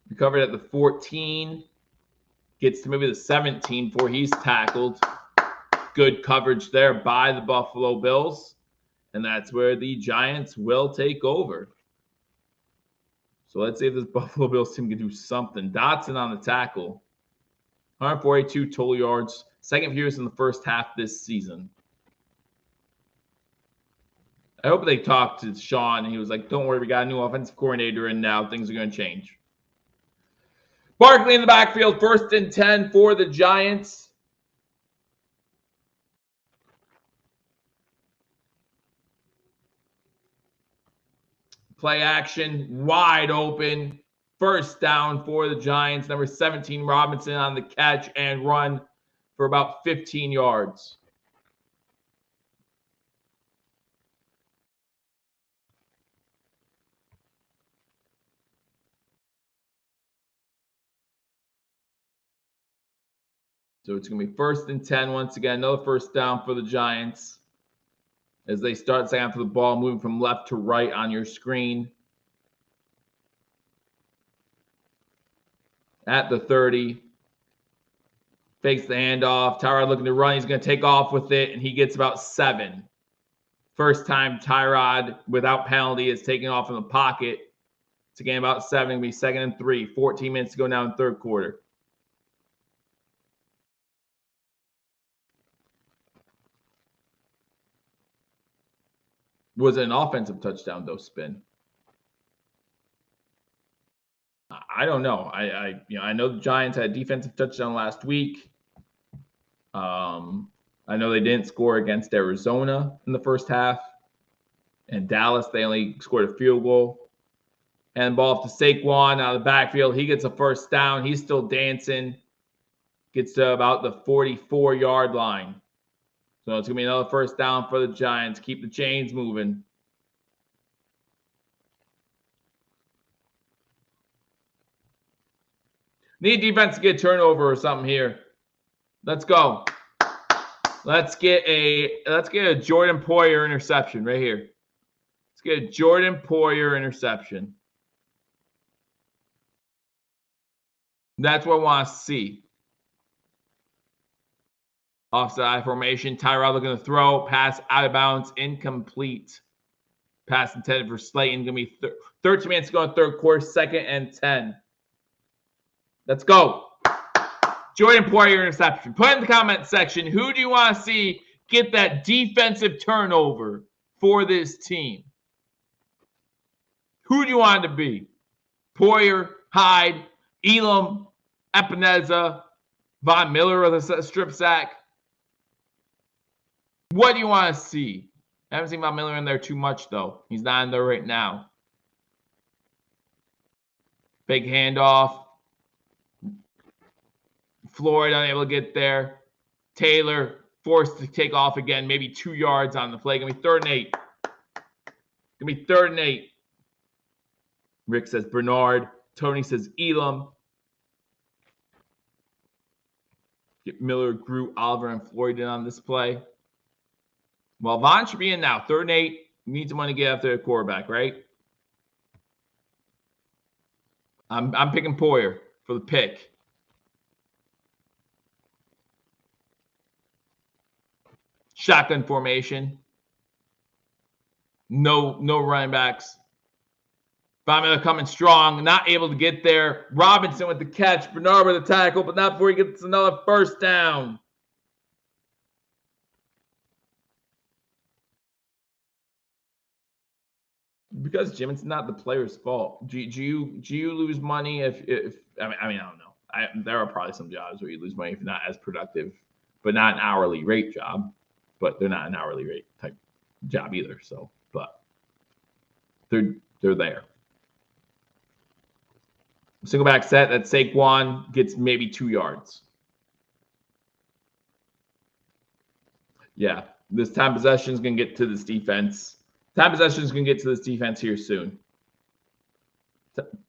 Recovered at the 14. Gets to maybe the 17 before he's tackled. Good coverage there by the Buffalo Bills. And that's where the Giants will take over. So let's see if this Buffalo Bills team can do something. Dotson on the tackle. 142 total yards. Second fewest in the first half this season. I hope they talked to Sean and he was like, don't worry, we got a new offensive coordinator and now things are going to change. Barkley in the backfield, 1st and 10 for the Giants. Play action, wide open. 1st down for the Giants. Number 17, Robinson on the catch and run for about 15 yards. So it's going to be 1st and 10 once again. Another 1st down for the Giants as they start second half of the ball, moving from left to right on your screen. At the 30. Fakes the handoff. Tyrod looking to run. He's going to take off with it, and he gets about 7. First time Tyrod, without penalty, is taking off in the pocket. It's a game about 7. It'll be 2nd and 3. 14 minutes to go now in third quarter. Was it an offensive touchdown, though, Spin? I don't know. I know the Giants had a defensive touchdown last week. I know they didn't score against Arizona in the first half. And Dallas, they only scored a field goal. And ball off to Saquon out of the backfield. He gets a 1st down. He's still dancing. Gets to about the 44-yard line. So it's going to be another 1st down for the Giants. Keep the chains moving. Need defense to get a turnover or something here. Let's go. Let's get a Jordan Poyer interception right here. Let's get a Jordan Poyer interception. That's what I want to see. Offside formation. Tyrod looking to throw. Pass out of bounds. Incomplete. Pass intended for Slayton. Going to be 13 minutes to go in third quarter. 2nd and 10. Let's go. Jordan Poyer interception. Put in the comment section, who do you want to see get that defensive turnover for this team? Who do you want it to be? Poyer, Hyde, Elam, Epineza, Von Miller with a strip sack. What do you want to see? I haven't seen Von Miller in there too much, though. He's not in there right now. Big handoff. Floyd unable to get there. Taylor forced to take off again. Maybe 2 yards on the play. Gonna be 3rd and 8. Gonna be 3rd and 8. Rick says Bernard. Tony says Elam. Get Miller, Groot, Oliver, and Floyd in on this play. Well, Vaughn should be in now. 3rd and 8. Need someone to get after the quarterback, right? I'm picking Poyer for the pick. Shotgun formation. No running backs. Von Miller coming strong. Not able to get there. Robinson with the catch. Bernard with the tackle, but not before he gets another 1st down. Because Jim, it's not the player's fault. Do you lose money if I mean I don't know. There are probably some jobs where you lose money if you're not as productive, but not an hourly rate job. But they're not an hourly rate type job either. So, but they're there. Single back set, that Saquon gets maybe 2 yards. Yeah, this time possession is going to get to this defense. Time possession is going to get to this defense here soon.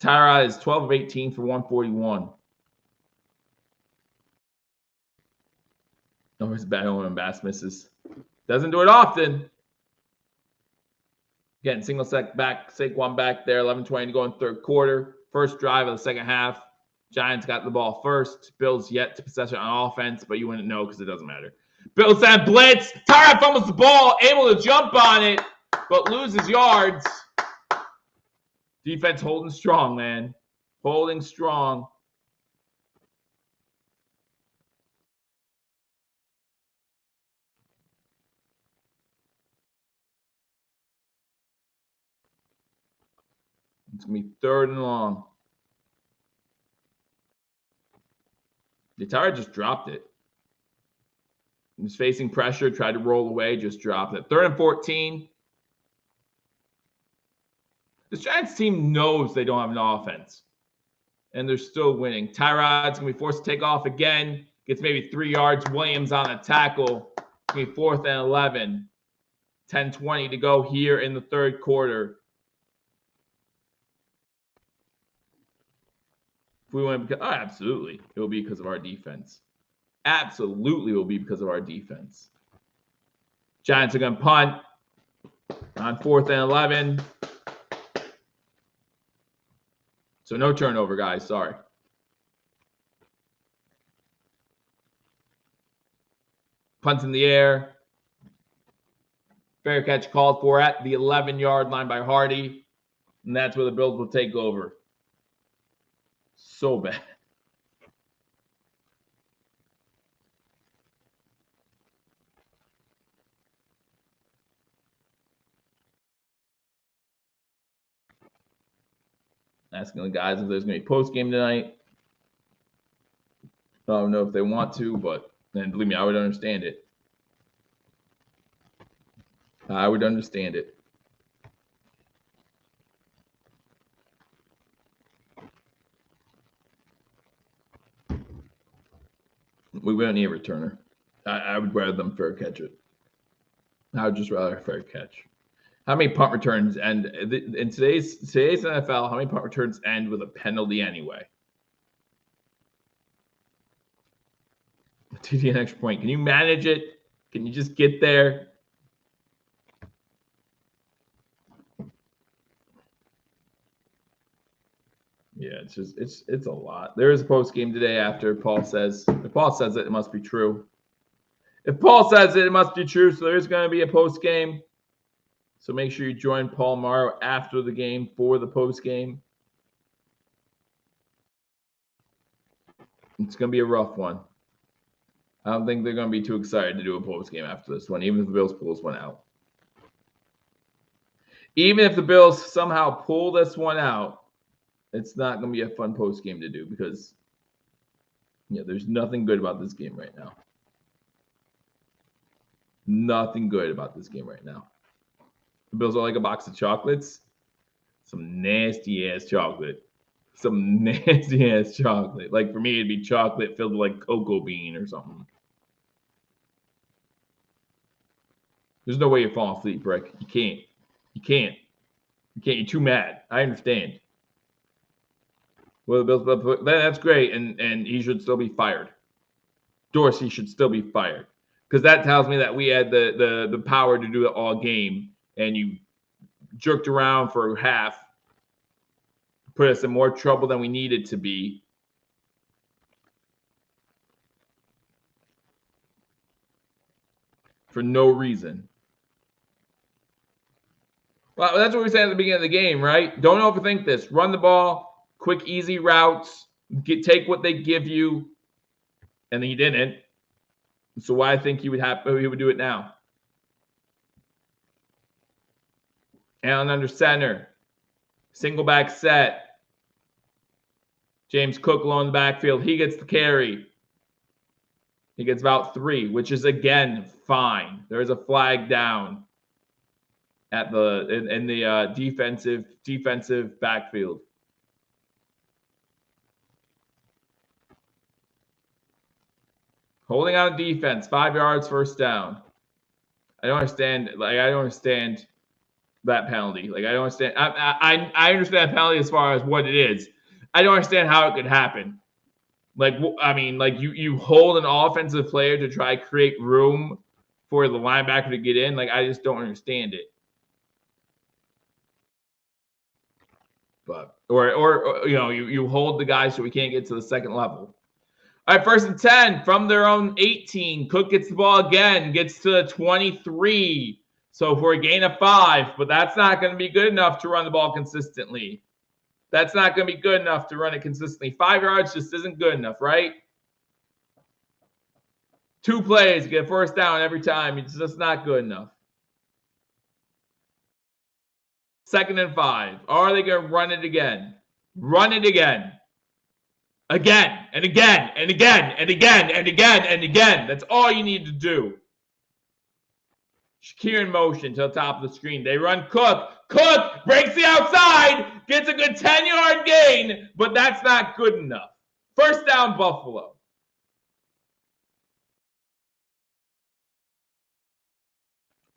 Tyrod is 12 of 18 for 141. Oh, it's bad when Bass misses. Doesn't do it often. Getting single sec back, Saquon back there, 11:20 to go in third quarter. First drive of the second half. Giants got the ball first. Bills yet to possess it on offense, but you wouldn't know because it doesn't matter. Bills send blitz. Tyrod fumbles the ball, able to jump on it, but loses yards. Defense holding strong, man. Holding strong. It's going to be 3rd and long. The Tyrod just dropped it. He was facing pressure, tried to roll away, just dropped it. 3rd and 14. This Giants team knows they don't have an offense, and they're still winning. Tyrod's going to be forced to take off again. Gets maybe 3 yards. Williams on a tackle. It's going to be 4th and 11. 10:20 to go here in the third quarter. If we win, absolutely. It will be because of our defense. Absolutely will be because of our defense. Giants are going to punt on 4th and 11. So no turnover, guys. Sorry. Punt in the air. Fair catch called for at the 11-yard line by Hardy. And that's where the Bills will take over. So bad. Asking the guys if there's going to be post game tonight. I don't know if they want to, but then believe me, I would understand it. I would understand it. We wouldn't need a returner. I would rather them fair catch it. I would just rather fair catch. How many punt returns end in today's NFL? How many punt returns end with a penalty anyway? TD an extra point. Can you manage it? Can you just get there? Yeah, it's a lot. There is a post game today after Paul says. If Paul says it, it must be true. If Paul says it, it must be true. So there's going to be a post game. So make sure you join Paul Morrow after the game for the post game. It's going to be a rough one. I don't think they're going to be too excited to do a post game after this one, even if the Bills pull this one out. Even if the Bills somehow pull this one out, it's not going to be a fun post game to do because there's nothing good about this game right now. Nothing good about this game right now. The Bills are like a box of chocolates. Some nasty ass chocolate. Some nasty ass chocolate. Like for me, it'd be chocolate filled with like cocoa bean or something. There's no way you're falling asleep, Rick. You can't. You can't. You can't. You're too mad. I understand. Well, the Bills, that's great, and he should still be fired. Dorsey should still be fired because that tells me that we had the power to do it all game, and you jerked around for half, put us in more trouble than we needed to be. For no reason. Well, that's what we said at the beginning of the game, right? Don't overthink this. Run the ball, quick, easy routes, take what they give you, and he didn't. So why I think he would do it now? Allen under center, single back set. James Cook along the backfield. He gets the carry. He gets about 3, which is again fine. There is a flag down at in the defensive backfield. Holding on defense, 5 yards, first down. I don't understand. Like, I don't understand that penalty. Like, I don't understand. I understand that penalty as far as what it is. I don't understand how it could happen. Like, I mean, like you hold an offensive player to try to create room for the linebacker to get in. Like, I just don't understand it. But or you know, you hold the guy so we can't get to the second level. All right, 1st and 10 from their own 18. Cook gets the ball again, gets to the 23. So for a gain of 5, but that's not going to be good enough to run the ball consistently. That's not going to be good enough to run it consistently. 5 yards just isn't good enough, right? 2 plays, get a first down every time. It's just not good enough. 2nd and 5. Are they going to run it again? Run it again. Again and again and again and again and again and again. That's all you need to do. Shakir in motion to the top of the screen. They run Cook. Cook breaks the outside, gets a good 10-yard gain, but that's not good enough. First down, Buffalo.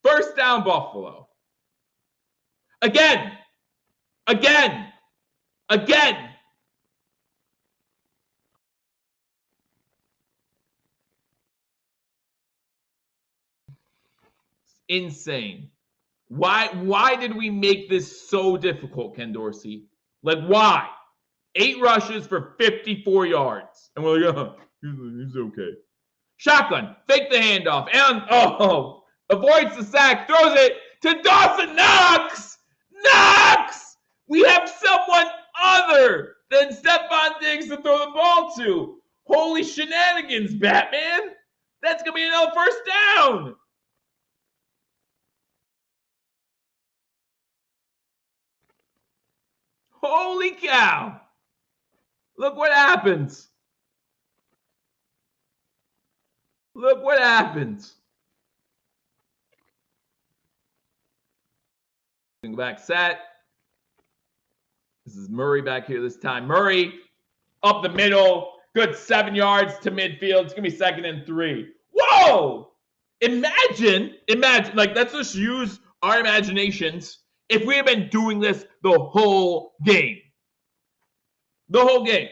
First down, Buffalo. Again. Again. Again. Insane. Why did we make this so difficult, Ken Dorsey? Like, why? 8 rushes for 54 yards. And we're like, oh, he's okay. Shotgun, fake the handoff. And, avoids the sack, throws it to Dawson Knox. Knox! We have someone other than Stephon Diggs to throw the ball to. Holy shenanigans, Batman. That's going to be another first down. Holy cow. Look what happens. Look what happens. Back set. This is Murray back here this time. Murray up the middle. Good 7 yards to midfield. It's going to be 2nd and 3. Whoa! Imagine, like, let's just use our imaginations if we had been doing this the whole game. The whole game.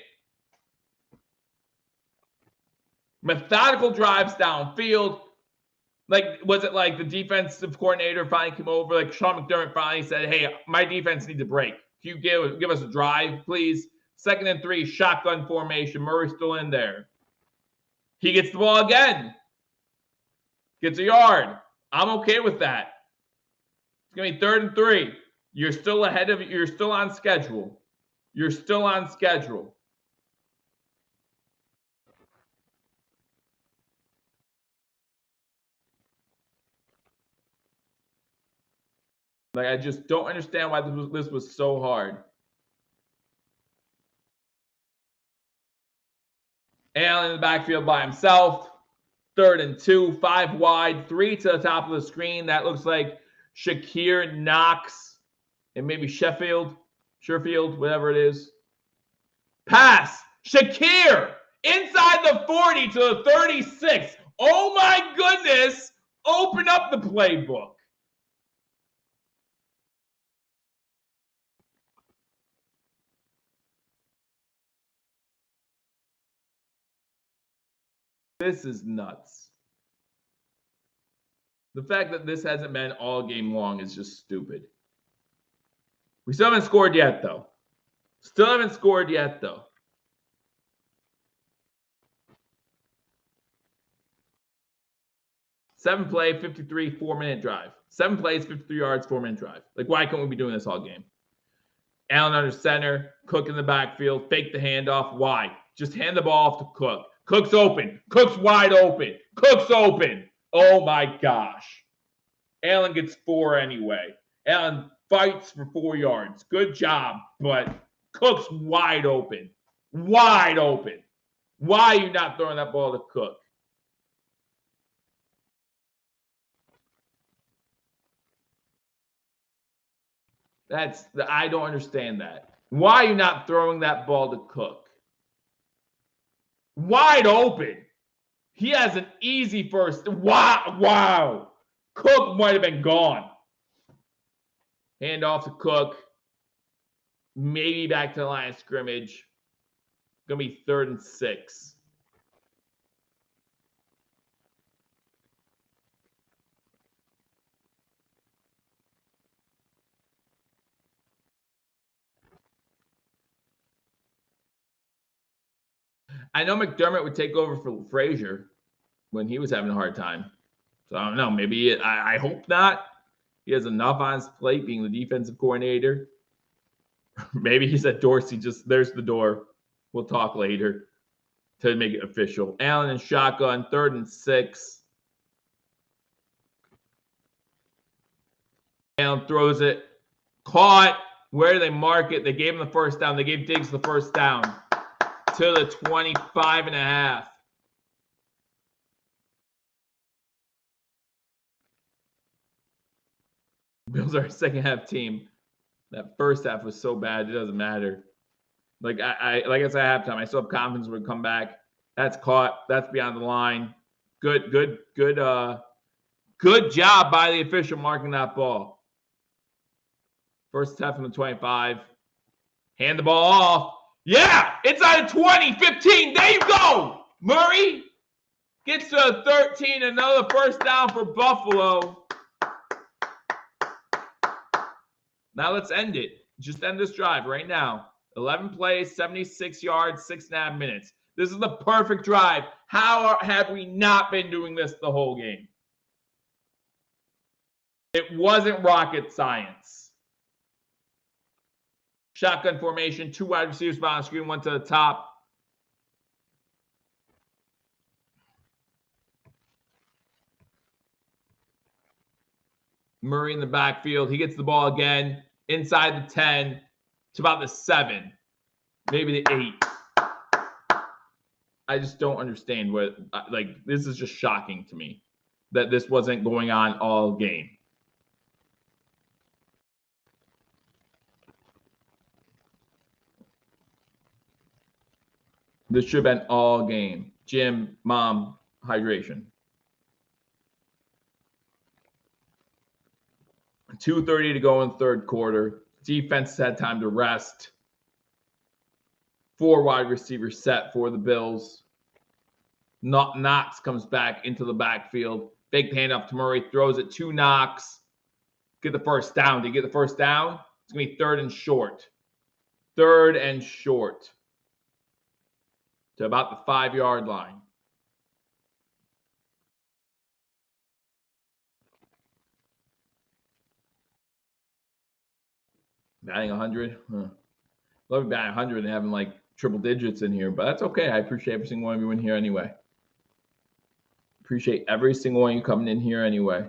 Methodical drives downfield. Like, was it like the defensive coordinator finally came over? Like, Sean McDermott finally said, hey, my defense needs a break. Can you give us a drive, please? 2nd and 3, shotgun formation. Murray's still in there. He gets the ball again. Gets a yard. I'm okay with that. It's going to be 3rd and 3. You're still ahead of it. You're still on schedule. You're still on schedule. Like, I just don't understand why this was so hard. Allen in the backfield by himself. 3rd and 2, 5 wide, 3 to the top of the screen. That looks like Shakir, Knox, and maybe Sherfield, whatever it is. Pass. Shakir inside the 40 to the 36. Oh my goodness. Open up the playbook. This is nuts. The fact that this hasn't been all game long is just stupid. We still haven't scored yet, though. 7 play, 53, 4-minute drive. 7 plays, 53 yards, 4-minute drive. Like, why can't we be doing this all game? Allen under center, Cook in the backfield, fake the handoff. Why? Just hand the ball off to Cook. Cook's open. Cook's wide open. Cook's open. Oh my gosh. Allen gets 4 anyway. Allen fights for 4 yards. Good job, but Cook's wide open. Wide open. Why are you not throwing that ball to Cook? I don't understand that. Why are you not throwing that ball to Cook? Wide open. He has an easy first. Wow. Cook might have been gone. Hand off to Cook. Maybe back to the line of scrimmage. Going to be 3rd and 6. I know McDermott would take over for Frazier when he was having a hard time. So I don't know. Maybe I hope not. He has enough on his plate being the defensive coordinator. Maybe he said Dorsey, just there's the door. We'll talk later to make it official. Allen and shotgun, 3rd and 6. Allen throws it. Caught. Where do they mark it? They gave him the first down. They gave Diggs the first down to the 25.5. Bills are a second half team. That first half was so bad, it doesn't matter. Like I said at halftime, I still have confidence would come back. That's caught. That's beyond the line. Good job by the official marking that ball. First half from the 25. Hand the ball off. Yeah, inside of 20, 15. There you go. Murray gets to 13. Another first down for Buffalo. Now let's end it. Just end this drive right now. 11 plays, 76 yards, 6.5 minutes. This is the perfect drive. How have we not been doing this the whole game? It wasn't rocket science. Shotgun formation, 2 wide receivers behind the screen, 1 to the top. Murray in the backfield. He gets the ball again inside the 10 to about the 7, maybe the 8. I just don't understand what, like, this is just shocking to me that this wasn't going on all game. This should have been all game. Jim, Mom, hydration. 2:30 to go in the 3rd quarter. Defense had time to rest. 4 wide receivers set for the Bills. Knox comes back into the backfield. Big handoff to Murray. Throws it to Knox. Get the first down. Did he get the first down? It's going to be 3rd and short. 3rd and short. To about the 5-yard line. Batting 100. Love batting 100 and having like triple digits in here, but that's okay. I appreciate every single one of you in here anyway. Appreciate every single one of you coming in here anyway.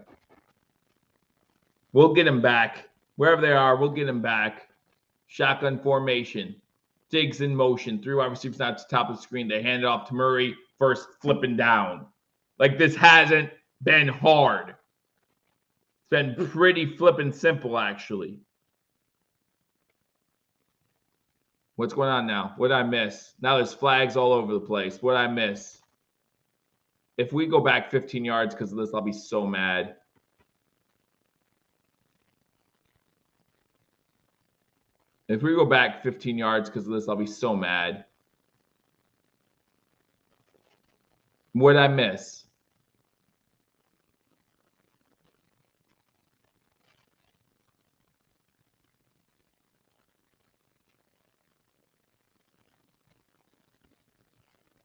We'll get them back. Wherever they are, we'll get them back. Shotgun formation. Diggs in motion. 3 wide receivers out to the top of the screen. They hand it off to Murray. First flipping down. Like, this hasn't been hard. It's been pretty flipping simple, actually. What's going on now? What did I miss? Now there's flags all over the place. What did I miss? If we go back 15 yards because of this, I'll be so mad. If we go back 15 yards because of this, I'll be so mad. What did I miss?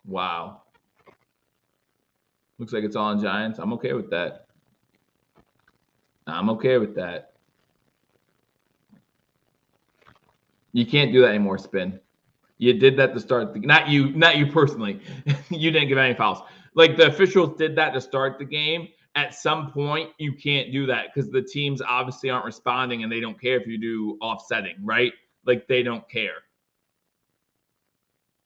Wow. Looks like it's all on Giants. I'm okay with that. I'm okay with that. You can't do that anymore, Spin. You did that to start the, not you personally. You didn't give any fouls. Like, the officials did that to start the game. At some point, you can't do that because the teams obviously aren't responding and they don't care if you do offsetting, right? Like, they don't care.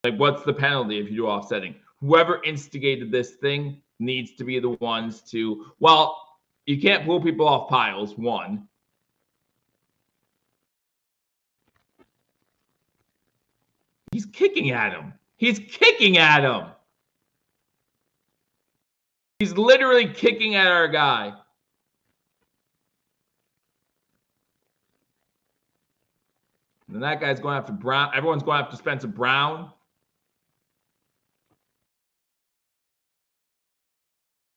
Like, what's the penalty if you do offsetting? Whoever instigated this thing needs to be the ones to, well, you can't pull people off piles, 1. He's kicking at him. He's kicking at him. He's literally kicking at our guy. And that guy's going after Brown. Everyone's going after Spencer Brown.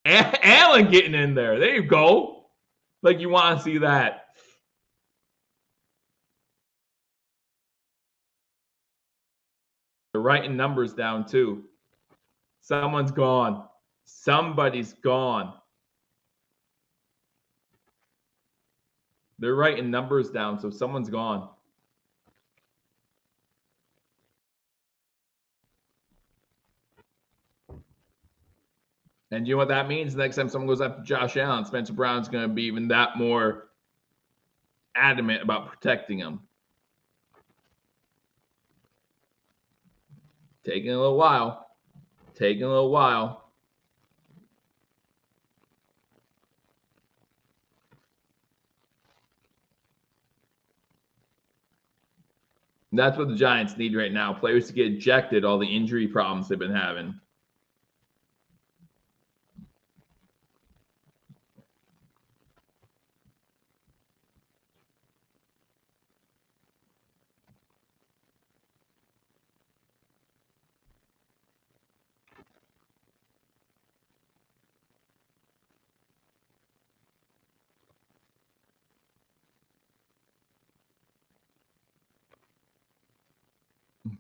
Allen getting in there. There you go. Like you want to see that. They're writing numbers down too. Someone's gone. Somebody's gone. They're writing numbers down, so someone's gone. And you know what that means? Next time someone goes after Josh Allen, Spencer Brown's going to be even that more adamant about protecting him. Taking a little while. Taking a little while. And that's what the Giants need right now. Players to get ejected, all the injury problems they've been having.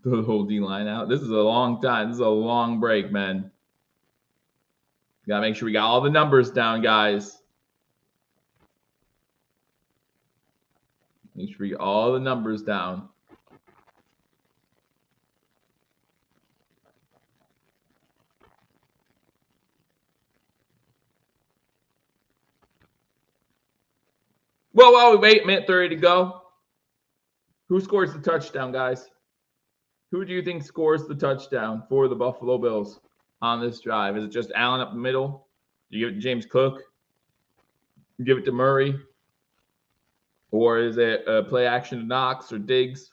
The whole D-line out. This is a long time. This is a long break, man. Got to make sure we got all the numbers down, guys. Make sure we get all the numbers down. Whoa, we wait. Minute 30 to go. Who scores the touchdown, guys? Who do you think scores the touchdown for the Buffalo Bills on this drive? Is it just Allen up the middle? Do you give it to James Cook? You give it to Murray? Or is it a play action to Knox or Diggs?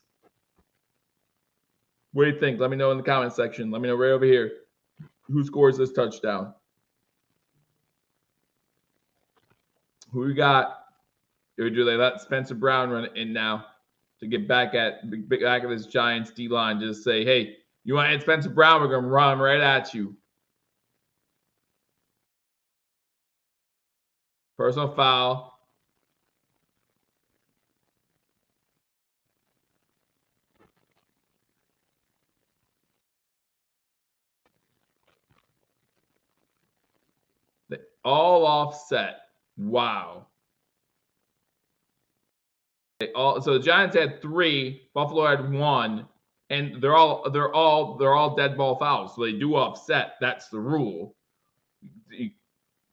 What do you think? Let me know in the comment section. Let me know right over here. Who scores this touchdown? Who we got? Or do they let Spencer Brown run it in now to get back at this Giants D-line? Just say, hey, you want to hit Spencer Brown? We're going to run him right at you. Personal foul. All offset. Wow. So the Giants had 3, Buffalo had 1, and they're all dead ball fouls. So they do offset. That's the rule. You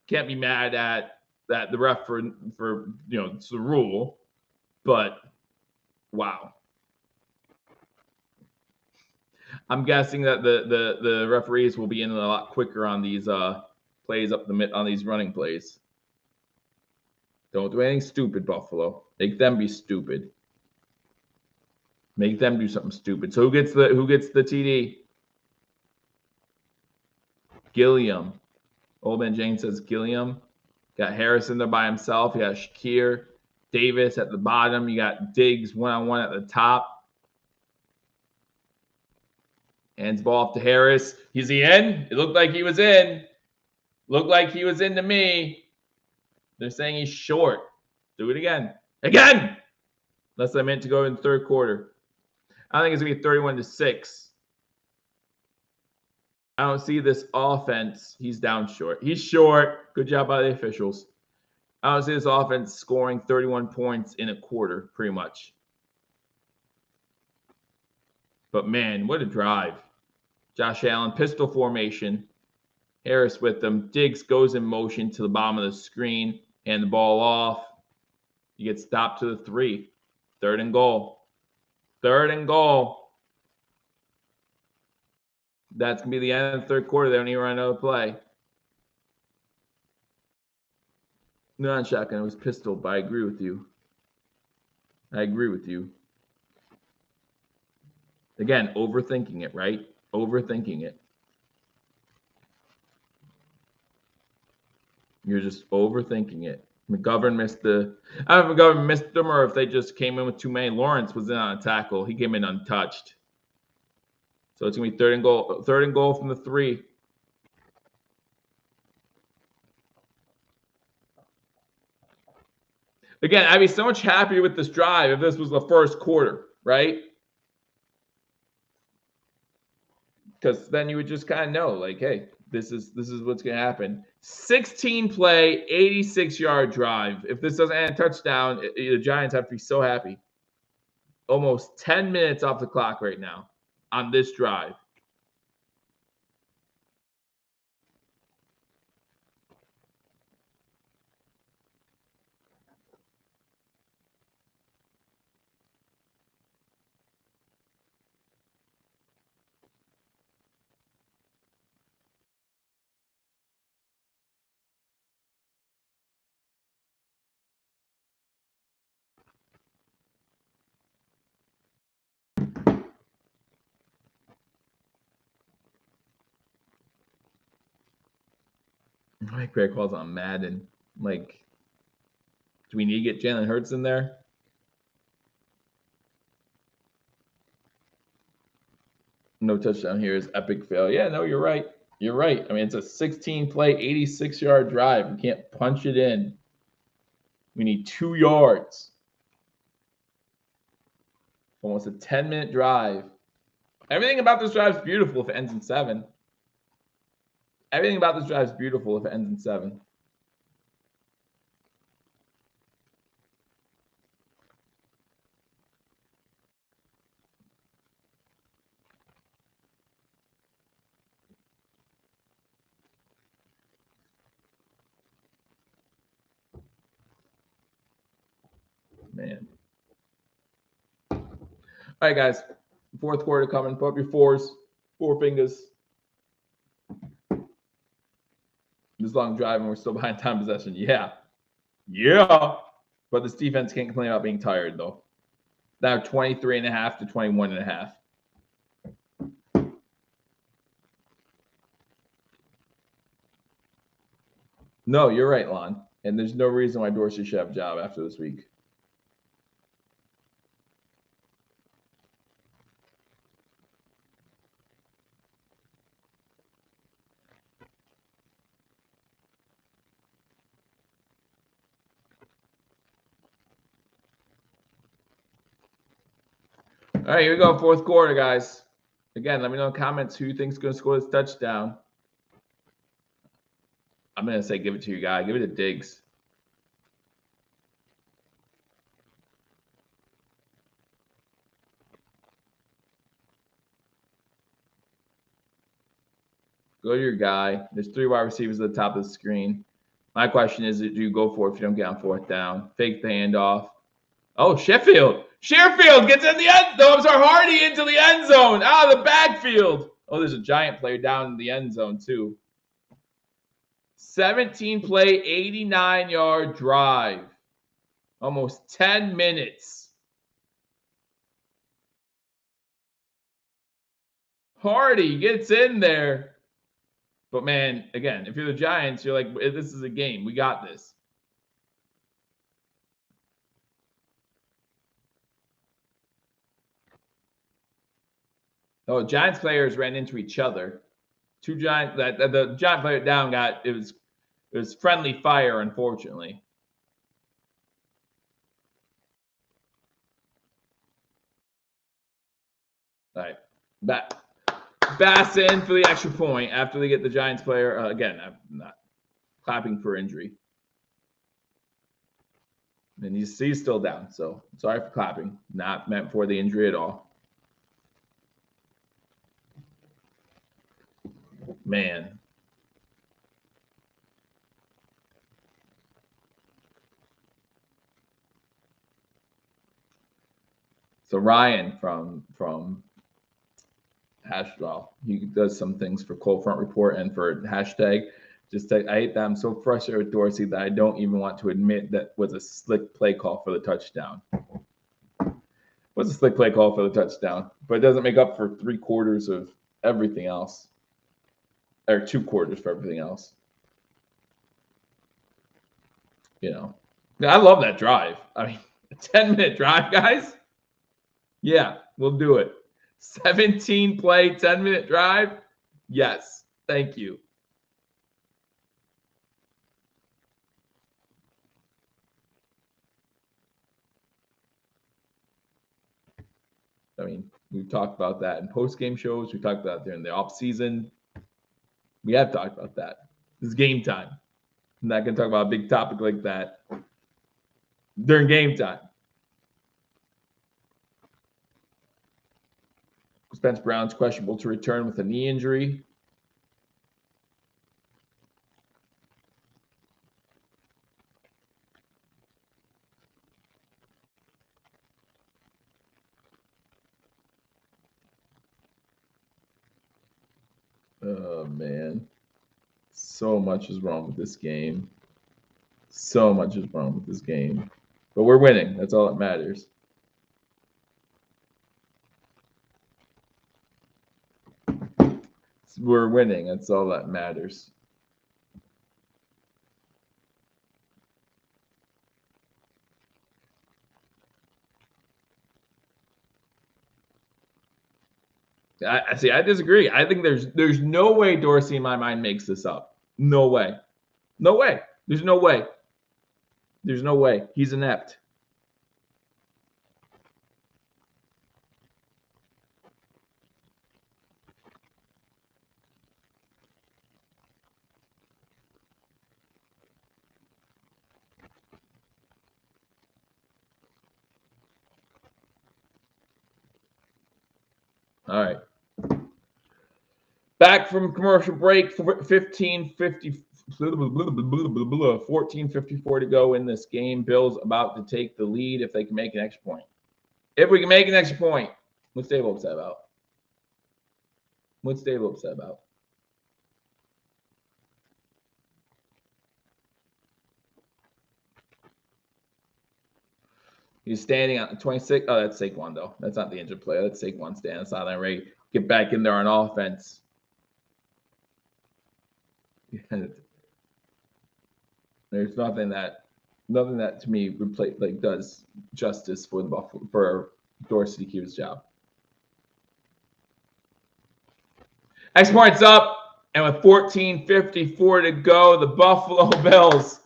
can't be mad at that the ref for it's the rule. But wow. I'm guessing that the referees will be in a lot quicker on these plays up the mid on these running plays. Don't do anything stupid, Buffalo. Make them be stupid. Make them do something stupid. So who gets the TD? Gilliam. Old Man Jane says Gilliam. Got Harrison there by himself. You got Shakir. Davis at the bottom. You got Diggs one-on-one at the top. Hands ball off to Harris. Is he in? It looked like he was in. Looked like he was in to me. They're saying he's short. Do it again. Again! Unless I meant to go in the third quarter. I think it's going to be 31-6. I don't see this offense. He's down short. He's short. Good job by the officials. I don't see this offense scoring 31 points in a quarter, pretty much. But, man, what a drive. Josh Allen, pistol formation. Harris with them. Diggs goes in motion to the bottom of the screen. Hand the ball off. You get stopped to the 3. 3rd and goal. 3rd and goal. That's going to be the end of the third quarter. They don't even run another play. Not shotgun. It was pistol, but I agree with you. I agree with you. Again, overthinking it, right? Overthinking it. You're just overthinking it. McGovern missed the. I don't know if McGovern missed them or if they just came in with too many. Lawrence was in on a tackle. He came in untouched. So it's gonna be third and goal. Third and goal from the 3. Again, I'd be so much happier with this drive if this was the first quarter, right? Because then you would just kind of know, like, hey, this is what's gonna happen. 16 play, 86-yard drive. If this doesn't end a touchdown, the Giants have to be so happy. Almost 10 minutes off the clock right now on this drive. Like Greg calls on Madden. Like, do we need to get Jalen Hurts in there? No touchdown here is epic fail. Yeah, no, you're right. You're right. I mean, it's a 16-play, 86-yard drive. We can't punch it in. We need 2 yards. Almost a 10-minute drive. Everything about this drive is beautiful if it ends in 7. Everything about this drive is beautiful if it ends in 7. Man. All right, guys. Fourth quarter coming. Put up your 4s. 4 fingers. This long drive and we're still behind time possession. Yeah. Yeah. But this defense can't complain about being tired, though. Now 23.5 to 21.5. No, you're right, Lon. And there's no reason why Dorsey should have a job after this week. All right, here we go. Fourth quarter, guys. Again, let me know in the comments who you think's going to score this touchdown. I'm going to say give it to your guy. Give it to Diggs. Go to your guy. There's 3 wide receivers at the top of the screen. My question is, do you go for it if you don't get on 4th down? Fake the handoff. Oh, Sheffield. Sherfield gets in the end zone. I'm sorry, Hardy into the end zone. Out of the backfield. Oh, there's a giant player down in the end zone, too. 17-play, 89-yard drive. Almost 10 minutes. Hardy gets in there. But, man, again, if you're the Giants, you're like, this is a game. We got this. Oh, Giants players ran into each other. 2 Giants. The Giant player down got it was friendly fire, unfortunately. All right, Bass in for the extra point after they get the Giants player. Again, I'm not clapping for injury. And he's still down, so sorry for clapping. Not meant for the injury at all. Man. So Ryan from well, he does some things for Cold Front Report and for hashtag. I hate that I'm so frustrated with Dorsey that I don't even want to admit that was a slick play call for the touchdown. Was a slick play call for the touchdown, but it doesn't make up for 3 quarters of everything else, or 2 quarters for everything else. You know, I love that drive. I mean, a 10-minute drive, guys. Yeah, we'll do it. 17 play, 10-minute drive. Yes, thank you. I mean, we've talked about that in post-game shows. We talked about it during the off season. We have talked about that. This is game time. I'm not going to talk about a big topic like that during game time. Spence Brown's questionable to return with a knee injury. Oh, man. So much is wrong with this game. So much is wrong with this game. But we're winning. That's all that matters. We're winning. That's all that matters. I see. I disagree. I think there's no way Dorsey in my mind makes this up. No way. No way. There's no way. There's no way. He's inept. All right. Back from commercial break, 14:54 to go in this game. Bills about to take the lead if they can make an extra point. If we can make an extra point, what's Daboll upset about? What's Daboll upset about? He's standing on 26. Oh, that's Saquon, though. That's not the injured player. That's Saquon standing sideline ready. Get back in there on offense. There's nothing that to me does justice for the Buffalo for Dorsey to keep his job. X points up, and with 14:54 to go, the Buffalo Bills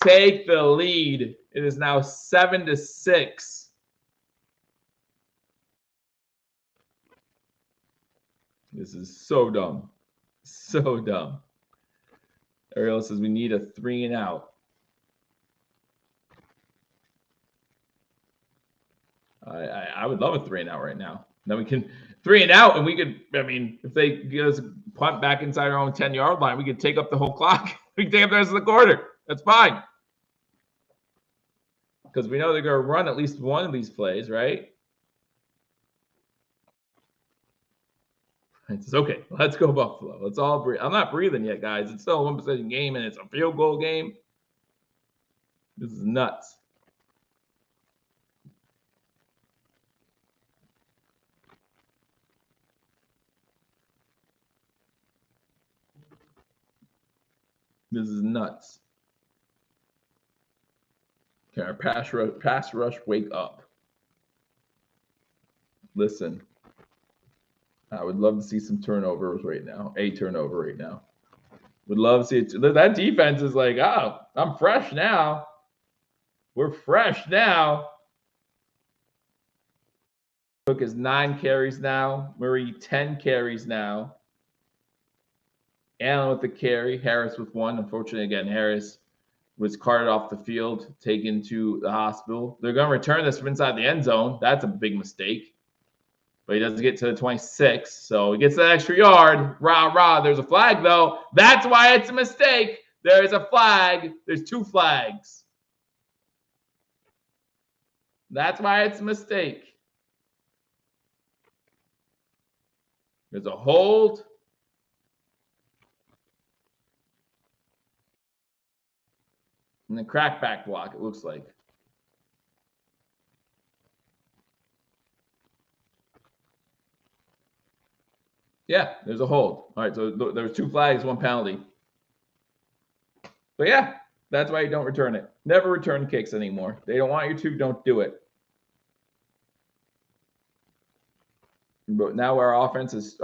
take the lead. It is now 7-6. This is so dumb. So dumb. Ariel says we need a 3-and-out. I would love a 3-and-out right now. Then we can 3-and-out, and we could. I mean, if they get us punt back inside our own 10-yard line, we could take up the whole clock. We can take up the rest of the quarter. That's fine. Because we know they're going to run at least one of these plays, right? It's okay. Let's go Buffalo. Let's all breathe. I'm not breathing yet, guys. It's still a 1-possession game, and it's a field goal game. This is nuts. This is nuts. Can our pass rush wake up? Listen, I would love to see some turnovers right now. A turnover right now. Would love to see it. That defense is like, oh, I'm fresh now. We're fresh now. Cook is 9 carries now. Murray 10 carries now. Allen with the carry. Harris with 1. Unfortunately, again, Harris was carted off the field, taken to the hospital. They're going to return this from inside the end zone. That's a big mistake. But he doesn't get to the 26, so he gets that extra yard. Rah, rah. There's a flag, though. That's why it's a mistake. There's a flag. There's 2 flags. That's why it's a mistake. There's a hold. And then crackback block, it looks like. Yeah, there's a hold. All right, so there's 2 flags, 1 penalty. But yeah, That's why you don't return it. Never return kicks anymore. They don't want you to, don't do it. But now our offense is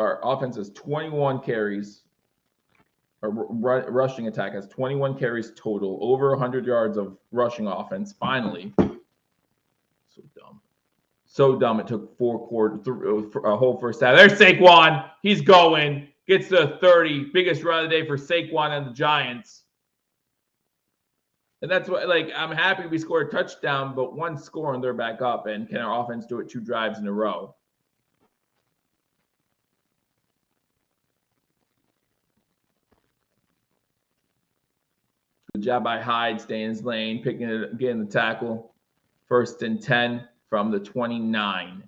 21 carries. Our rushing attack has 21 carries total, over 100 yards of rushing offense. Finally, so dumb, so dumb. It took 4 quarters, a whole first half. There's Saquon. He's going. Gets to 30. Biggest run of the day for Saquon and the Giants. And that's what, like, I'm happy we scored a touchdown, but one score and they're back up. And can our offense do it 2 drives in a row? Good job by Hyde, staying in his lane, picking it, getting the tackle. 1st and 10 from the 29.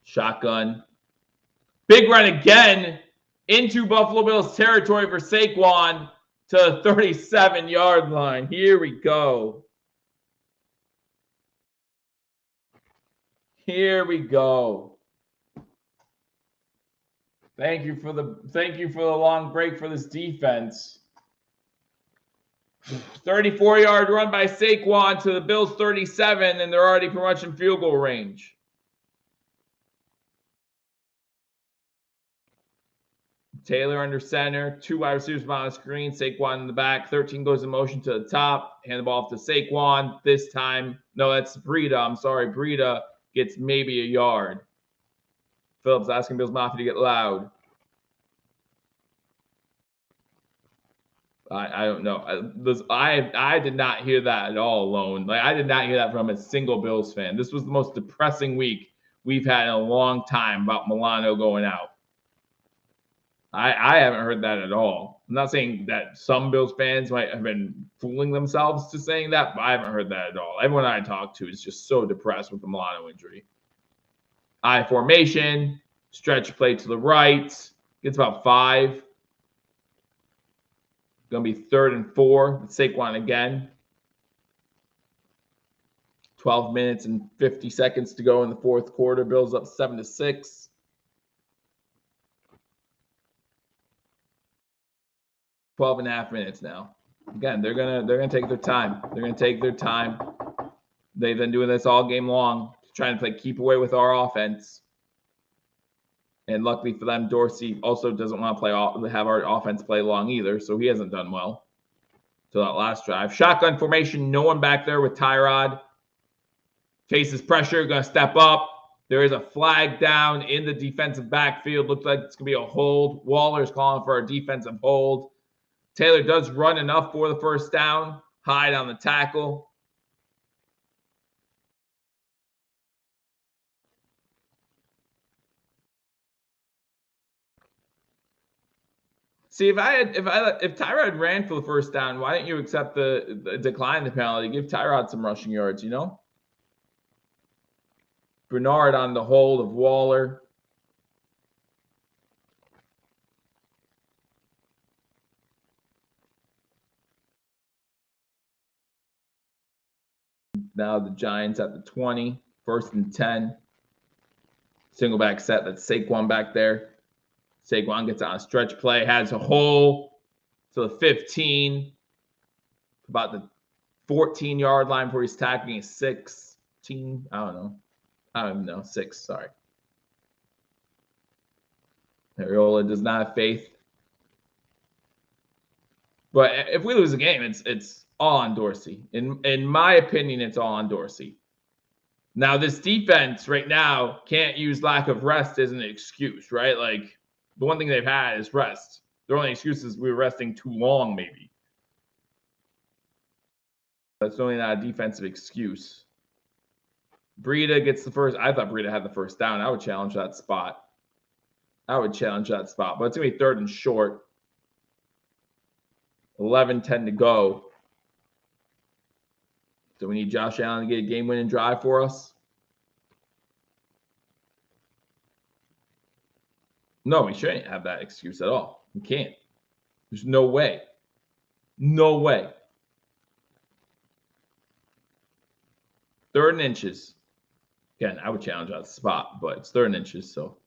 Shotgun. Big run again into Buffalo Bills territory for Saquon to the 37-yard line. Here we go. Here we go. Thank you for the long break for this defense. 34-yard run by Saquon to the Bills 37, and they're already pretty much in field goal range. Taylor under center, 2 wide receivers on the screen, Saquon in the back, 13 goes in motion to the top, hand the ball off to Saquon. This time, no, that's Breida. I'm sorry, Breida gets maybe a yard. Phillips asking Bills Mafia to get loud. I don't know. I did not hear that at all alone. Like, I did not hear that from a single Bills fan. This was the most depressing week we've had in a long time about Milano going out. I haven't heard that at all. I'm not saying that some Bills fans might have been fooling themselves to saying that, but I haven't heard that at all. Everyone I talked to is just so depressed with the Milano injury. I formation, stretch play to the right, gets about 5. Going to be 3rd and 4. Saquon again. 12 minutes and 50 seconds to go in the 4th quarter. Bills up 7-6. 12.5 minutes now. Again, they're gonna take their time. They're gonna take their time. They've been doing this all game long, trying to play keep away with our offense. And luckily for them, Dorsey also doesn't want to have our offense play long either, so he hasn't done well till that last drive. Shotgun formation, no one back there with Tyrod. Faces pressure, gonna step up. There is a flag down in the defensive backfield. Looks like it's gonna be a hold. Waller's calling for a defensive hold. Taylor does run enough for the 1st down. Hyde on the tackle. See, if Tyrod ran for the 1st down, why didn't you accept the decline the penalty? Give Tyrod some rushing yards, you know? Bernard on the hold of Waller. Now the Giants at the 20, 1st and 10. Single back set. That's Saquon back there. Saquon gets on a stretch play, has a hole to the 15, about the 14-yard line before he's tackling 16. I don't even know. 6, sorry. Ariola does not have faith. But if we lose the game, it's all on Dorsey. In my opinion, it's all on Dorsey. Now, this defense right now can't use lack of rest as an excuse, right? Like, the one thing they've had is rest. Their only excuse is we were resting too long, maybe. That's really not a defensive excuse. Breida gets the first. I thought Breida had the 1st down. I would challenge that spot. But it's going to be 3rd and short. 11-10 to go. So we need Josh Allen to get a game-winning drive for us. No, we shouldn't have that excuse at all. We can't. There's no way. No way. 3rd and inches. Again, I would challenge that spot, but it's 3rd and inches, so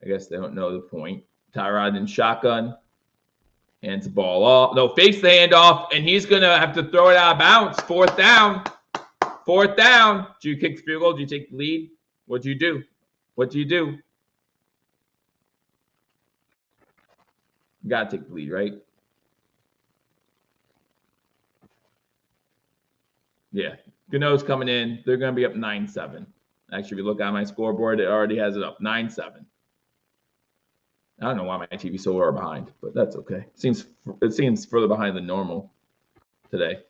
I guess they don't know the point. Tyrod in shotgun. Hands the ball off. No, fakes the handoff, and he's going to have to throw it out of bounds. Fourth down. Fourth down. Do you kick the field goal? Do you take the lead? What do you do? What do you do? You got to take the lead, right? Yeah. Gano's coming in. They're going to be up 9-7. Actually, if you look at my scoreboard, it already has it up 9-7. I don't know why my TV's so far behind, but that's okay. It seems further behind than normal today.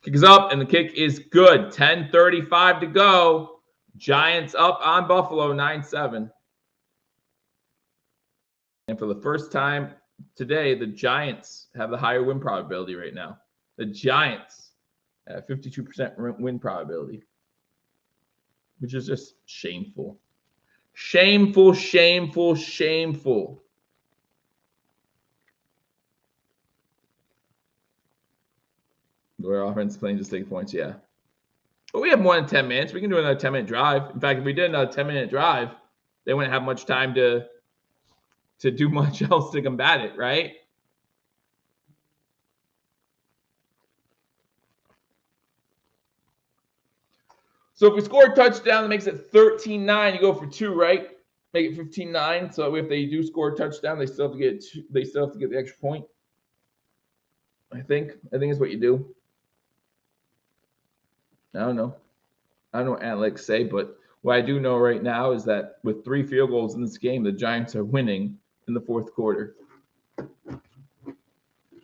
Kick is up, and the kick is good. 10:35 to go. Giants up on Buffalo, 9-7. And for the first time today, the Giants have the higher win probability right now. The Giants have 52% win probability, which is just shameful. Shameful, shameful, shameful. Their offense playing just take points, yeah. But we have more than 10 minutes. We can do another 10-minute drive. In fact, if we did another 10-minute drive, they wouldn't have much time to do much else to combat it, right? So if we score a touchdown, that makes it 13-9. You go for 2, right? Make it 15-9. So if they do score a touchdown, they still have to get the extra point. I think it's what you do. I don't know what analytics say, but what I do know right now is that with 3 field goals in this game, the Giants are winning in the fourth quarter.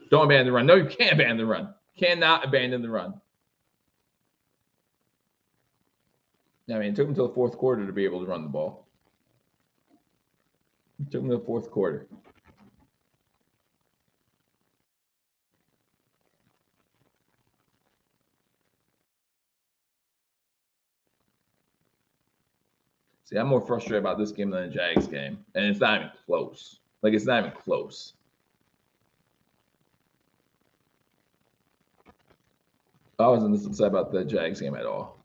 Don't abandon the run. No, you can't abandon the run. Cannot abandon the run. I mean, it took them until the fourth quarter to be able to run the ball. It took them to the fourth quarter. See, I'm more frustrated about this game than the Jags game, and it's not even close. Like, it's not even close. I wasn't this upset about the Jags game at all.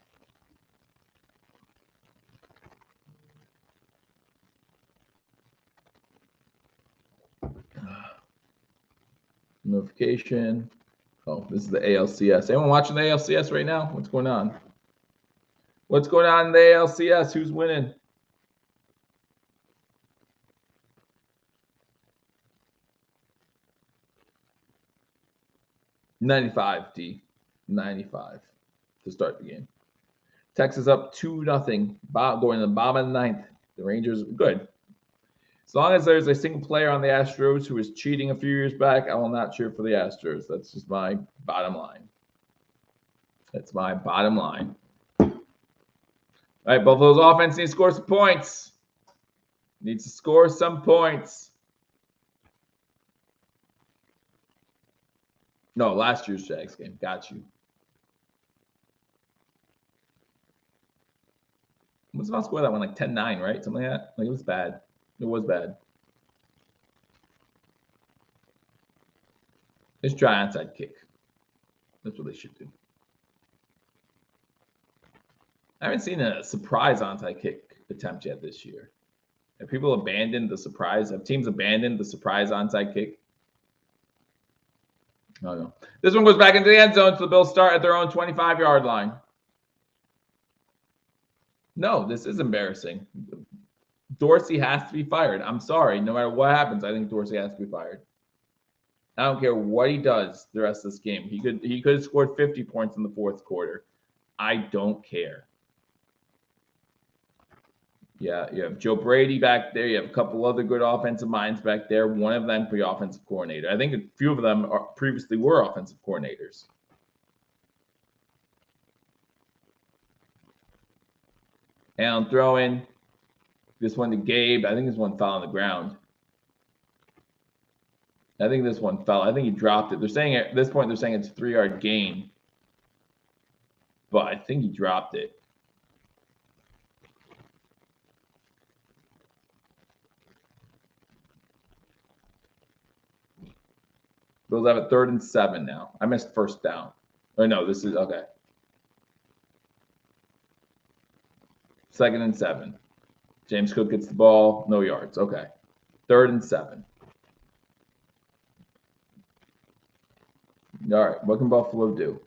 Notification. Oh, this is the ALCS. Anyone watching the ALCS right now? What's going on? What's going on in the ALCS? Who's winning? $95, D. 95 to start the game. Texas up 2-0. Going to the bottom of the ninth. The Rangers, good. As long as there's a single player on the Astros who was cheating a few years back, I will not cheer for the Astros. That's just my bottom line. That's my bottom line. All right, Buffalo's offense needs to score some points. Needs to score some points. No, last year's Jags game. Got you. What's about to score that one? Like 10-9, right? Something like that. Like, it was bad. It was bad. Let's try onside kick. That's what they should do. I haven't seen a surprise onside kick attempt yet this year. Have people abandoned the surprise? Have teams abandoned the surprise onside kick? Oh, no. This one goes back into the end zone, so the Bills start at their own 25-yard line. No, this is embarrassing. Dorsey has to be fired. I'm sorry. No matter what happens, I think Dorsey has to be fired. I don't care what he does the rest of this game. He could have scored 50 points in the fourth quarter. I don't care. Yeah, you have Joe Brady back there. You have a couple other good offensive minds back there. One of them could be offensive coordinator. I think a few of them previously were offensive coordinators. Allen throwing. This one to Gabe. I think this one fell on the ground. I think this one fell. I think he dropped it. They're saying at this point, it's a 3-yard gain. But I think he dropped it. Bills have a 3rd and 7 now. I missed first down. Oh, no, this is okay. 2nd and 7. James Cook gets the ball, no yards. Okay. 3rd and 7. All right, what can Buffalo do?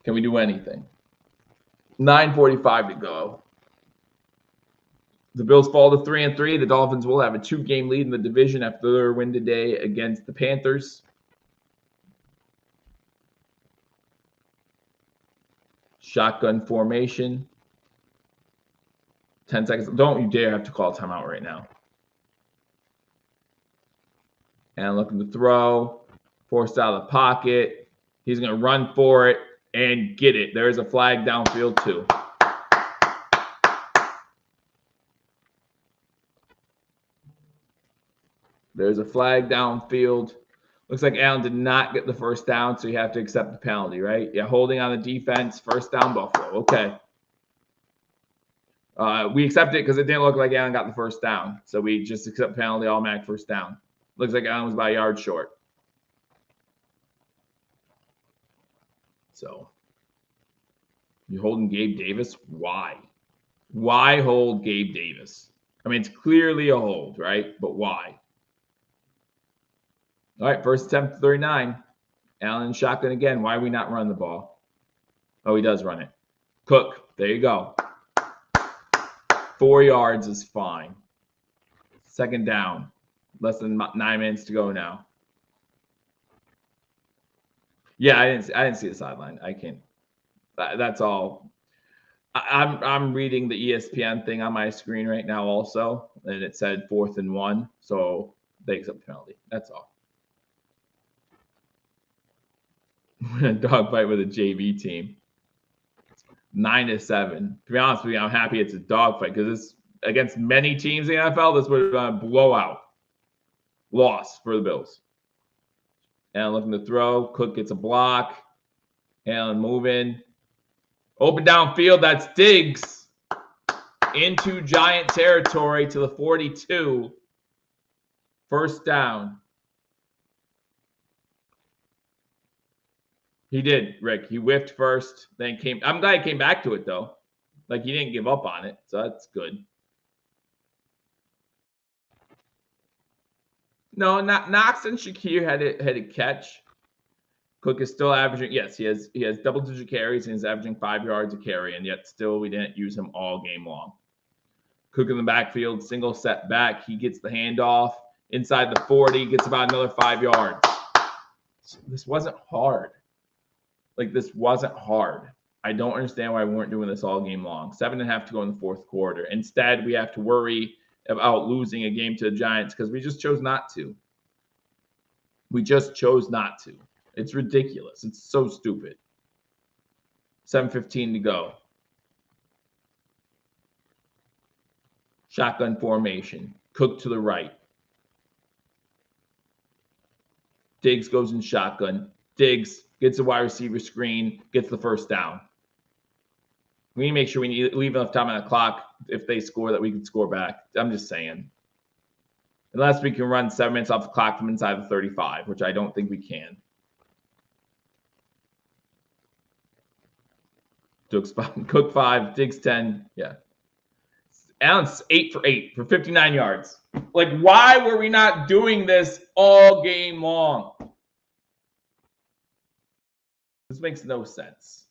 Can we do anything? 9:45 to go. The Bills fall to 3-3. The Dolphins will have a 2-game lead in the division after their win today against the Panthers. Shotgun formation. 10 seconds. Don't you dare have to call a timeout right now. And looking to throw. Forced out of the pocket. He's going to run for it and get it. There's a flag downfield too. There's a flag downfield. Looks like Allen did not get the first down, so you have to accept the penalty, right? Yeah, holding on the defense, first down Buffalo. Okay. We accept it because it didn't look like Allen got the first down. So we just accept penalty, automatic first down. Looks like Allen was by a yard short. So you're holding Gabe Davis? Why? Why hold Gabe Davis? I mean, it's clearly a hold, right? But why? All right, first attempt 39. Allen shotgun again. Why are we not running the ball? Oh, he does run it. Cook, there you go. 4 yards is fine. 2nd down. Less than 9 minutes to go now. Yeah, I didn't see the sideline. I can't. That's all. I'm reading the ESPN thing on my screen right now also, and it said 4th and 1, so they accept the penalty. That's all. Dogfight with a JV team. 9-7. To be honest with you, I'm happy it's a dogfight because it's against many teams in the NFL. This would have been a blowout. Loss for the Bills. Allen looking to throw. Cook gets a block. Allen moving. Open downfield. That's Diggs. Into Giant territory to the 42. First down. He did, Rick. He whiffed first, then came. I'm glad he came back to it, though. Like, he didn't give up on it, so that's good. No, Knox and Shakir had a catch. Cook is still averaging. Yes, he has double-digit carries, and he's averaging 5 yards a carry, and yet still we didn't use him all game long. Cook in the backfield, single set back. He gets the handoff inside the 40, gets about another 5 yards. This wasn't hard. Like, this wasn't hard. I don't understand why we weren't doing this all game long. 7.5 to go in the 4th quarter. Instead, we have to worry about losing a game to the Giants because we just chose not to. We just chose not to. It's ridiculous. It's so stupid. 7:15 to go. Shotgun formation. Cook to the right. Diggs goes in shotgun. Diggs gets a wide receiver screen, gets the first down. We need to make sure we leave enough time on the clock if they score that we can score back. I'm just saying. Unless we can run 7 minutes off the clock from inside the 35, which I don't think we can. Cook 5, Diggs 10. Yeah. Allen's 8 for 8 for 59 yards. Like, why were we not doing this all game long? This makes no sense.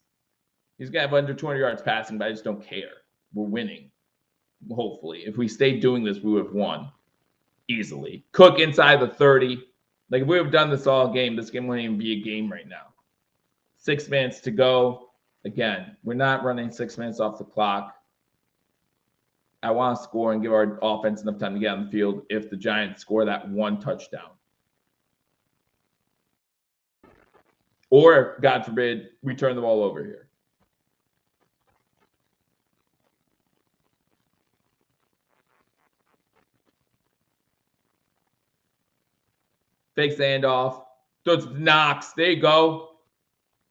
He's going to have under 200 yards passing, but I just don't care. We're winning. Hopefully. If we stayed doing this, we would have won easily. Cook inside the 30. Like, if we would have done this all game, this game wouldn't even be a game right now. 6 minutes to go. Again, we're not running 6 minutes off the clock. I want to score and give our offense enough time to get on the field if the Giants score that 1 touchdown. Or, God forbid, we turn the ball over here. Fakes the handoff. Throws to Knox. There you go.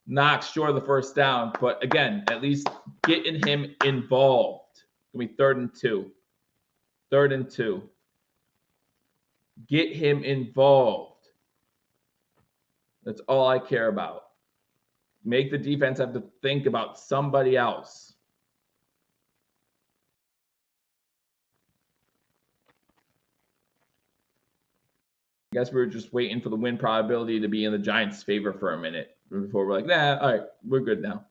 Knox short of the first down. But again, at least getting him involved. It's going to be 3rd and 2. 3rd and 2. Get him involved. That's all I care about. Make the defense have to think about somebody else. I guess we were just waiting for the win probability to be in the Giants' favor for a minute before we're like, nah, all right, we're good now.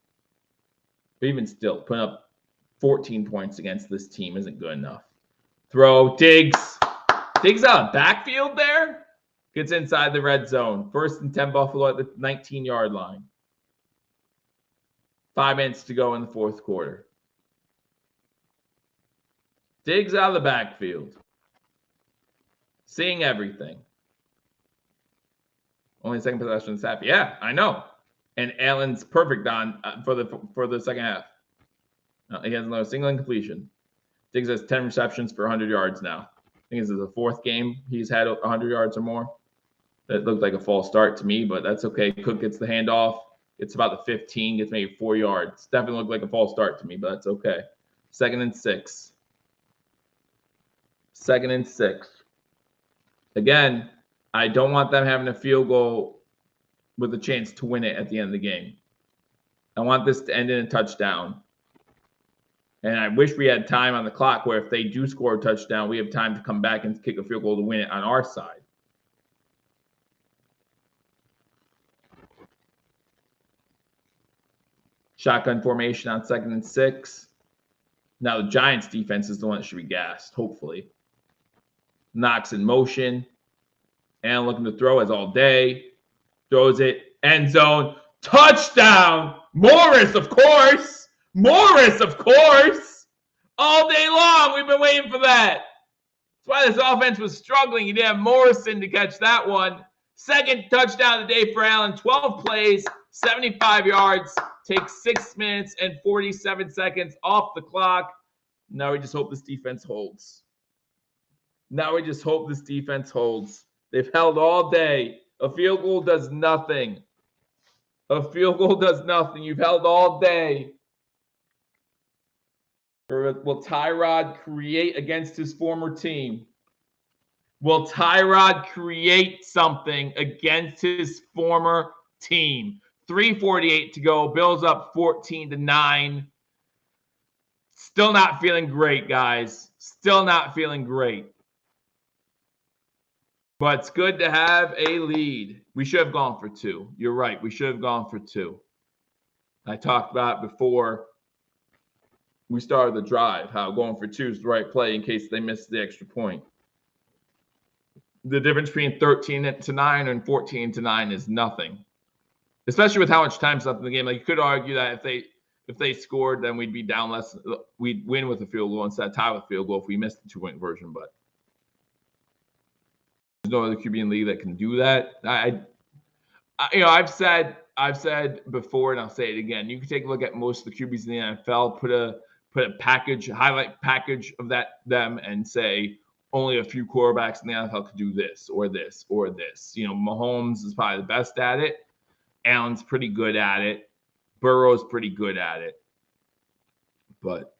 But even still, putting up 14 points against this team isn't good enough. Throw, Diggs. Diggs out of backfield there. Gets inside the red zone. 1st and 10 Buffalo at the 19-yard line. 5 minutes to go in the 4th quarter. Diggs out of the backfield. Seeing everything. Only 2nd possession this half. Yeah, I know. And Allen's perfect on for the second half. He has another single incompletion. Diggs has 10 receptions for 100 yards now. I think this is the 4th game he's had 100 yards or more. That looked like a false start to me, but that's okay. Cook gets the handoff. It's about the 15, gets maybe 4 yards. Definitely looked like a false start to me, but that's okay. 2nd and 6. 2nd and 6. Again, I don't want them having a field goal with a chance to win it at the end of the game. I want this to end in a touchdown. And I wish we had time on the clock where if they do score a touchdown, we have time to come back and kick a field goal to win it on our side. Shotgun formation on 2nd and 6. Now the Giants defense is the one that should be gassed, hopefully. Knox in motion. And looking to throw as all day. Throws it. End zone. Touchdown! Morris, of course! Morris, of course! All day long, we've been waiting for that. That's why this offense was struggling. You didn't have Morrison to catch that one. 2nd touchdown of the day for Allen. 12 plays, 75 yards. Takes 6 minutes and 47 seconds off the clock. Now we just hope this defense holds. They've held all day. A field goal does nothing. You've held all day. Will Tyrod create against his former team? Will Tyrod create something against his former team? 3:48 to go. Bills up 14-9. Still not feeling great, guys. Still not feeling great. But it's good to have a lead. We should have gone for 2. You're right. We should have gone for 2. I talked about it before we started the drive, how going for 2 is the right play in case they miss the extra point. The difference between 13-9 and 14-9 is nothing. Especially with how much time's left in the game. Like, you could argue that if they scored, then we'd be down less. We'd win with a field goal instead of tie with a field goal if we missed the 2-point conversion. But there's no other QB in the league that can do that. I've said before, and I'll say it again. You can take a look at most of the QBs in the NFL, put a highlight package of them, and say only a few quarterbacks in the NFL could do this or this or this. Mahomes is probably the best at it. Allen's pretty good at it. Burrow's pretty good at it. But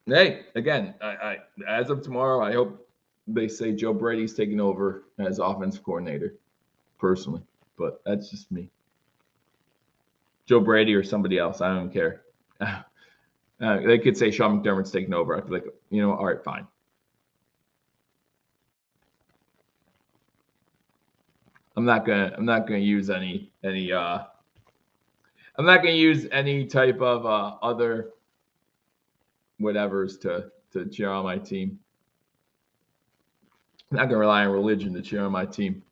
hey, again, I as of tomorrow, I hope they say Joe Brady's taking over as offensive coordinator, personally. But that's just me. Joe Brady or somebody else, I don't care. They could say Sean McDermott's taking over. I'd be like, all right, fine. I'm not gonna use any I'm not gonna use any type of other whatevers to cheer on my team. I'm not gonna rely on religion to cheer on my team.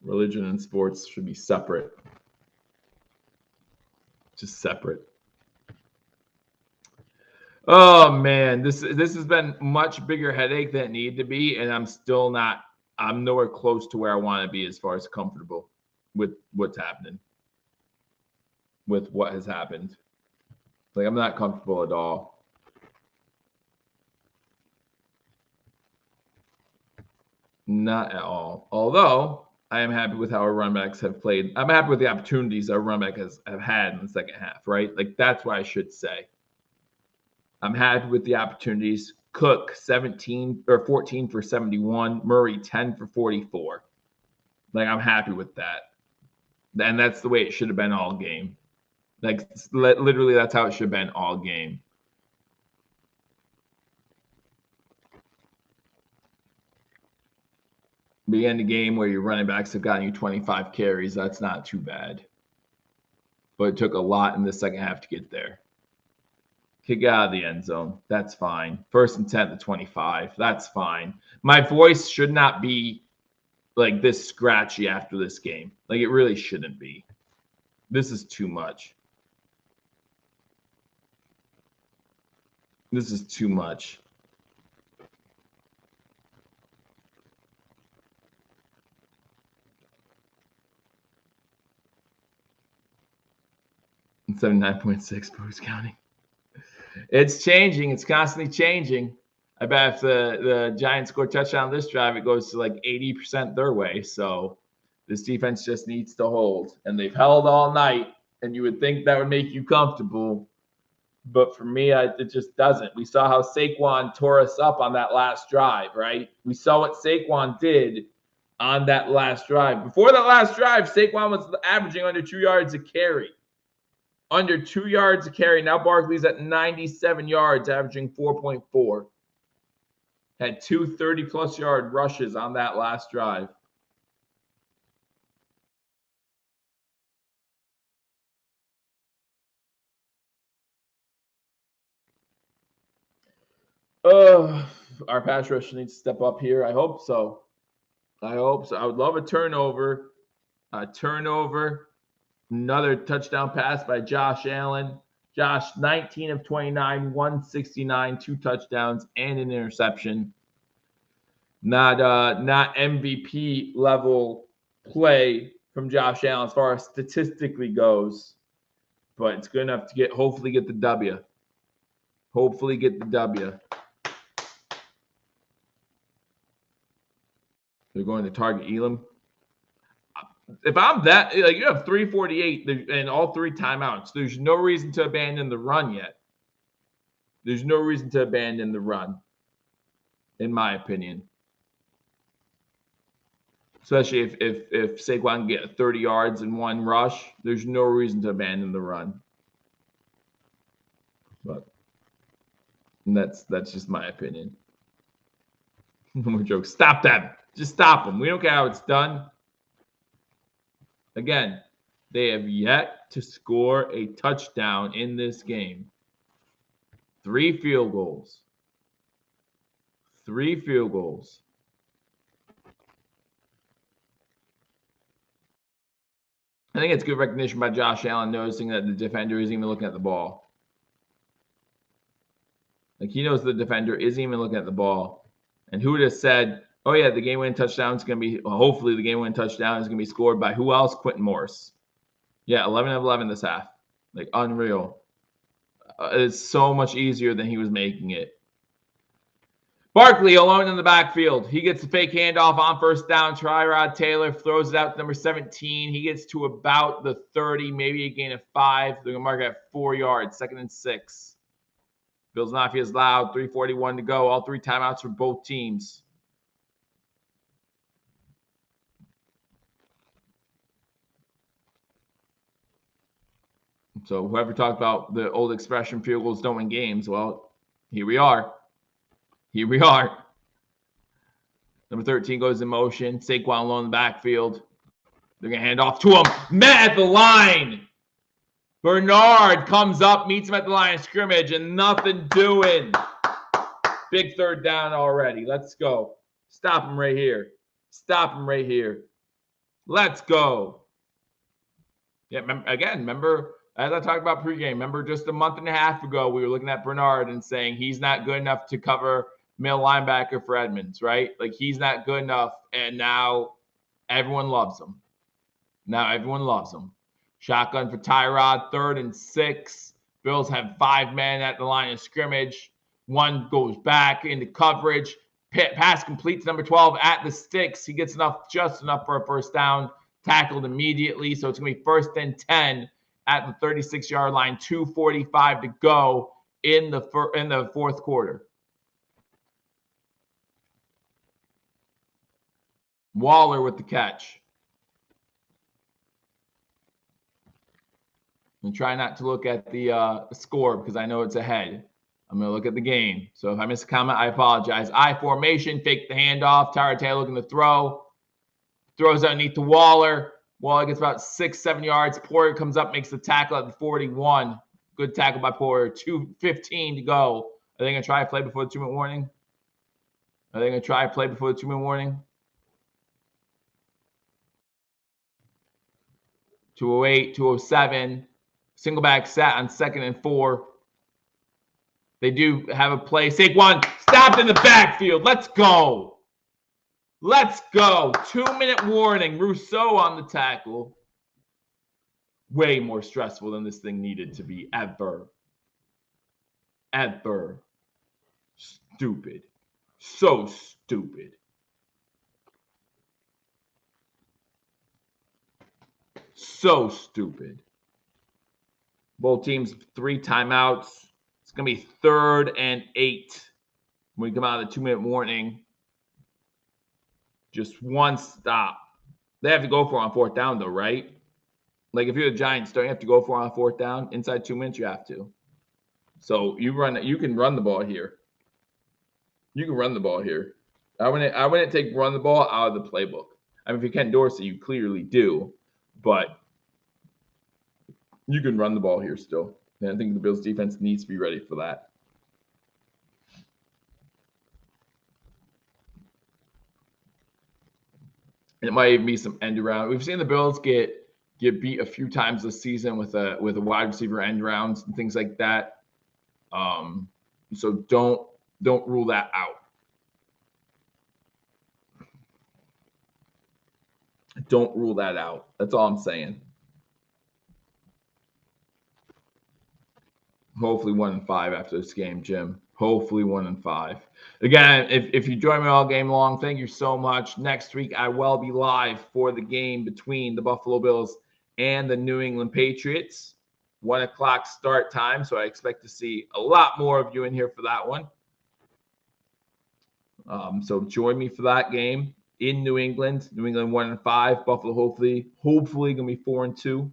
Religion and sports should be separate. Just separate. Oh man, this has been much bigger headache than it needed to be, and I'm nowhere close to where I want to be as far as comfortable with what's happening, with what has happened. Like, I'm not comfortable at all. Not at all. Although I am happy with how our run backs have played. I'm happy with the opportunities our run back have had in the second half, right? Like, that's what I should say. I'm happy with the opportunities. Cook 14 for 71. Murray 10 for 44. Like, I'm happy with that. And that's the way it should have been all game. Like, literally, that's how it should have been all game. Beginning the game where your running backs have gotten you 25 carries, that's not too bad. But it took a lot in the second half to get there. Kick out of the end zone. That's fine. 1st and 10 to 25. That's fine. My voice should not be like this scratchy after this game. Like, it really shouldn't be. This is too much. This is too much. And 79.6 boost counting. It's changing. It's constantly changing. I bet if the Giants score a touchdown this drive, it goes to like 80% their way. So this defense just needs to hold. And they've held all night, and you would think that would make you comfortable. But for me, it just doesn't. We saw how Saquon tore us up on that last drive, right? We saw what Saquon did on that last drive. Before that last drive, Saquon was averaging under 2 yards a carry. Under 2 yards a carry. Now Barkley's at 97 yards, averaging 4.4. Had 2 30-plus yard rushes on that last drive. Our pass rush needs to step up here. I hope so. I would love a turnover. Another touchdown pass by Josh Allen. Josh, 19 of 29, 169, 2 touchdowns, and an interception. Not MVP level play from Josh Allen as far as statistically goes, but it's good enough to hopefully get the W. Hopefully get the W. They're going to target Elam. If I'm that, like, you have 348 and all 3 timeouts, there's no reason to abandon the run yet. There's no reason to abandon the run, in my opinion. Especially if Saquon can get 30 yards in one rush, there's no reason to abandon the run. But that's just my opinion. No more jokes. Stop that. Just stop them. We don't care how it's done. Again, they have yet to score a touchdown in this game. 3 field goals. 3 field goals. I think it's good recognition by Josh Allen, noticing that the defender isn't even looking at the ball. Like, he knows the defender isn't even looking at the ball. And who would have said, oh, yeah, the game-winning touchdown is going to be, hopefully the game-winning touchdown is going to be scored by who else? Quentin Morris. Yeah, 11 of 11 this half. Like, unreal. It's so much easier than he was making it. Barkley alone in the backfield. He gets the fake handoff on 1st down. Tyrod Taylor throws it out to number 17. He gets to about the 30, maybe a gain of 5. They're going to mark it at 4 yards, 2nd and 6. Bills Mafia is loud. 3:41 to go. All 3 timeouts for both teams. So whoever talked about the old expression, field goals don't win games, well, here we are. Here we are. Number 13 goes in motion. Saquon alone in the backfield. They're going to hand off to him. Met at the line. Bernard comes up, meets him at the line of scrimmage, and nothing doing. Big 3rd down already. Let's go. Stop him right here. Stop him right here. Let's go. Yeah, remember, as I talked about pregame, remember just a month and a half ago, we were looking at Bernard and saying he's not good enough to cover middle linebacker for Edmonds, right? Like, he's not good enough, and now everyone loves him. Now everyone loves him. Shotgun for Tyrod, 3rd and 6. Bills have 5 men at the line of scrimmage. 1 goes back into coverage. Pass completes number 12 at the sticks. He gets just enough for a 1st down. Tackled immediately, so it's going to be 1st and 10 at the 36-yard line. 2:45 to go in the 4th quarter. Waller with the catch. And try not to look at the score because I know it's ahead. I'm going to look at the game. So if I miss a comment, I apologize. I formation, fake the handoff. Tyrod Taylor looking to throw. Throws underneath to Waller. Waller gets about 6-7 yards. Poyer comes up, makes the tackle at the 41. Good tackle by Poyer. 2:15 to go. Are they going to try to play before the 2-minute warning? 2:08, 2:07. Single back set on 2nd and 4. They do have a play. Saquon stopped in the backfield. Let's go. 2-minute warning. Rousseau on the tackle. Way more stressful than this thing needed to be ever. Stupid. So stupid. So stupid. Both teams 3 timeouts. It's going to be 3rd and 8 when we come out of the 2-minute warning. Just one stop. They have to go for it on 4th down, though, right? Like, if you're the Giants, don't you have to go for it on 4th down? Inside 2 minutes, you have to. So you can run the ball here. I wouldn't take run the ball out of the playbook. I mean, if you Ken Dorsey, you clearly do, but you can run the ball here still. And I think the Bills defense needs to be ready for that. And it might even be some end around. We've seen the Bills get beat a few times this season with a wide receiver end rounds and things like that. So don't rule that out. Don't rule that out. That's all I'm saying. Hopefully 1-5 after this game, Jim. Hopefully 1-5. Again, if you join me all game long, thank you so much. Next week, I will be live for the game between the Buffalo Bills and the New England Patriots. 1 o'clock start time, so I expect to see a lot more of you in here for that one. So join me for that game in New England. New England 1-5. Buffalo hopefully gonna be 4-2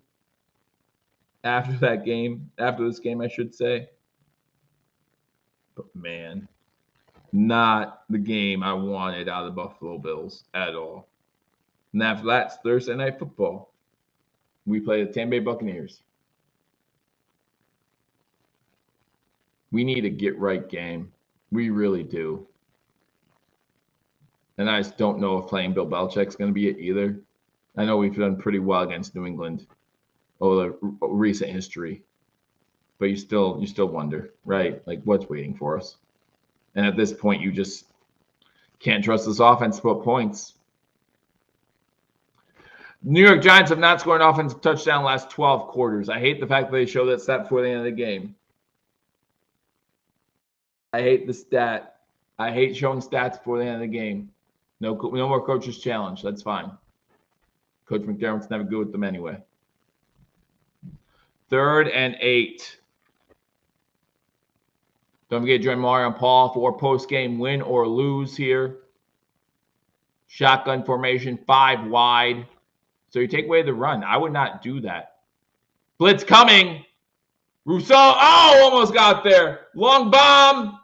after that game. After this game, I should say. But man, not the game I wanted out of the Buffalo Bills at all. And after that, it's Thursday Night Football. We play the Tampa Bay Buccaneers. We need a get-right game. We really do. And I just don't know if playing Bill Belichick's going to be it either. I know we've done pretty well against New England over the recent history. But you still wonder, right? Like, what's waiting for us? And at this point, you just can't trust this offense to put points. New York Giants have not scored an offensive touchdown in the last 12 quarters. I hate the fact that they show that stat before the end of the game. I hate the stat. I hate showing stats before the end of the game. No more coaches challenge. That's fine. Coach McDermott's never good with them anyway. 3rd and 8. Don't forget to join Mario and Paul for post-game win or lose here. Shotgun formation, 5 wide. So you take away the run. I would not do that. Blitz coming. Rousseau. Oh, almost got there. Long bomb.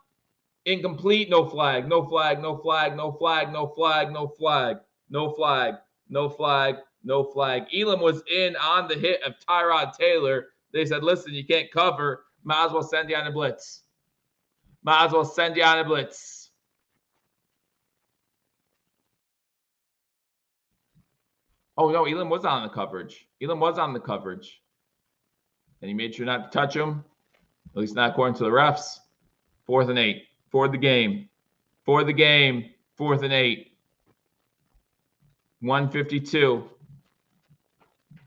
Incomplete. No flag. No flag. No flag. No flag. No flag. No flag. No flag. No flag. No flag. Elam was in on the hit of Tyrod Taylor. They said, listen, you can't cover. Might as well send you on a blitz. Oh, no, Elam was on the coverage. And he made sure not to touch him, at least not according to the refs. 4th and 8. For the game. 4th and 8. 1:52.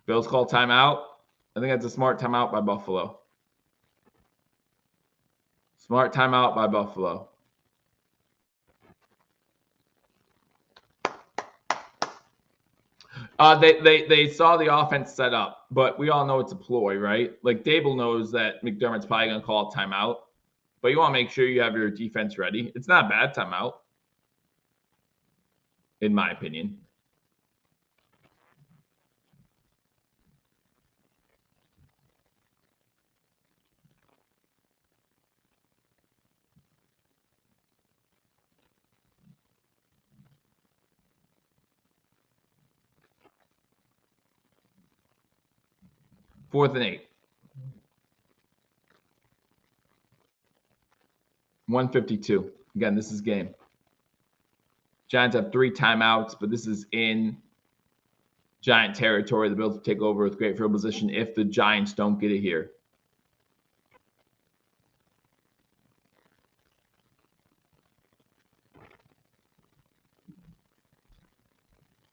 Bills call timeout. I think that's a smart timeout by Buffalo. They saw the offense set up, but we all know it's a ploy, right? Like, Daboll knows that McDermott's probably going to call a timeout, but you want to make sure you have your defense ready. It's not a bad timeout, in my opinion. 4th and 8. 152. Again, this is game. Giants have 3 timeouts, but this is in Giant territory. The Bills will take over with great field position if the Giants don't get it here.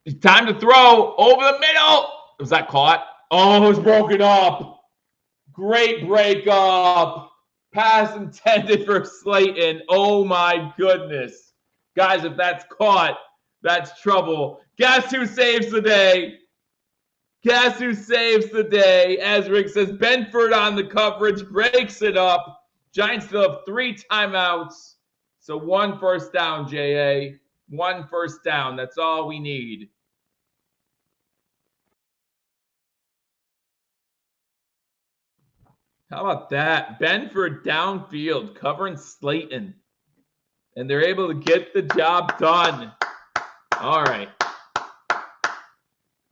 It's time to throw over the middle. Was that caught? Oh, it was broken up. Great breakup. Pass intended for Slayton. Oh, my goodness. Guys, if that's caught, that's trouble. Guess who saves the day? Guess who saves the day? As Rick says, Benford on the coverage, breaks it up. Giants still have 3 timeouts. So 1 first down, JA. 1 first down. That's all we need. How about that? Benford downfield covering Slayton. And they're able to get the job done. All right.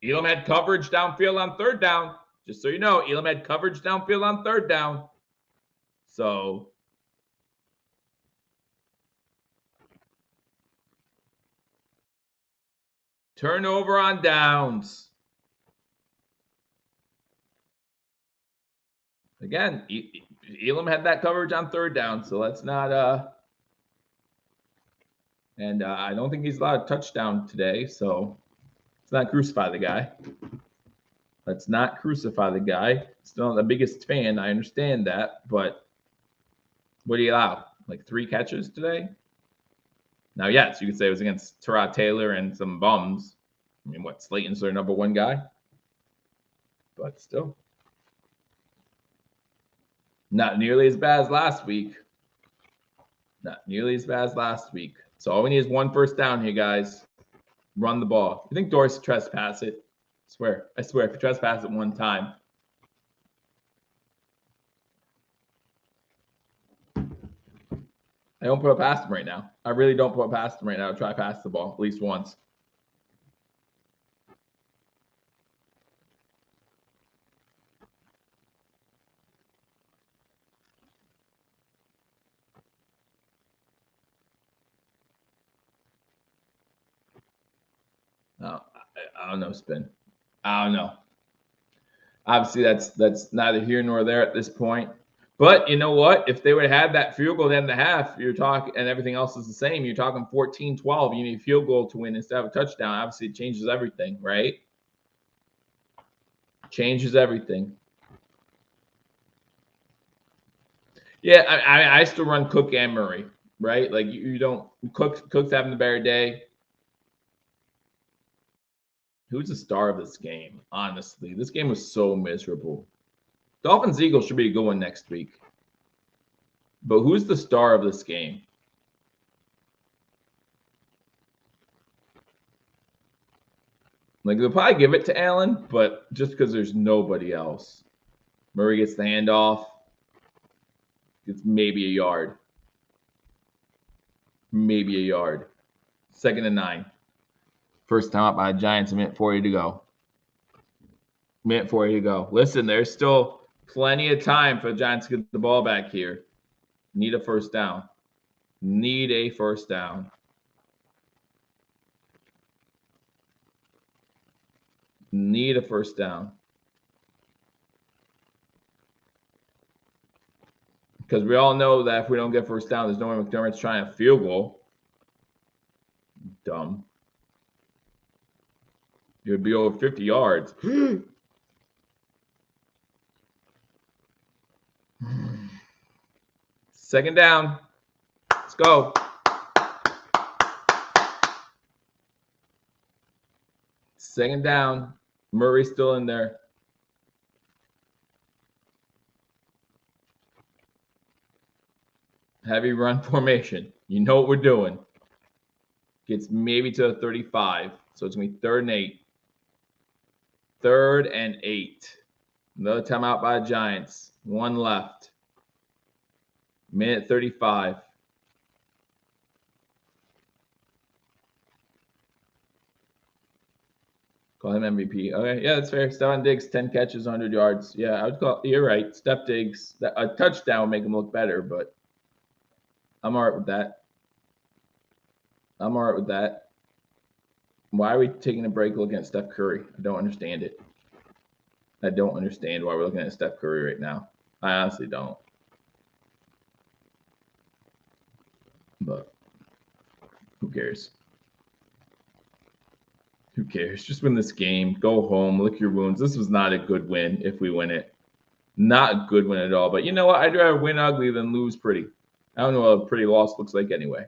Elam had coverage downfield on 3rd down. Just so you know, Elam had coverage downfield on 3rd down. So turnover on downs. Again, Elam had that coverage on 3rd down, so let's not and I don't think he's allowed a touchdown today, so let's not crucify the guy. Let's not crucify the guy. Still not the biggest fan, I understand that, but what do you allow? Like 3 catches today? Now, yes, you could say it was against Tyrod Taylor and some bums. I mean, what, Slayton's their number 1 guy? But still. Not nearly as bad as last week. Not nearly as bad as last week. So all we need is 1 first down here, guys. Run the ball. You think Doris trespass it? I swear, if you trespass it 1 time. I don't put it past him right now. I really don't put it past him right now to try pass the ball at least once. No, I don't know, Spin. I don't know. Obviously, that's neither here nor there at this point. But you know what? If they would have had that field goal at the end of the half, you're talking, and everything else is the same, you're talking 14-12. You need a field goal to win instead of a touchdown. Obviously, it changes everything, right? Changes everything. Yeah, I still run Cook and Murray, right? Like you don't Cook's having the better day. Who's the star of this game? Honestly, this game was so miserable. Dolphins Eagles should be a good one next week. But who's the star of this game? Like, they'll probably give it to Allen, but just because there's nobody else. Murray gets the handoff. It's maybe a yard. Maybe a yard. 2nd and 9. First time up by the Giants, a minute 40 to go. Minute 40 to go. Listen, there's still plenty of time for the Giants to get the ball back here. Need a first down. Need a first down. Need a first down. Because we all know that if we don't get first down, there's no way McDermott's trying a field goal. Dumb. It would be over 50 yards. 2nd down. Let's go. Second down. Murray's still in there. Heavy run formation. You know what we're doing. Gets maybe to the 35. So it's going to be 3rd and 8. 3rd and 8. Another timeout by the Giants. 1 left. Minute 35. Call him MVP. Okay, yeah, that's fair. Stephon Diggs, 10 catches, 100 yards. Yeah, I would call. You're right. Steph Diggs, a touchdown would make him look better, but I'm all right with that. I'm all right with that. Why are we taking a break looking at Steph Curry? I don't understand it. I don't understand why we're looking at Steph Curry right now. I honestly don't. But who cares? Who cares? Just win this game. Go home. Lick your wounds. This was not a good win if we win it. Not a good win at all. But you know what? I'd rather win ugly than lose pretty. I don't know what a pretty loss looks like anyway.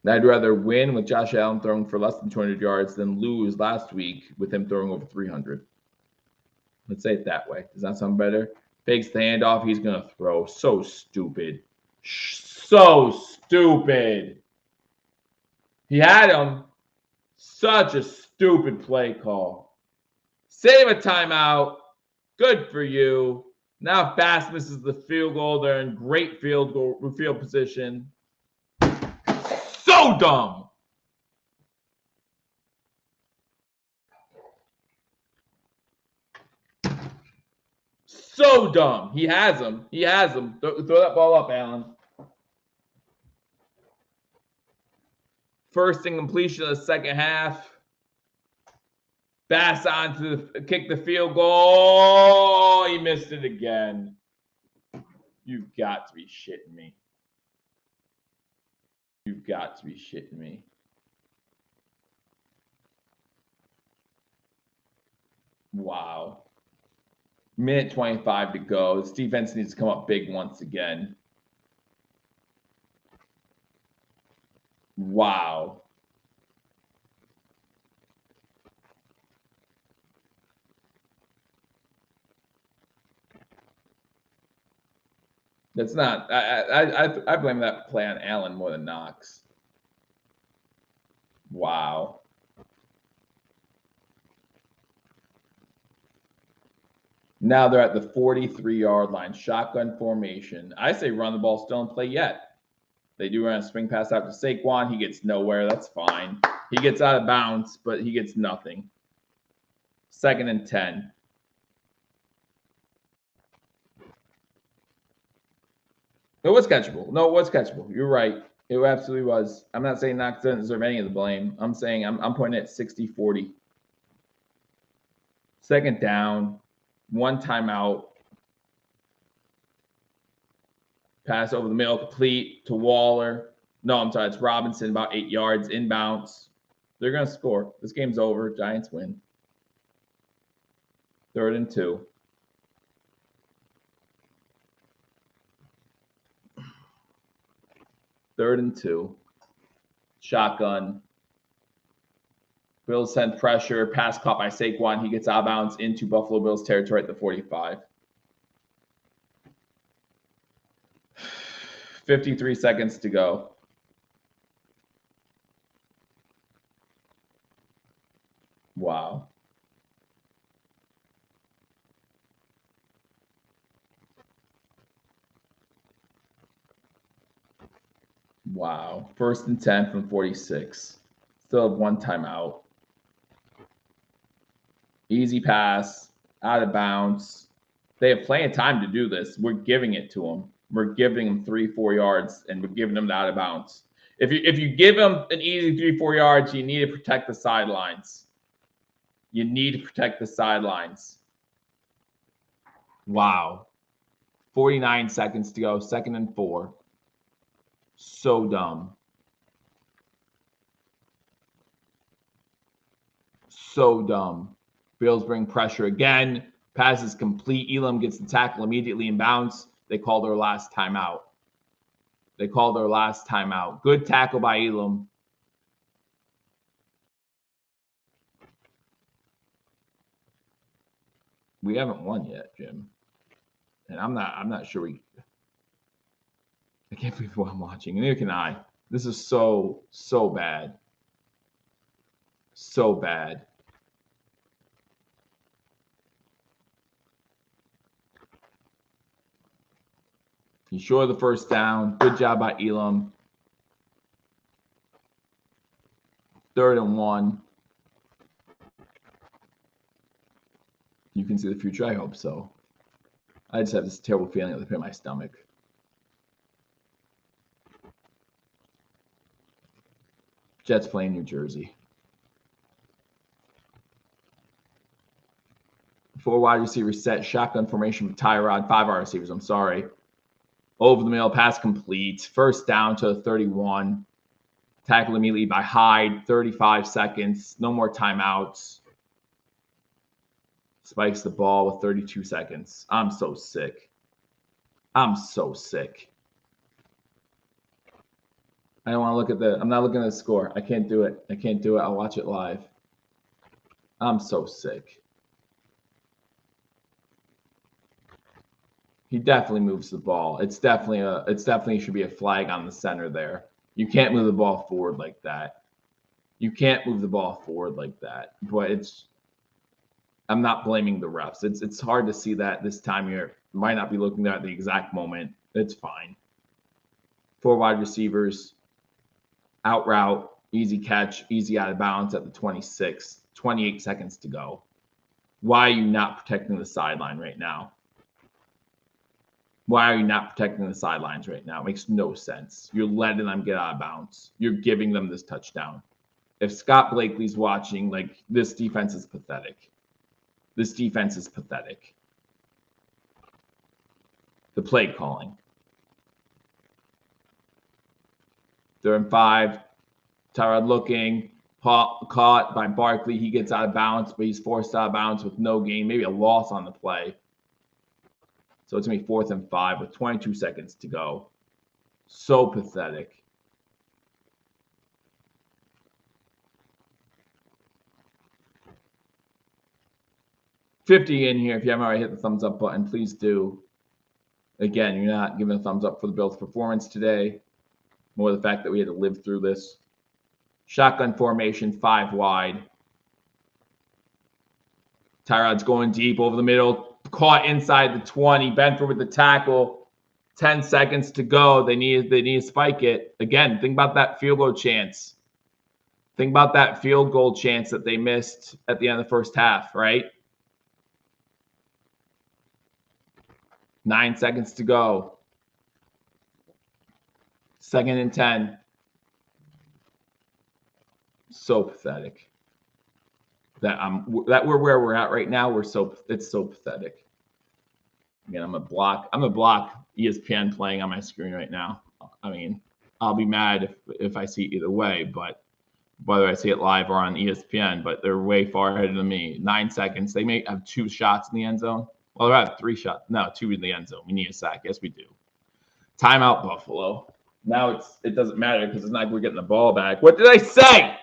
I'd rather win with Josh Allen throwing for less than 200 yards than lose last week with him throwing over 300. Let's say it that way. Does that sound better? Fakes the handoff. He's going to throw. So stupid. So stupid. He had him. Such a stupid play call. Save a timeout. Good for you. Now if Bass misses the field goal, they're in great field position. So dumb. So dumb. He has him. He has him. Throw that ball up, Allen. First incompletion of the second half. Bass on to kick the field goal. He missed it again. You've got to be shitting me. You've got to be shitting me. Wow. Minute 25 to go. This defense needs to come up big once again. Wow. That's not. I blame that play on Allen more than Knox. Wow. Now they're at the 43-yard line. Shotgun formation. I say run the ball, still in play yet. They do run a swing pass out to Saquon. He gets nowhere. That's fine. He gets out of bounds, but he gets nothing. 2nd and 10. It was catchable. No, it was catchable. You're right. It absolutely was. I'm not saying Knox doesn't deserve any of the blame. I'm saying I'm pointing at 60-40. 2nd down. 1 timeout. Pass over the middle, complete to Waller. No, I'm sorry. It's Robinson, about 8 yards, inbounds. They're going to score. This game's over. Giants win. 3rd and 2. Third and 2. Shotgun. Bills send pressure. Pass caught by Saquon. He gets out of bounds into Buffalo Bills territory at the 45. 53 seconds to go. Wow. Wow. 1st and 10 from 46. Still have 1 timeout. Easy pass. Out of bounds. They have plenty of time to do this. We're giving it to them. We're giving them 3-4 yards, and we're giving them out of bounds. If you give them an easy 3-4 yards, you need to protect the sidelines. You need to protect the sidelines. Wow. 49 seconds to go. 2nd and 4. So dumb. So dumb. Bills bring pressure again. Pass is complete. Elam gets the tackle immediately in bounds. They call their last timeout. Good tackle by Elam. We haven't won yet, Jim. And I'm not sure I can't believe what I'm watching. Neither can I. This is so bad. So bad. He's short of the 1st down. Good job by Elam. 3rd and 1. You can see the future. I hope so. I just have this terrible feeling at the pit of my stomach. Jets playing New Jersey. 4 wide receivers set. Shotgun formation with Tyrod. 5 wide receivers. I'm sorry. Over the middle. Pass complete. 1st down to 31. Tackled immediately by Hyde. 35 seconds. No more timeouts. Spikes the ball with 32 seconds. I'm so sick. I'm so sick. I don't want to look at I'm not looking at the score. I can't do it. I can't do it. I'll watch it live. I'm so sick. He definitely moves the ball. It's definitely should be a flag on the center there. You can't move the ball forward like that. You can't move the ball forward like that. But I'm not blaming the refs. It's hard to see that this time. You might not be looking at the exact moment. It's fine. 4 wide receivers. Out route, easy catch, easy out of bounds at the 26. 28 seconds to go. Why are you not protecting the sideline right now? Why are you not protecting the sidelines right now? It makes no sense. You're letting them get out of bounds. You're giving them this touchdown. If Scott Blakely's watching, like, this defense is pathetic. This defense is pathetic. The play calling. 3rd and 5. Tyrod looking. Caught by Barkley. He gets out of bounds, but he's forced out of bounds with no gain. Maybe a loss on the play. So it's going to be 4th and 5 with 22 seconds to go. So pathetic. $50 in here. If you haven't already hit the thumbs up button, please do. Again, you're not giving a thumbs up for the Bills' performance today. More the fact that we had to live through this. Shotgun formation, 5 wide. Tyrod's going deep over the middle. Caught inside the 20. Benford with the tackle. 10 seconds to go. They need to spike it. Again, think about that field goal chance. Think about that field goal chance that they missed at the end of the first half, right? 9 seconds to go. 2nd and 10. So pathetic. That we're where we're at right now. It's so pathetic. Again, I'm gonna block ESPN playing on my screen right now. I mean, I'll be mad if I see either way, but whether I see it live or on ESPN, but they're way far ahead of me. 9 seconds. They may have 2 shots in the end zone. Well, they have 3 shots. No, 2 in the end zone. We need a sack. Yes, we do. Timeout, Buffalo. Now it doesn't matter because it's not like we're getting the ball back. What did I say?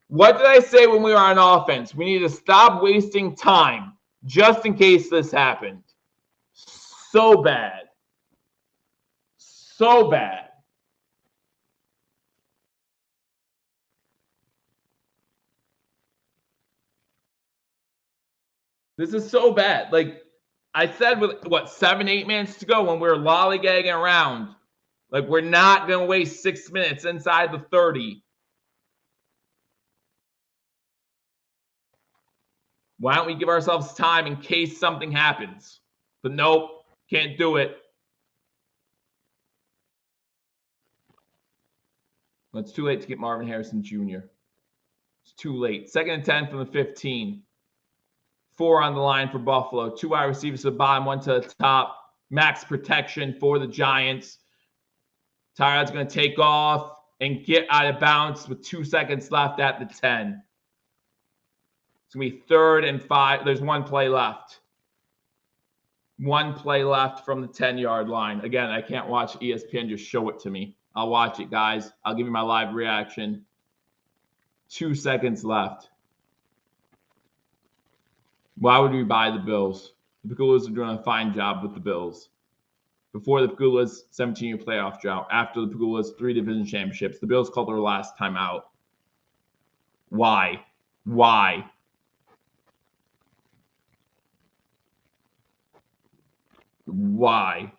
What did I say when we were on offense? We need to stop wasting time just in case this happened. So bad. So bad. This is so bad. Like I said, with 7-8 minutes to go when we were lollygagging around, like we're not going to waste 6 minutes inside the 30. Why don't we give ourselves time in case something happens? But nope, can't do it. It's too late to get Marvin Harrison Jr. It's too late. 2nd and 10 from the 15. 4 on the line for Buffalo. 2 wide receivers to the bottom, 1 to the top. Max protection for the Giants. Tyrod's going to take off and get out of bounds with 2 seconds left at the 10. It's going to be 3rd and 5. There's 1 play left. 1 play left from the 10-yard line. Again, I can't watch ESPN. Just show it to me. I'll watch it, guys. I'll give you my live reaction. 2 seconds left. Why would we buy the Bills? The Pagulas are doing a fine job with the Bills. Before the Pagulas' 17-year playoff drought, after the Pagulas' 3 division championships, the Bills called their last time out. Why? Why? Why?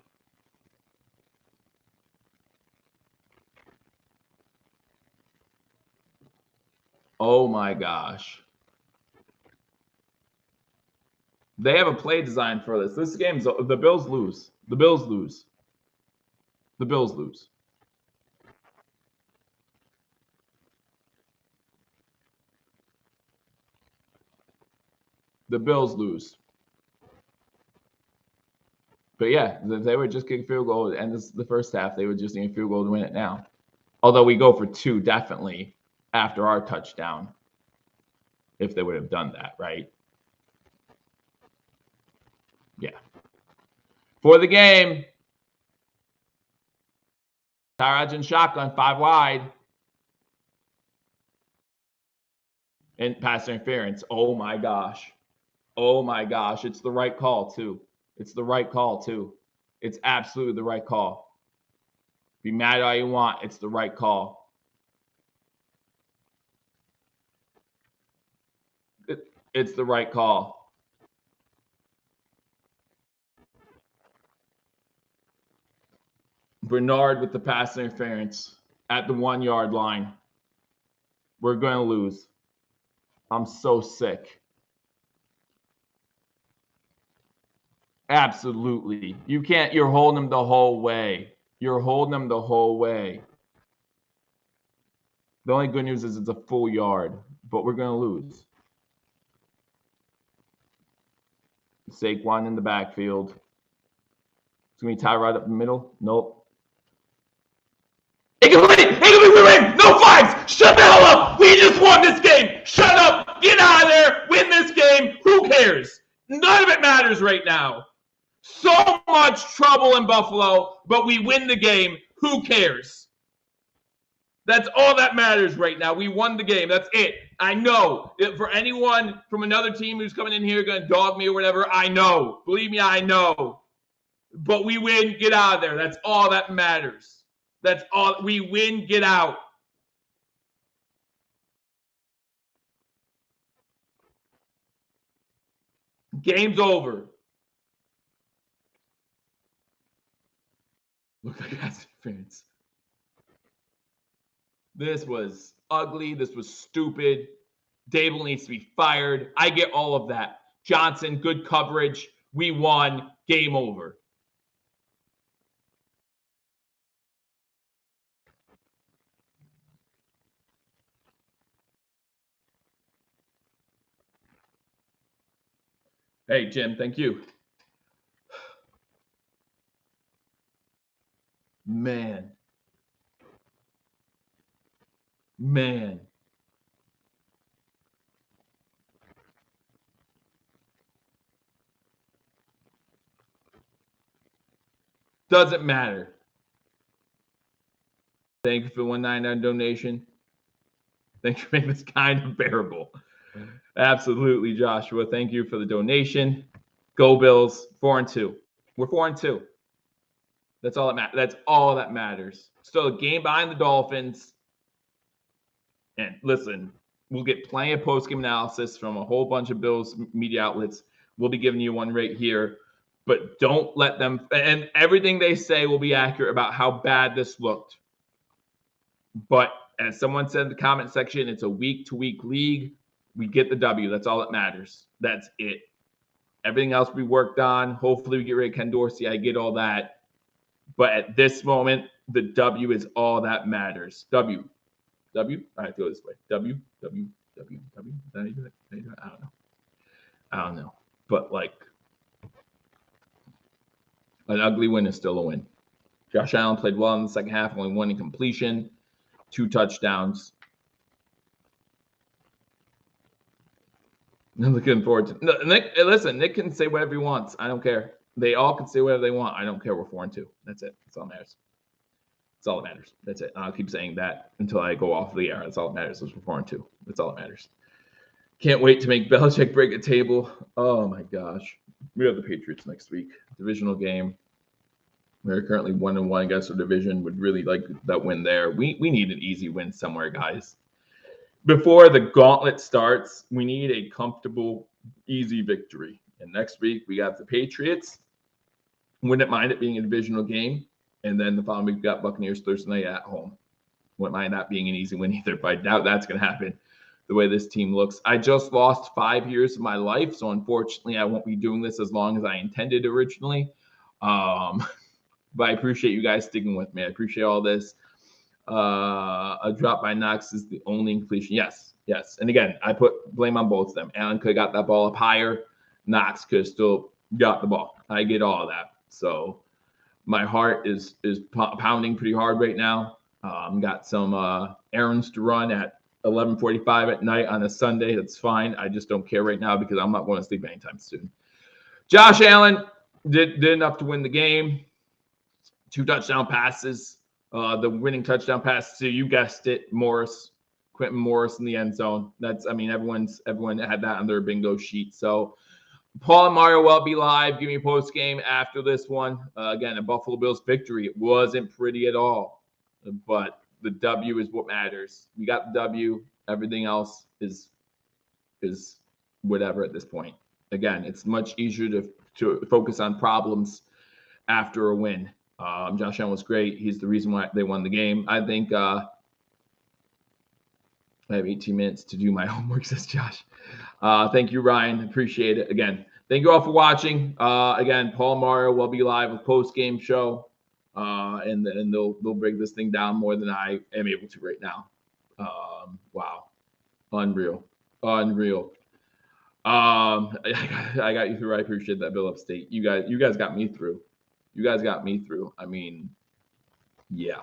Oh my gosh. They have a play design for this. This game's the Bills lose. The Bills lose. The Bills lose. The Bills lose. But yeah, if they would just kick a field goal and this is the first half, they would just need a field goal to win it now. Although we go for 2 definitely after our touchdown, if they would have done that, right? Yeah. For the game, Hodgins shotgun, 5 wide. And pass interference. Oh my gosh. Oh my gosh. It's the right call, too. It's the right call, too. It's absolutely the right call. Be mad all you want. It's the right call. It's the right call. Bernard with the pass interference at the 1 yard line. We're going to lose. I'm so sick. Absolutely. You're holding them the whole way. You're holding them the whole way. The only good news is it's a full yard, but we're going to lose. Saquon in the backfield. It's going to be Tyrod up the middle. Nope. We win! No flags! Shut the hell up! We just won this game! Shut up! Get out of there! Win this game! Who cares? None of it matters right now. So much trouble in Buffalo, but we win the game. Who cares? That's all that matters right now. We won the game. That's it. I know. For anyone from another team who's coming in here going to dog me or whatever, I know. Believe me, I know. But we win. Get out of there. That's all that matters. That's all. We win. Get out. Game's over. Look like that's interference. This was ugly. This was stupid. Daboll needs to be fired. I get all of that. Johnson, good coverage. We won. Game over. Hey, Jim, thank you. Man. Doesn't matter. Thank you for the $1.99 donation. Thanks for making this kind of bearable. Absolutely, Joshua. Thank you for the donation. Go Bills. 4-2. We're 4-2. That's all that matters. That's all that matters. Still a game behind the Dolphins. And listen, we'll get plenty of post-game analysis from a whole bunch of Bills media outlets. We'll be giving you one right here. But don't let them – and everything they say will be accurate about how bad this looked. But as someone said in the comment section, it's a week-to-week league. We get the W. That's all that matters. That's it. Everything else we worked on. Hopefully we get rid of Ken Dorsey. I get all that. But at this moment, the W is all that matters. W. All right, go this way. W. Is that how you do it? I don't know. But, like, an ugly win is still a win. Josh Allen played well in the second half, only 1 incompletion, 2 touchdowns. I'm looking forward to Nick. Listen, Nick can say whatever he wants. I don't care. They all can say whatever they want. I don't care. We're 4-2. That's it. That's all that matters. That's all that matters. That's it. I'll keep saying that until I go off the air. That's all that matters. We're 4-2. That's all that matters. Can't wait to make Belichick break a table. Oh my gosh. We have the Patriots next week. Divisional game. We're currently 1-1 against our division. Would really like that win there. We need an easy win somewhere, guys. Before the gauntlet starts, we need a comfortable, easy victory. And next week, we got the Patriots. Wouldn't mind it being a divisional game. And then the following week, we got Buccaneers Thursday night at home. Wouldn't mind that being an easy win either, but I doubt that's going to happen. the way this team looks. I just lost 5 years of my life, so unfortunately, I won't be doing this as long as I intended originally. But I appreciate you guys sticking with me. I appreciate all this. A drop by Knox is the only completion. Yes. And again, I put blame on both of them. Allen could have got that ball up higher. Knox could have still got the ball. I get all of that. So my heart is pounding pretty hard right now. Got some errands to run at 11:45 at night on a Sunday. That's fine. I just don't care right now because I'm not going to sleep anytime soon. Josh Allen did enough to win the game. 2 touchdown passes. The winning touchdown pass to, you guessed it, Quentin Morris in the end zone. Everyone had that on their bingo sheet. So Paul and Mario will be live. Give me a post game after this one. Again, a Buffalo Bills victory. It wasn't pretty at all, but the W is what matters. We got the W. Everything else is whatever at this point. Again, it's much easier to focus on problems after a win. Josh Allen was great. He's the reason why they won the game. I think I have 18 minutes to do my homework, says Josh. Thank you, Ryan. Appreciate it. Again, thank you all for watching. Again, Paul and Mario will be live with post-game show, and they'll break this thing down more than I am able to right now. Wow. Unreal. I got you through. I appreciate that, Bill Upstate. You guys got me through. I mean, yeah.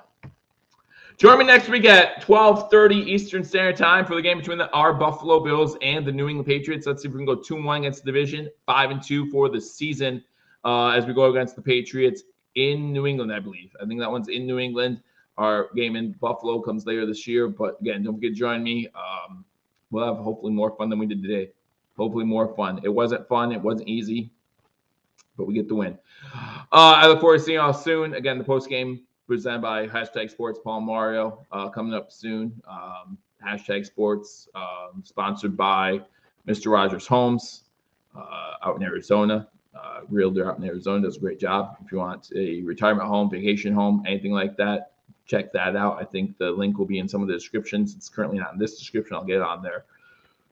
Join me next week at 12:30 Eastern Standard Time for the game between our Buffalo Bills and the New England Patriots. Let's see if we can go 2-1 against the division, 5-2 for the season as we go against the Patriots in New England, I believe. I think that one's in New England. Our game in Buffalo comes later this year. But, again, don't forget to join me. We'll have hopefully more fun than we did today. Hopefully more fun. It wasn't fun. It wasn't easy. But we get the win. I look forward to seeing y'all soon. Again, the post game presented by #Sports Paul and Mario coming up soon. #Sports sponsored by Mr. Rogers Homes out in Arizona. Realtor out in Arizona does a great job. If you want a retirement home, vacation home, anything like that, check that out. I think the link will be in some of the descriptions. It's currently not in this description. I'll get it on there.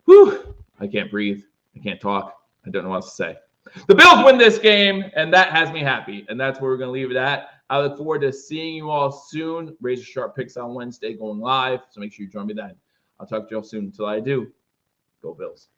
Whew! I can't breathe. I can't talk. I don't know what else to say. The Bills win this game, and that has me happy. And that's where we're going to leave it at. I look forward to seeing you all soon. Razor Sharp Picks on Wednesday going live. So make sure you join me then. I'll talk to you all soon. Until I do, go Bills.